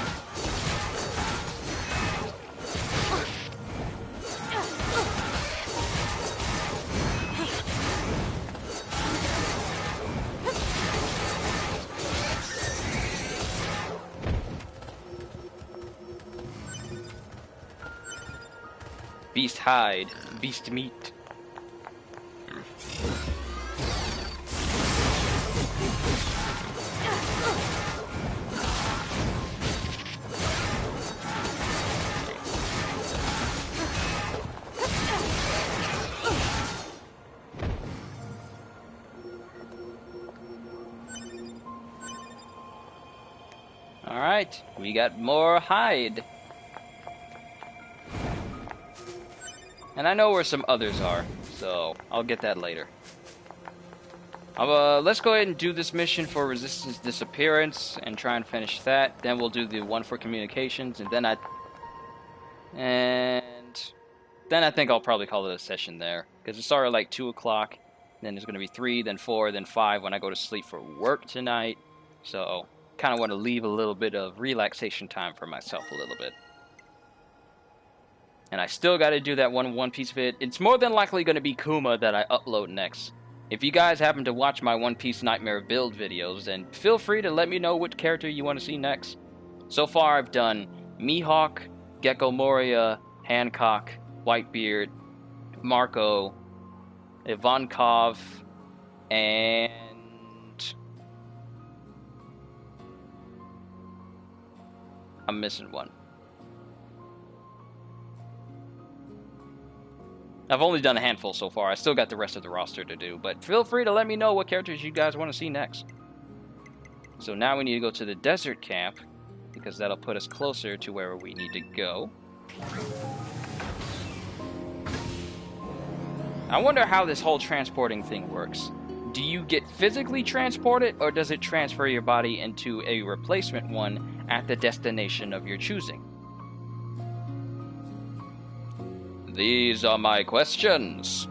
Beast hide, beast meat. Alright, we got more hide. And I know where some others are, so I'll get that later. Let's go ahead and do this mission for Resistance Disappearance and try and finish that. Then we'll do the one for communications, and then I think I'll probably call it a session there, because it started like 2 o'clock. Then there's going to be 3, then 4, then 5 when I go to sleep for work tonight. So kind of want to leave a little bit of relaxation time for myself a little bit. And I still got to do that One Piece vid. It's more than likely going to be Kuma that I upload next. If you guys happen to watch my One Piece Nightmare build videos, then feel free to let me know which character you want to see next. So far, I've done Mihawk, Gecko Moria, Hancock, Whitebeard, Marco, Ivankov, and I'm missing one. I've only done a handful so far. I still got the rest of the roster to do, but feel free to let me know what characters you guys want to see next. So now we need to go to the desert camp, because that'll put us closer to where we need to go. I wonder how this whole transporting thing works. Do you get physically transported, or does it transfer your body into a replacement one at the destination of your choosing? These are my questions.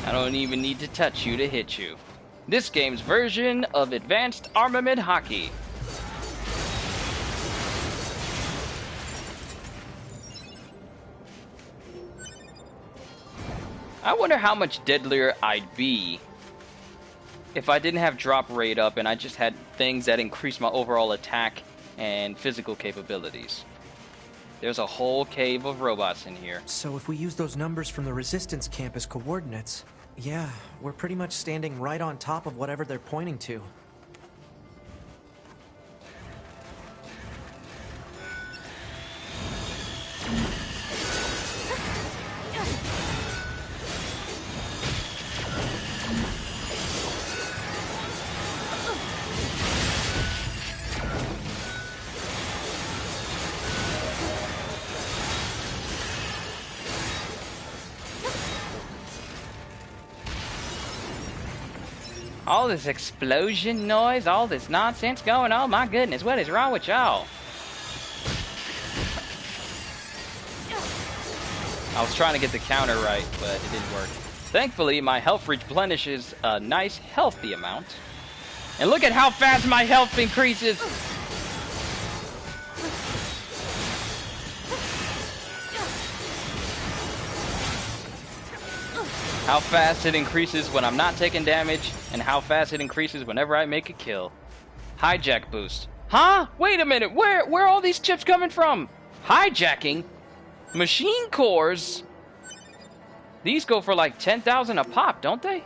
I don't even need to touch you to hit you. This game's version of advanced armament hockey. I wonder how much deadlier I'd be if I didn't have drop rate up and I just had things that increase my overall attack and physical capabilities. There's a whole cave of robots in here. So if we use those numbers from the Resistance camp as coordinates, yeah, we're pretty much standing right on top of whatever they're pointing to. All this explosion noise, all this nonsense going on, my goodness, what is wrong with y'all? I was trying to get the counter right, but it didn't work. Thankfully, my health replenishes a nice healthy amount. And look at how fast my health increases! How fast it increases when I'm not taking damage, and how fast it increases whenever I make a kill. Hijack boost. Huh? Wait a minute, where are all these chips coming from? Hijacking? Machine cores? These go for like 10,000 a pop, don't they?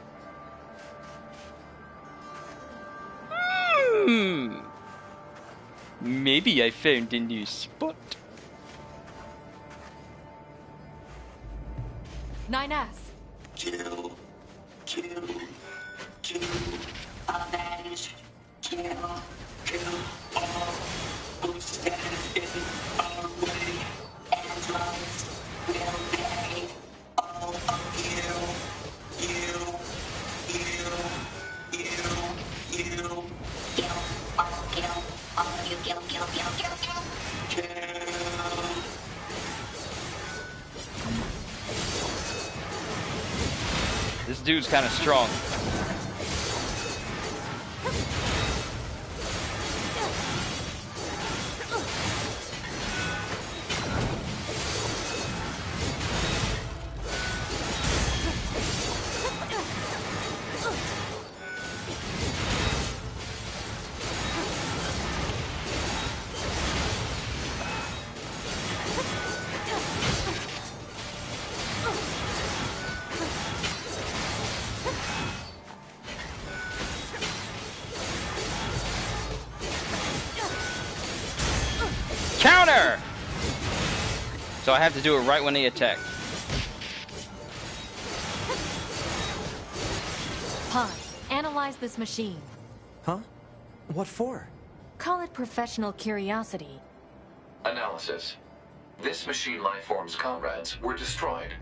Maybe I found a new spot. 9S. Kill, avenge, kill all who stand in our way. Androids will pay all of you. Kill, all of you, kill. This dude's kind of strong. Counter! So I have to do it right when they attack. Pod, analyze this machine. Huh? What for? Call it professional curiosity. Analysis. This machine lifeform's comrades were destroyed.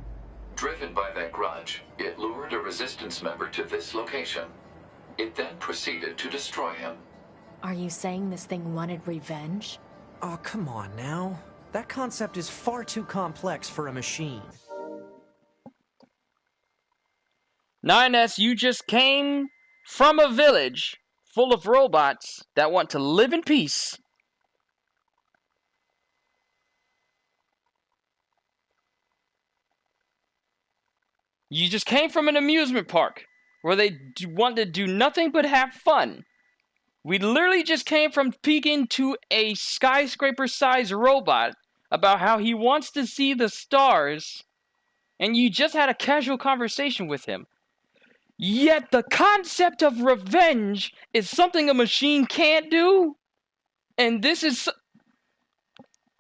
Driven by that grudge, it lured a resistance member to this location. It then proceeded to destroy him. Are you saying this thing wanted revenge? Oh, come on now. That concept is far too complex for a machine. 9S, you just came from a village full of robots that want to live in peace. You just came from an amusement park where they want to do nothing but have fun. We literally just came from speaking to a skyscraper-sized robot about how he wants to see the stars, and you just had a casual conversation with him. Yet the concept of revenge is something a machine can't do. And this is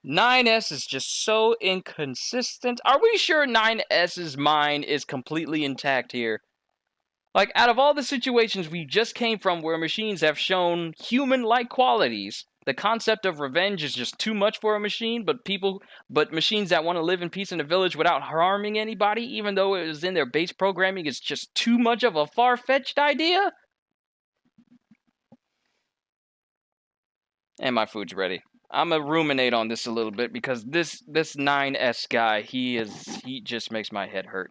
9S is just so inconsistent. Are we sure 9S's mind is completely intact here? Like, out of all the situations we just came from where machines have shown human-like qualities, the concept of revenge is just too much for a machine, but machines that want to live in peace in a village without harming anybody, even though it was in their base programming, is just too much of a far-fetched idea? And my food's ready. I'm gonna ruminate on this a little bit because this 9S guy, he just makes my head hurt.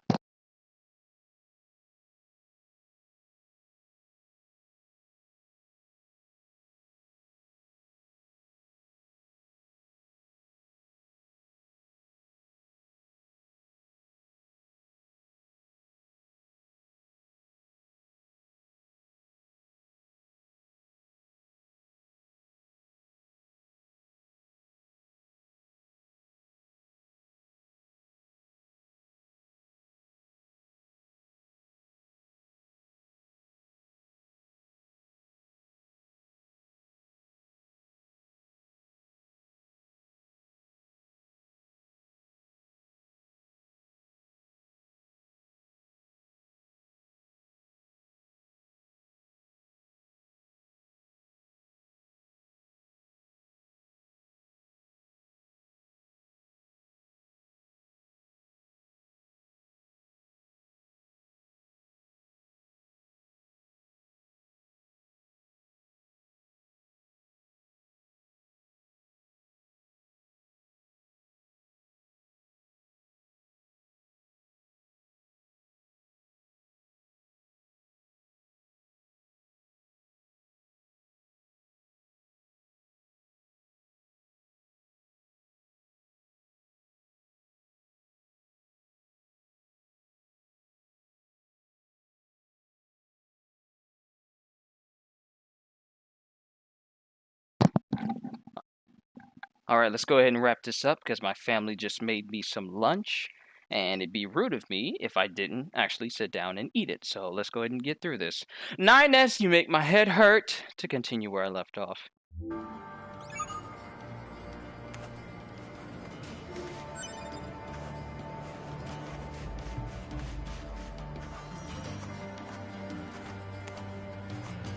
Alright, let's go ahead and wrap this up because my family just made me some lunch, and it'd be rude of me if I didn't actually sit down and eat it. So let's go ahead and get through this. 9S, you make my head hurt, to continue where I left off.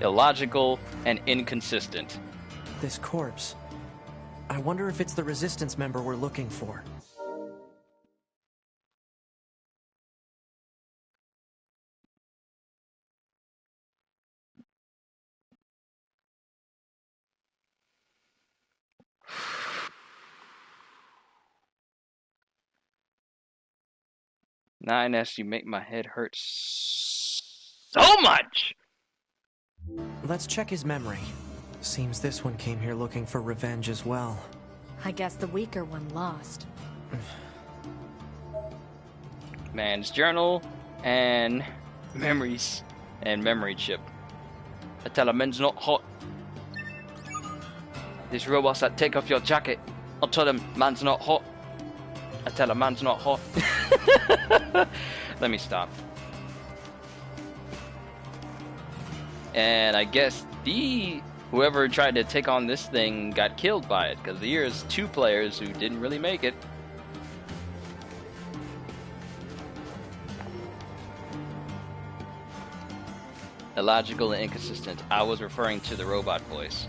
Illogical and inconsistent. This corpse. I wonder if it's the Resistance member we're looking for. Nine S, you make my head hurt so much! Let's check his memory. Seems this one came here looking for revenge as well. I guess the weaker one lost. Man's journal and memories and memory chip. I tell a man's not hot. These robots that take off your jacket, I'll tell them man's not hot. I tell a man's not hot. Let me stop. And I guess whoever tried to take on this thing got killed by it, because here's 2 players who didn't really make it. Illogical and inconsistent. I was referring to the robot voice.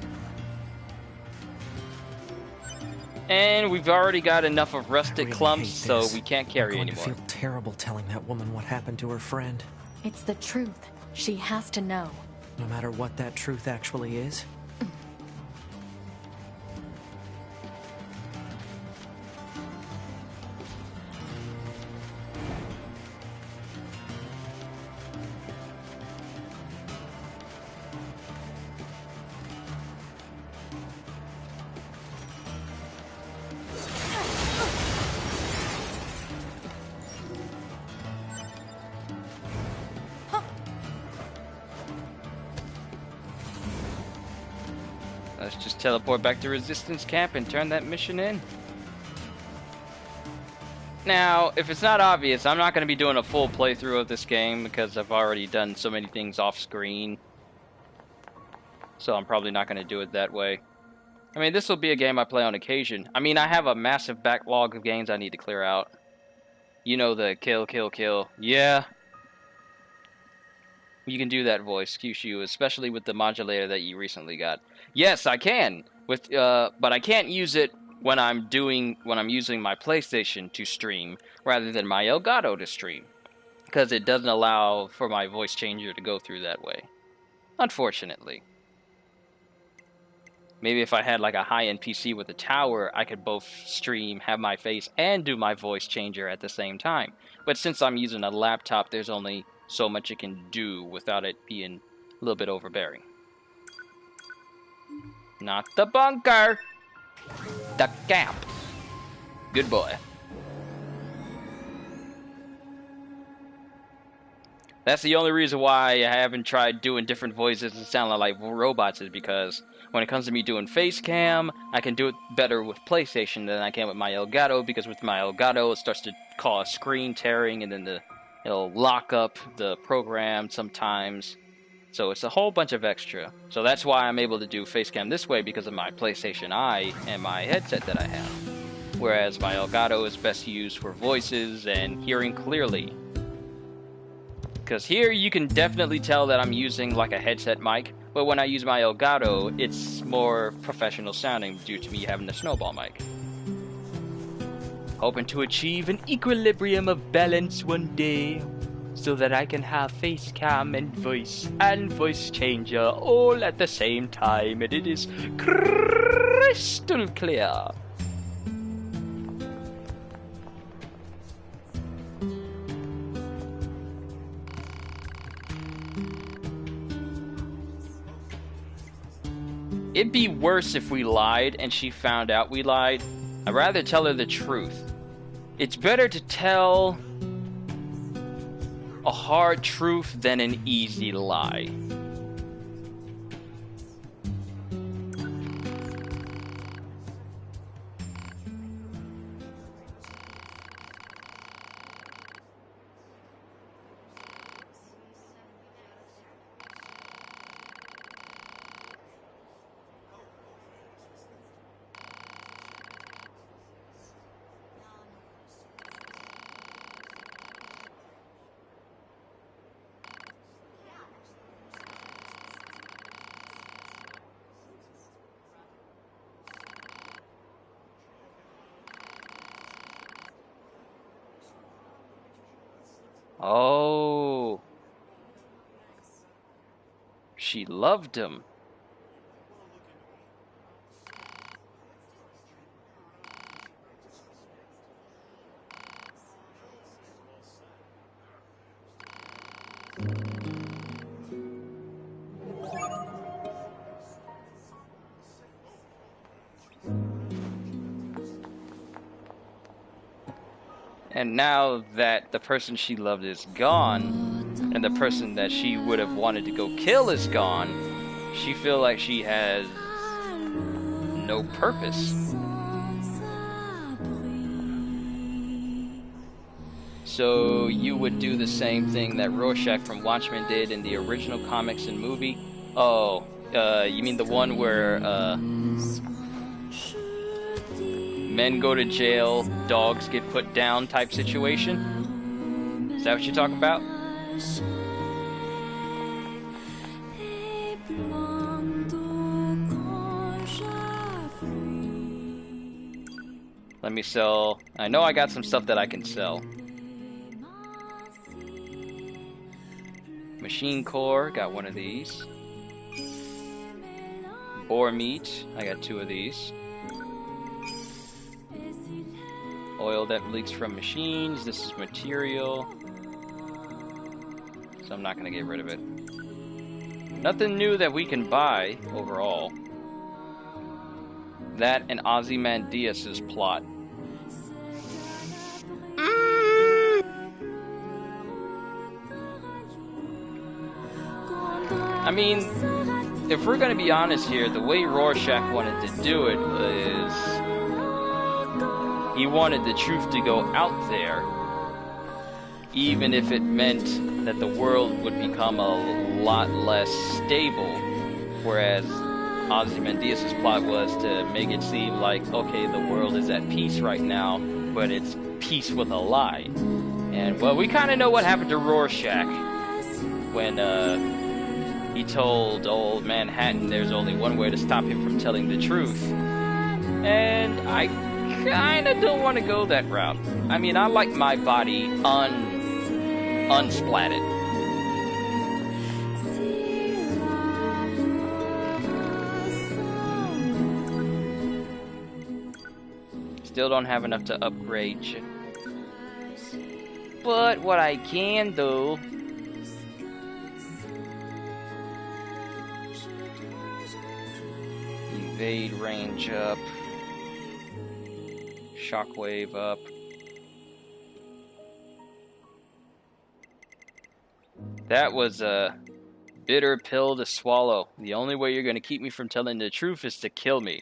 And we've already got enough of rustic clumps, so we can't carry anymore. I feel terrible telling that woman what happened to her friend. It's the truth. She has to know. No matter what that truth actually is. Let's just teleport back to Resistance Camp and turn that mission in. Now, if it's not obvious, I'm not going to be doing a full playthrough of this game because I've already done so many things off screen. So I'm probably not going to do it that way. I mean, this will be a game I play on occasion. I mean, I have a massive backlog of games I need to clear out. You know the kill, kill, kill. Yeah. You can do that voice, Kyushu, especially with the modulator that you recently got. Yes, I can. But I can't use it when I'm using my PlayStation to stream rather than my Elgato to stream, because it doesn't allow for my voice changer to go through that way. Unfortunately. Maybe if I had like a high-end PC with a tower, I could both stream, have my face, and do my voice changer at the same time. But since I'm using a laptop, there's only so much it can do without it being a little bit overbearing. Not the bunker! The gap. Good boy. That's the only reason why I haven't tried doing different voices and sounding like robots, is because when it comes to me doing face cam, I can do it better with PlayStation than I can with my Elgato, because with my Elgato it starts to cause screen tearing and then it'll lock up the program sometimes. So it's a whole bunch of extra. So that's why I'm able to do face cam this way, because of my PlayStation Eye and my headset that I have. Whereas my Elgato is best used for voices and hearing clearly. Because here you can definitely tell that I'm using like a headset mic, but when I use my Elgato, it's more professional sounding due to me having the snowball mic. Hoping to achieve an equilibrium of balance one day, so that I can have face cam and voice changer all at the same time, and it is crystal clear. It'd be worse if we lied and she found out we lied. I'd rather tell her the truth. It's better to tell a hard truth than an easy lie. Oh. She loved him. And now that the person she loved is gone, and the person that she would have wanted to go kill is gone, she feels like she has no purpose. So you would do the same thing that Rorschach from Watchmen did in the original comics and movie? Oh, you mean the one where men go to jail, dogs get put down type situation? Is that what you're talking about? Let me sell. I know I got some stuff that I can sell. Machine core, got one of these. Boar meat, I got 2 of these. Oil that leaks from machines, this is material. So I'm not gonna get rid of it. Nothing new that we can buy overall. That and Ozymandias' plot. I mean, if we're gonna be honest here, the way Rorschach wanted to do it was He wanted the truth to go out there, even if it meant that the world would become a lot less stable. Whereas Ozymandias' plot was to make it seem like, okay, the world is at peace right now, but it's peace with a lie. And, well, we kind of know what happened to Rorschach when he told old Manhattan there's only one way to stop him from telling the truth. And I kind of don't want to go that route. I mean, I like my body unsplatted. Still don't have enough to upgrade you. But what I can do... Evade range up. Shockwave up. That was a bitter pill to swallow. The only way you're going to keep me from telling the truth is to kill me.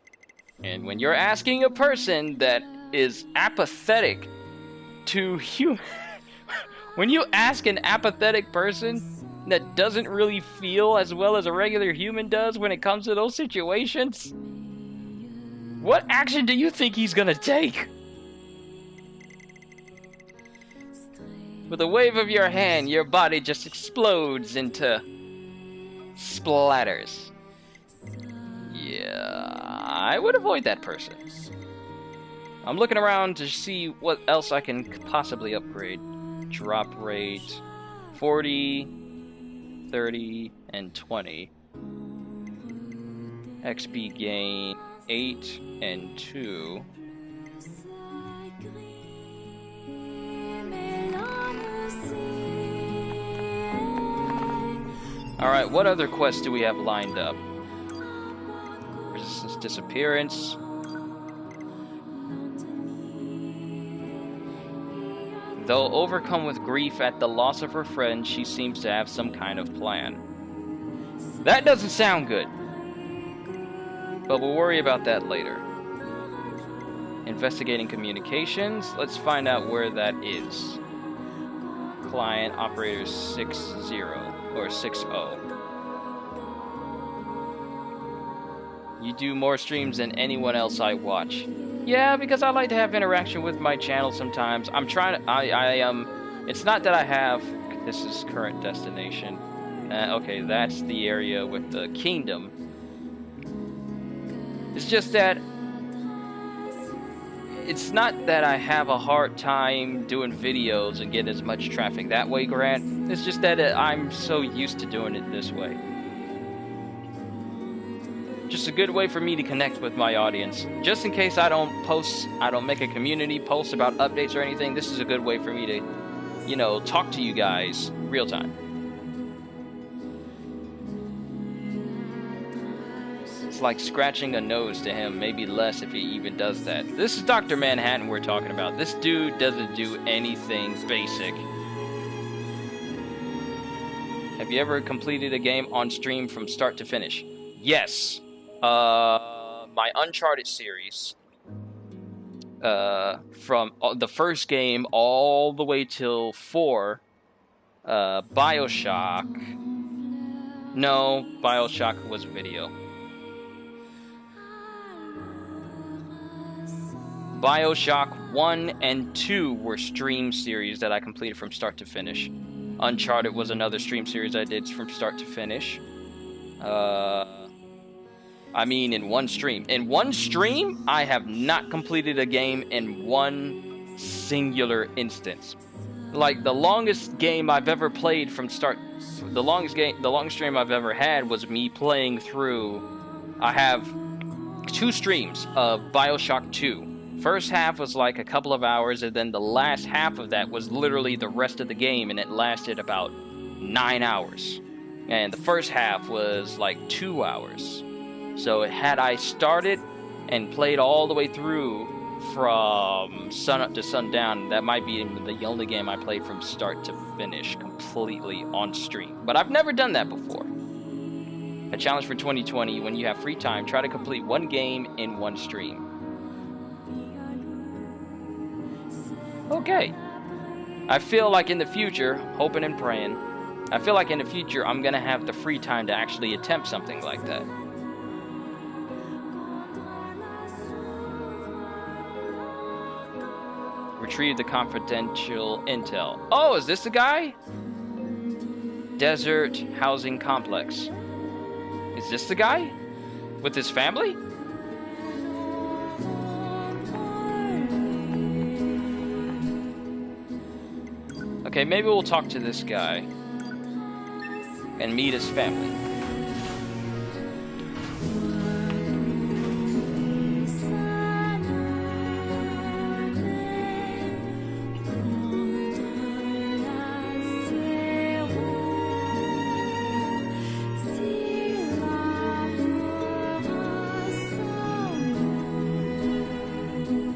And when you're asking a person that is apathetic to human... when you ask an apathetic person that doesn't really feel as well as a regular human does when it comes to those situations, what action do you think he's gonna take? With a wave of your hand, your body just explodes into splatters. Yeah, I would avoid that person. I'm looking around to see what else I can possibly upgrade. Drop rate 40, 30, and 20. XP gain 8 and 2. Alright, what other quests do we have lined up? Resistance disappearance. Though overcome with grief at the loss of her friend, she seems to have some kind of plan. That doesn't sound good. But we'll worry about that later. Investigating communications. Let's find out where that is. Client operator 60 or 60. You do more streams than anyone else I watch. Yeah, because I like to have interaction with my channel sometimes. I'm trying to... it's not that I have... This is current destination. Okay, that's the area with the kingdom. It's just that... It's not that I have a hard time doing videos and getting as much traffic that way, Grant. It's just that I'm so used to doing it this way. Just a good way for me to connect with my audience. Just in case I don't make a community post about updates or anything, this is a good way for me to, you know, talk to you guys real time. It's like scratching a nose to him, maybe less if he even does that. This is Dr. Manhattan we're talking about. This dude doesn't do anything basic. Have you ever completed a game on stream from start to finish? Yes. My Uncharted series, from the first game all the way till 4, BioShock. No, BioShock was video. BioShock 1 and 2 were stream series that I completed from start to finish. Uncharted was another stream series I did from start to finish. I mean, in one stream. In one stream, I have not completed a game in one singular instance. Like, the longest game I've ever played from start... The longest stream I've ever had was me playing through... I have 2 streams of BioShock 2. First half was like a couple of hours, and then the last half of that was literally the rest of the game, and it lasted about 9 hours. And the first half was like 2 hours. So had I started and played all the way through from sun up to sundown, that might be the only game I played from start to finish completely on stream. But I've never done that before. A challenge for 2020, when you have free time, try to complete one game in one stream. Okay. I feel like in the future, hoping and praying, I feel like in the future I'm gonna have the free time to actually attempt something like that. Retrieve the confidential intel. Oh, is this the guy? Desert Housing Complex. Is this the guy? With his family? Okay, maybe we'll talk to this guy and meet his family.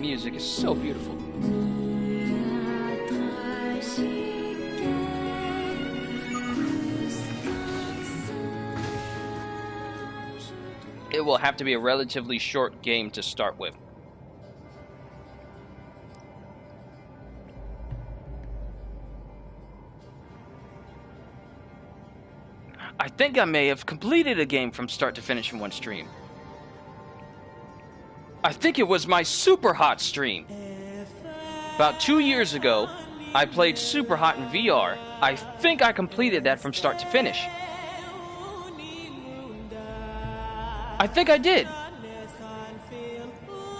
Music is so beautiful. It will have to be a relatively short game to start with. I think I may have completed a game from start to finish in one stream. I think it was my Super Hot stream. About 2 years ago, I played Super Hot in VR. I think I completed that from start to finish. I think I did.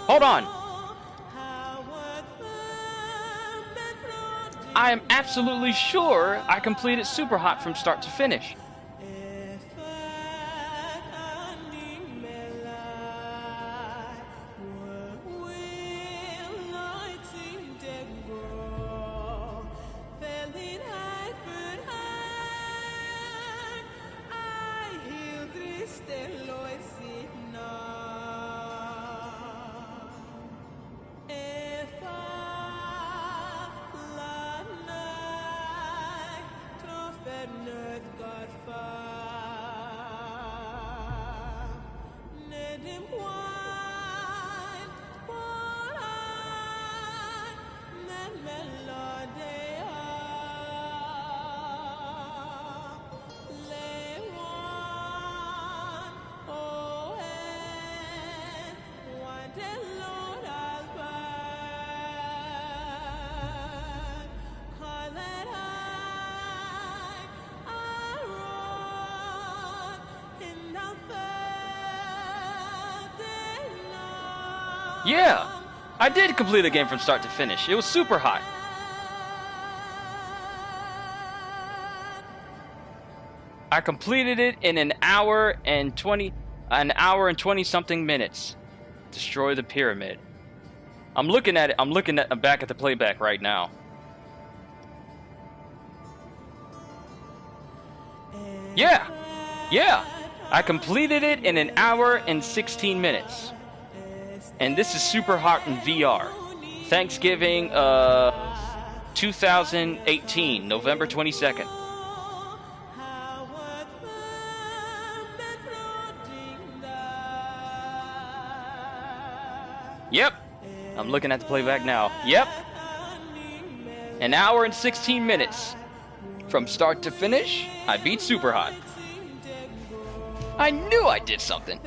Hold on. I am absolutely sure I completed Super Hot from start to finish. Yeah, I did complete a game from start to finish. It was Super Hot. I completed it in an hour and 20 something minutes. Destroy the pyramid. I'm looking at it. I'm looking at back at the playback right now. Yeah. I completed it in an hour and 16 minutes. And this is Super Hot in VR. Thanksgiving 2018, November 22nd. Yep. I'm looking at the playback now. Yep. An hour and 16 minutes. From start to finish, I beat Super Hot. I knew I did something.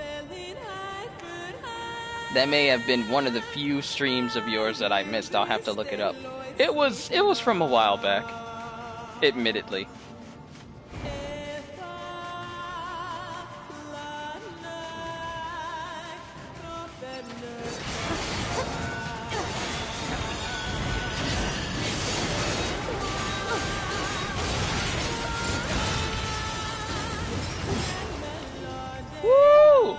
That may have been one of the few streams of yours that I missed. I'll have to look it up. It was from a while back. Admittedly. Woo!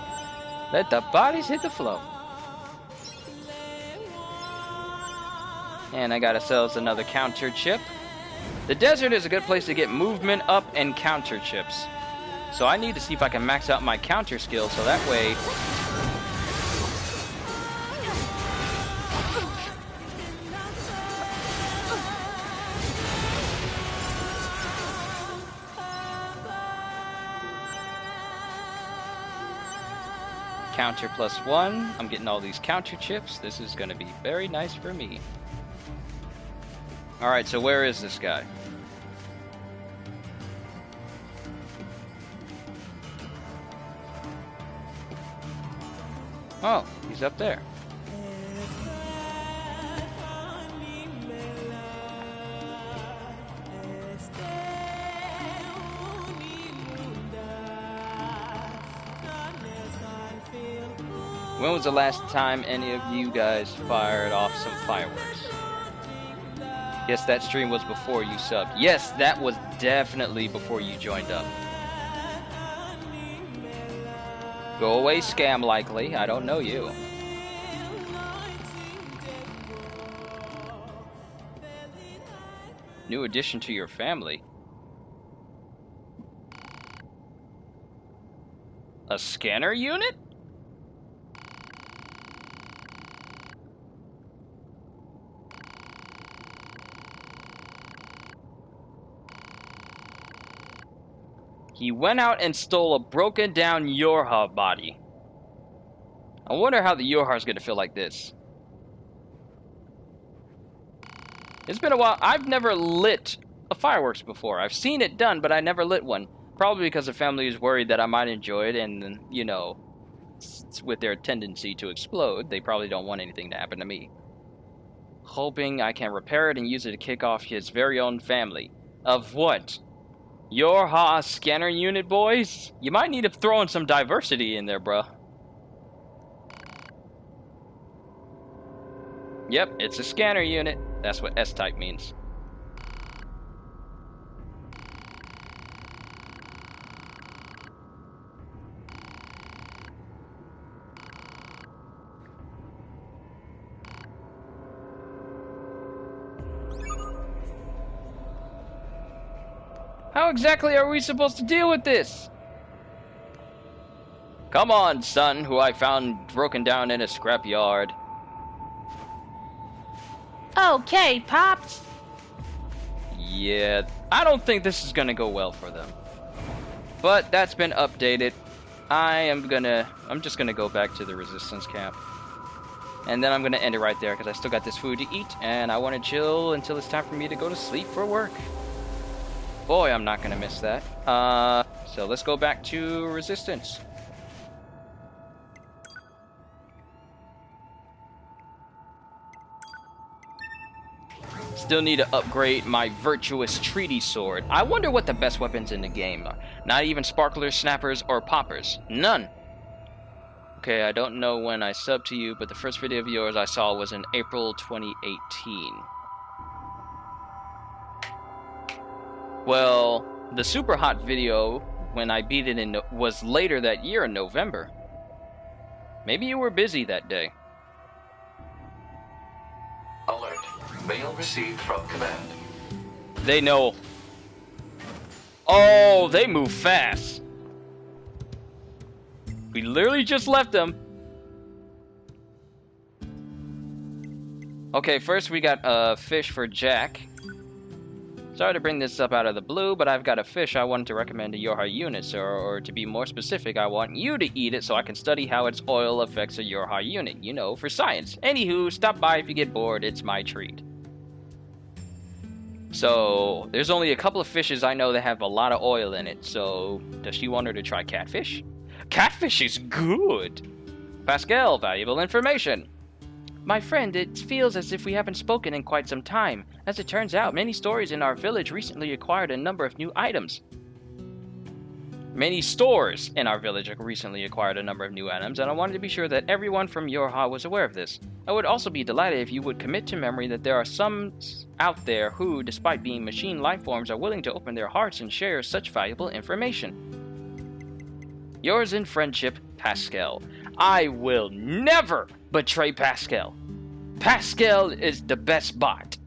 Let the bodies hit the floor. And I got ourselves another counter chip. The desert is a good place to get movement up and counter chips. So I need to see if I can max out my counter skill so that way... Counter +1. I'm getting all these counter chips. This is going to be very nice for me. Alright, so where is this guy? Oh, he's up there. When was the last time any of you guys fired off some fireworks? Yes, that stream was before you subbed. Yes, that was definitely before you joined up. Go away, scam likely. I don't know you. New addition to your family. A scanner unit? He went out and stole a broken down Yorha body. I wonder how the Yorha's gonna feel like this. It's been a while. I've never lit a fireworks before. I've seen it done, but I never lit one. Probably because the family is worried that I might enjoy it, and, you know, with their tendency to explode, they probably don't want anything to happen to me. Hoping I can repair it and use it to kick off his very own family. Of what? Yorha scanner unit, boys? You might need to throw in some diversity in there, bruh. Yep, it's a scanner unit. That's what S-type means. How exactly are we supposed to deal with this? Come on, son, who I found broken down in a scrapyard. Okay, Pops. Yeah, I don't think this is gonna go well for them. But that's been updated. I'm just gonna go back to the resistance camp. And then I'm gonna end it right there because I still got this food to eat and I wanna chill until it's time for me to go to sleep for work. Boy, I'm not gonna miss that. So let's go back to resistance. Still need to upgrade my virtuous treaty sword. I wonder what the best weapons in the game are. Not even sparklers, snappers, or poppers. None. Okay, I don't know when I subbed to you, but the first video of yours I saw was in April 2018. Well, the super hot video when I beat it was later that year in November. Maybe you were busy that day. Alert. Mail received from command. They know. Oh, they move fast. We literally just left them. Okay, first we got a fish for Jack. Sorry to bring this up out of the blue, but I've got a fish I wanted to recommend to Yorha units, or to be more specific, I want you to eat it so I can study how its oil affects a Yorha unit, you know, for science. Anywho, stop by if you get bored, it's my treat. So, there's only a couple of fishes I know that have a lot of oil in it, so does she want her to try catfish? Catfish is good! Pascal, valuable information. My friend, it feels as if we haven't spoken in quite some time. As it turns out, many stores in our village recently acquired a number of new items. Many stores in our village recently acquired a number of new items, and I wanted to be sure that everyone from Yorha was aware of this. I would also be delighted if you would commit to memory that there are some out there who, despite being machine lifeforms, are willing to open their hearts and share such valuable information. Yours in friendship, Pascal. I will never betray Pascal. Pascal is the best bot.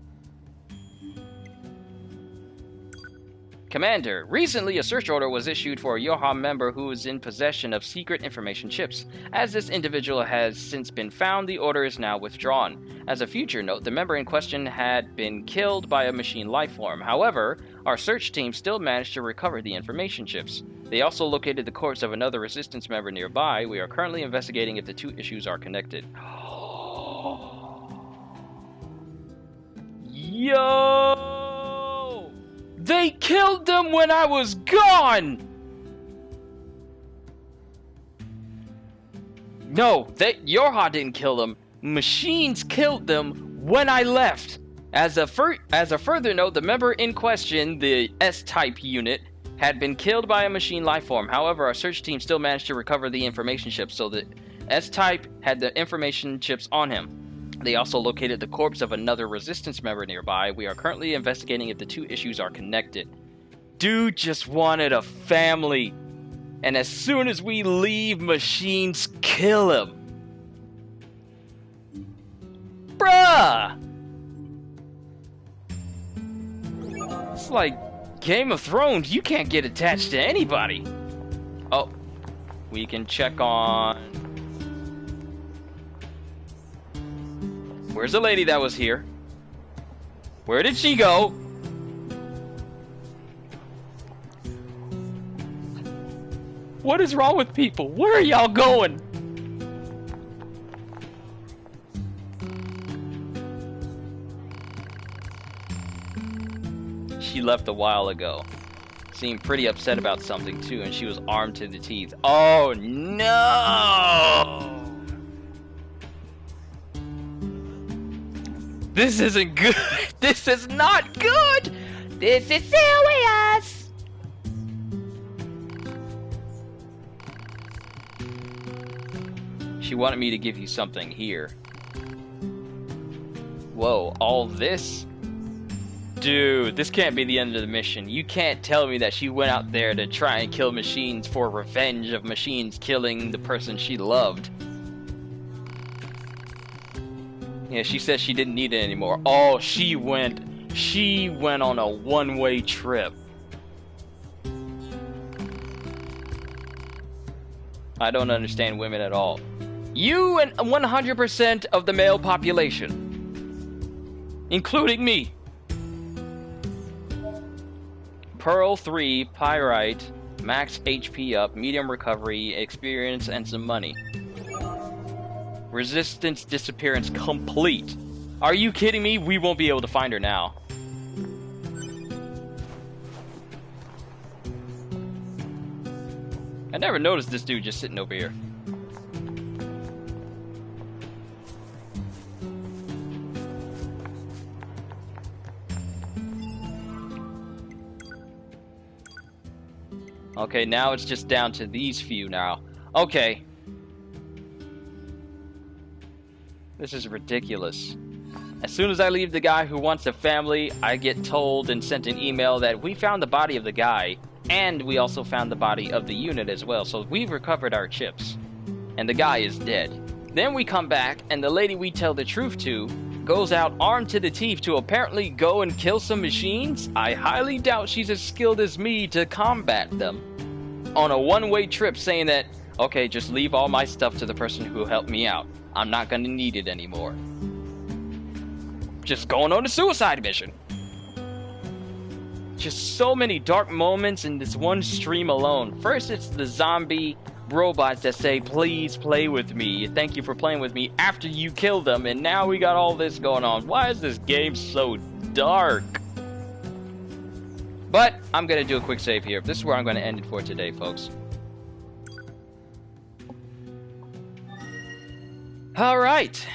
Commander, recently a search order was issued for a Yorha member who is in possession of secret information chips. As this individual has since been found, the order is now withdrawn. As a future note, the member in question had been killed by a machine lifeform. However, our search team still managed to recover the information chips. They also located the corpse of another resistance member nearby. We are currently investigating if the two issues are connected. Yo! They killed them when I was gone! No, Yorha didn't kill them. Machines killed them when I left. As a further note, the member in question, the S-type unit, had been killed by a machine life form. However, our search team still managed to recover the information chips, so the S-type had the information chips on him. They also located the corpse of another resistance member nearby. We are currently investigating if the two issues are connected. Dude just wanted a family. And as soon as we leave, machines kill him. Bruh! It's like Game of Thrones. You can't get attached to anybody. Oh, we can check on... Where's the lady that was here? Where did she go? What is wrong with people? Where are y'all going? She left a while ago. Seemed pretty upset about something too, and she was armed to the teeth. Oh no! This isn't good. This is not good. This is serious. She wanted me to give you something here. Whoa, all this? Dude, this can't be the end of the mission. You can't tell me that she went out there to try and kill machines for revenge of machines killing the person she loved. Yeah, she said she didn't need it anymore. Oh, she went on a one-way trip. I don't understand women at all. You and 100% of the male population, including me. Pearl 3, Pyrite, max HP up, medium recovery, experience, and some money. Resistance disappearance complete. Are you kidding me? We won't be able to find her now. I never noticed this dude just sitting over here. Okay, now it's just down to these few now. Okay. This is ridiculous. As soon as I leave the guy who wants a family, I get told and sent an email that we found the body of the guy, and we also found the body of the unit as well, so we've recovered our chips. And the guy is dead. Then we come back, and the lady we tell the truth to goes out armed to the teeth to apparently go and kill some machines. I highly doubt she's as skilled as me to combat them. On a one-way trip saying that, okay, just leave all my stuff to the person who helped me out. I'm not gonna need it anymore. Just going on a suicide mission. Just so many dark moments in this one stream alone. First, it's the zombie robots that say, please play with me. Thank you for playing with me after you kill them. And now we got all this going on. Why is this game so dark? But I'm going to do a quick save here. This is where I'm going to end it for today, folks. Alright.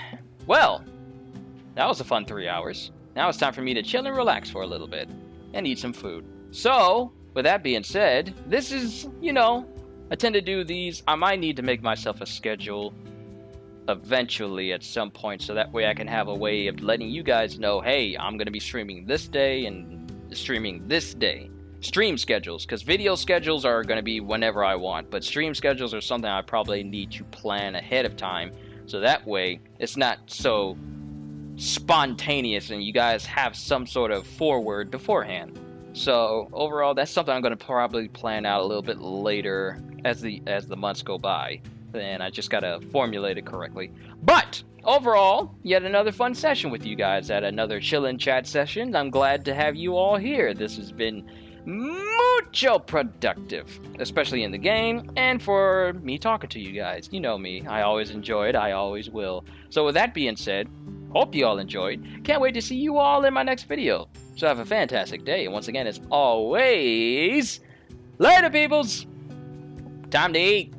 Well, that was a fun 3 hours. Now it's time for me to chill and relax for a little bit. And eat some food. So, with that being said, this is, you know, I tend to do these. I might need to make myself a schedule eventually at some point, so that way I can have a way of letting you guys know, hey, I'm going to be streaming this day and streaming this day. Stream schedules, because video schedules are going to be whenever I want, but stream schedules are something I probably need to plan ahead of time, so that way it's not so spontaneous and you guys have some sort of forward beforehand. So overall, that's something I'm going to probably plan out a little bit later as the months go by. And I just got to formulate it correctly. But overall, yet another fun session with you guys at another chillin' chat session. I'm glad to have you all here. This has been mucho productive, especially in the game and for me talking to you guys. You know me, I always enjoy it, I always will. So with that being said, hope you all enjoyed. Can't wait to see you all in my next video. So have a fantastic day. And once again, as always, later, peoples! Time to eat.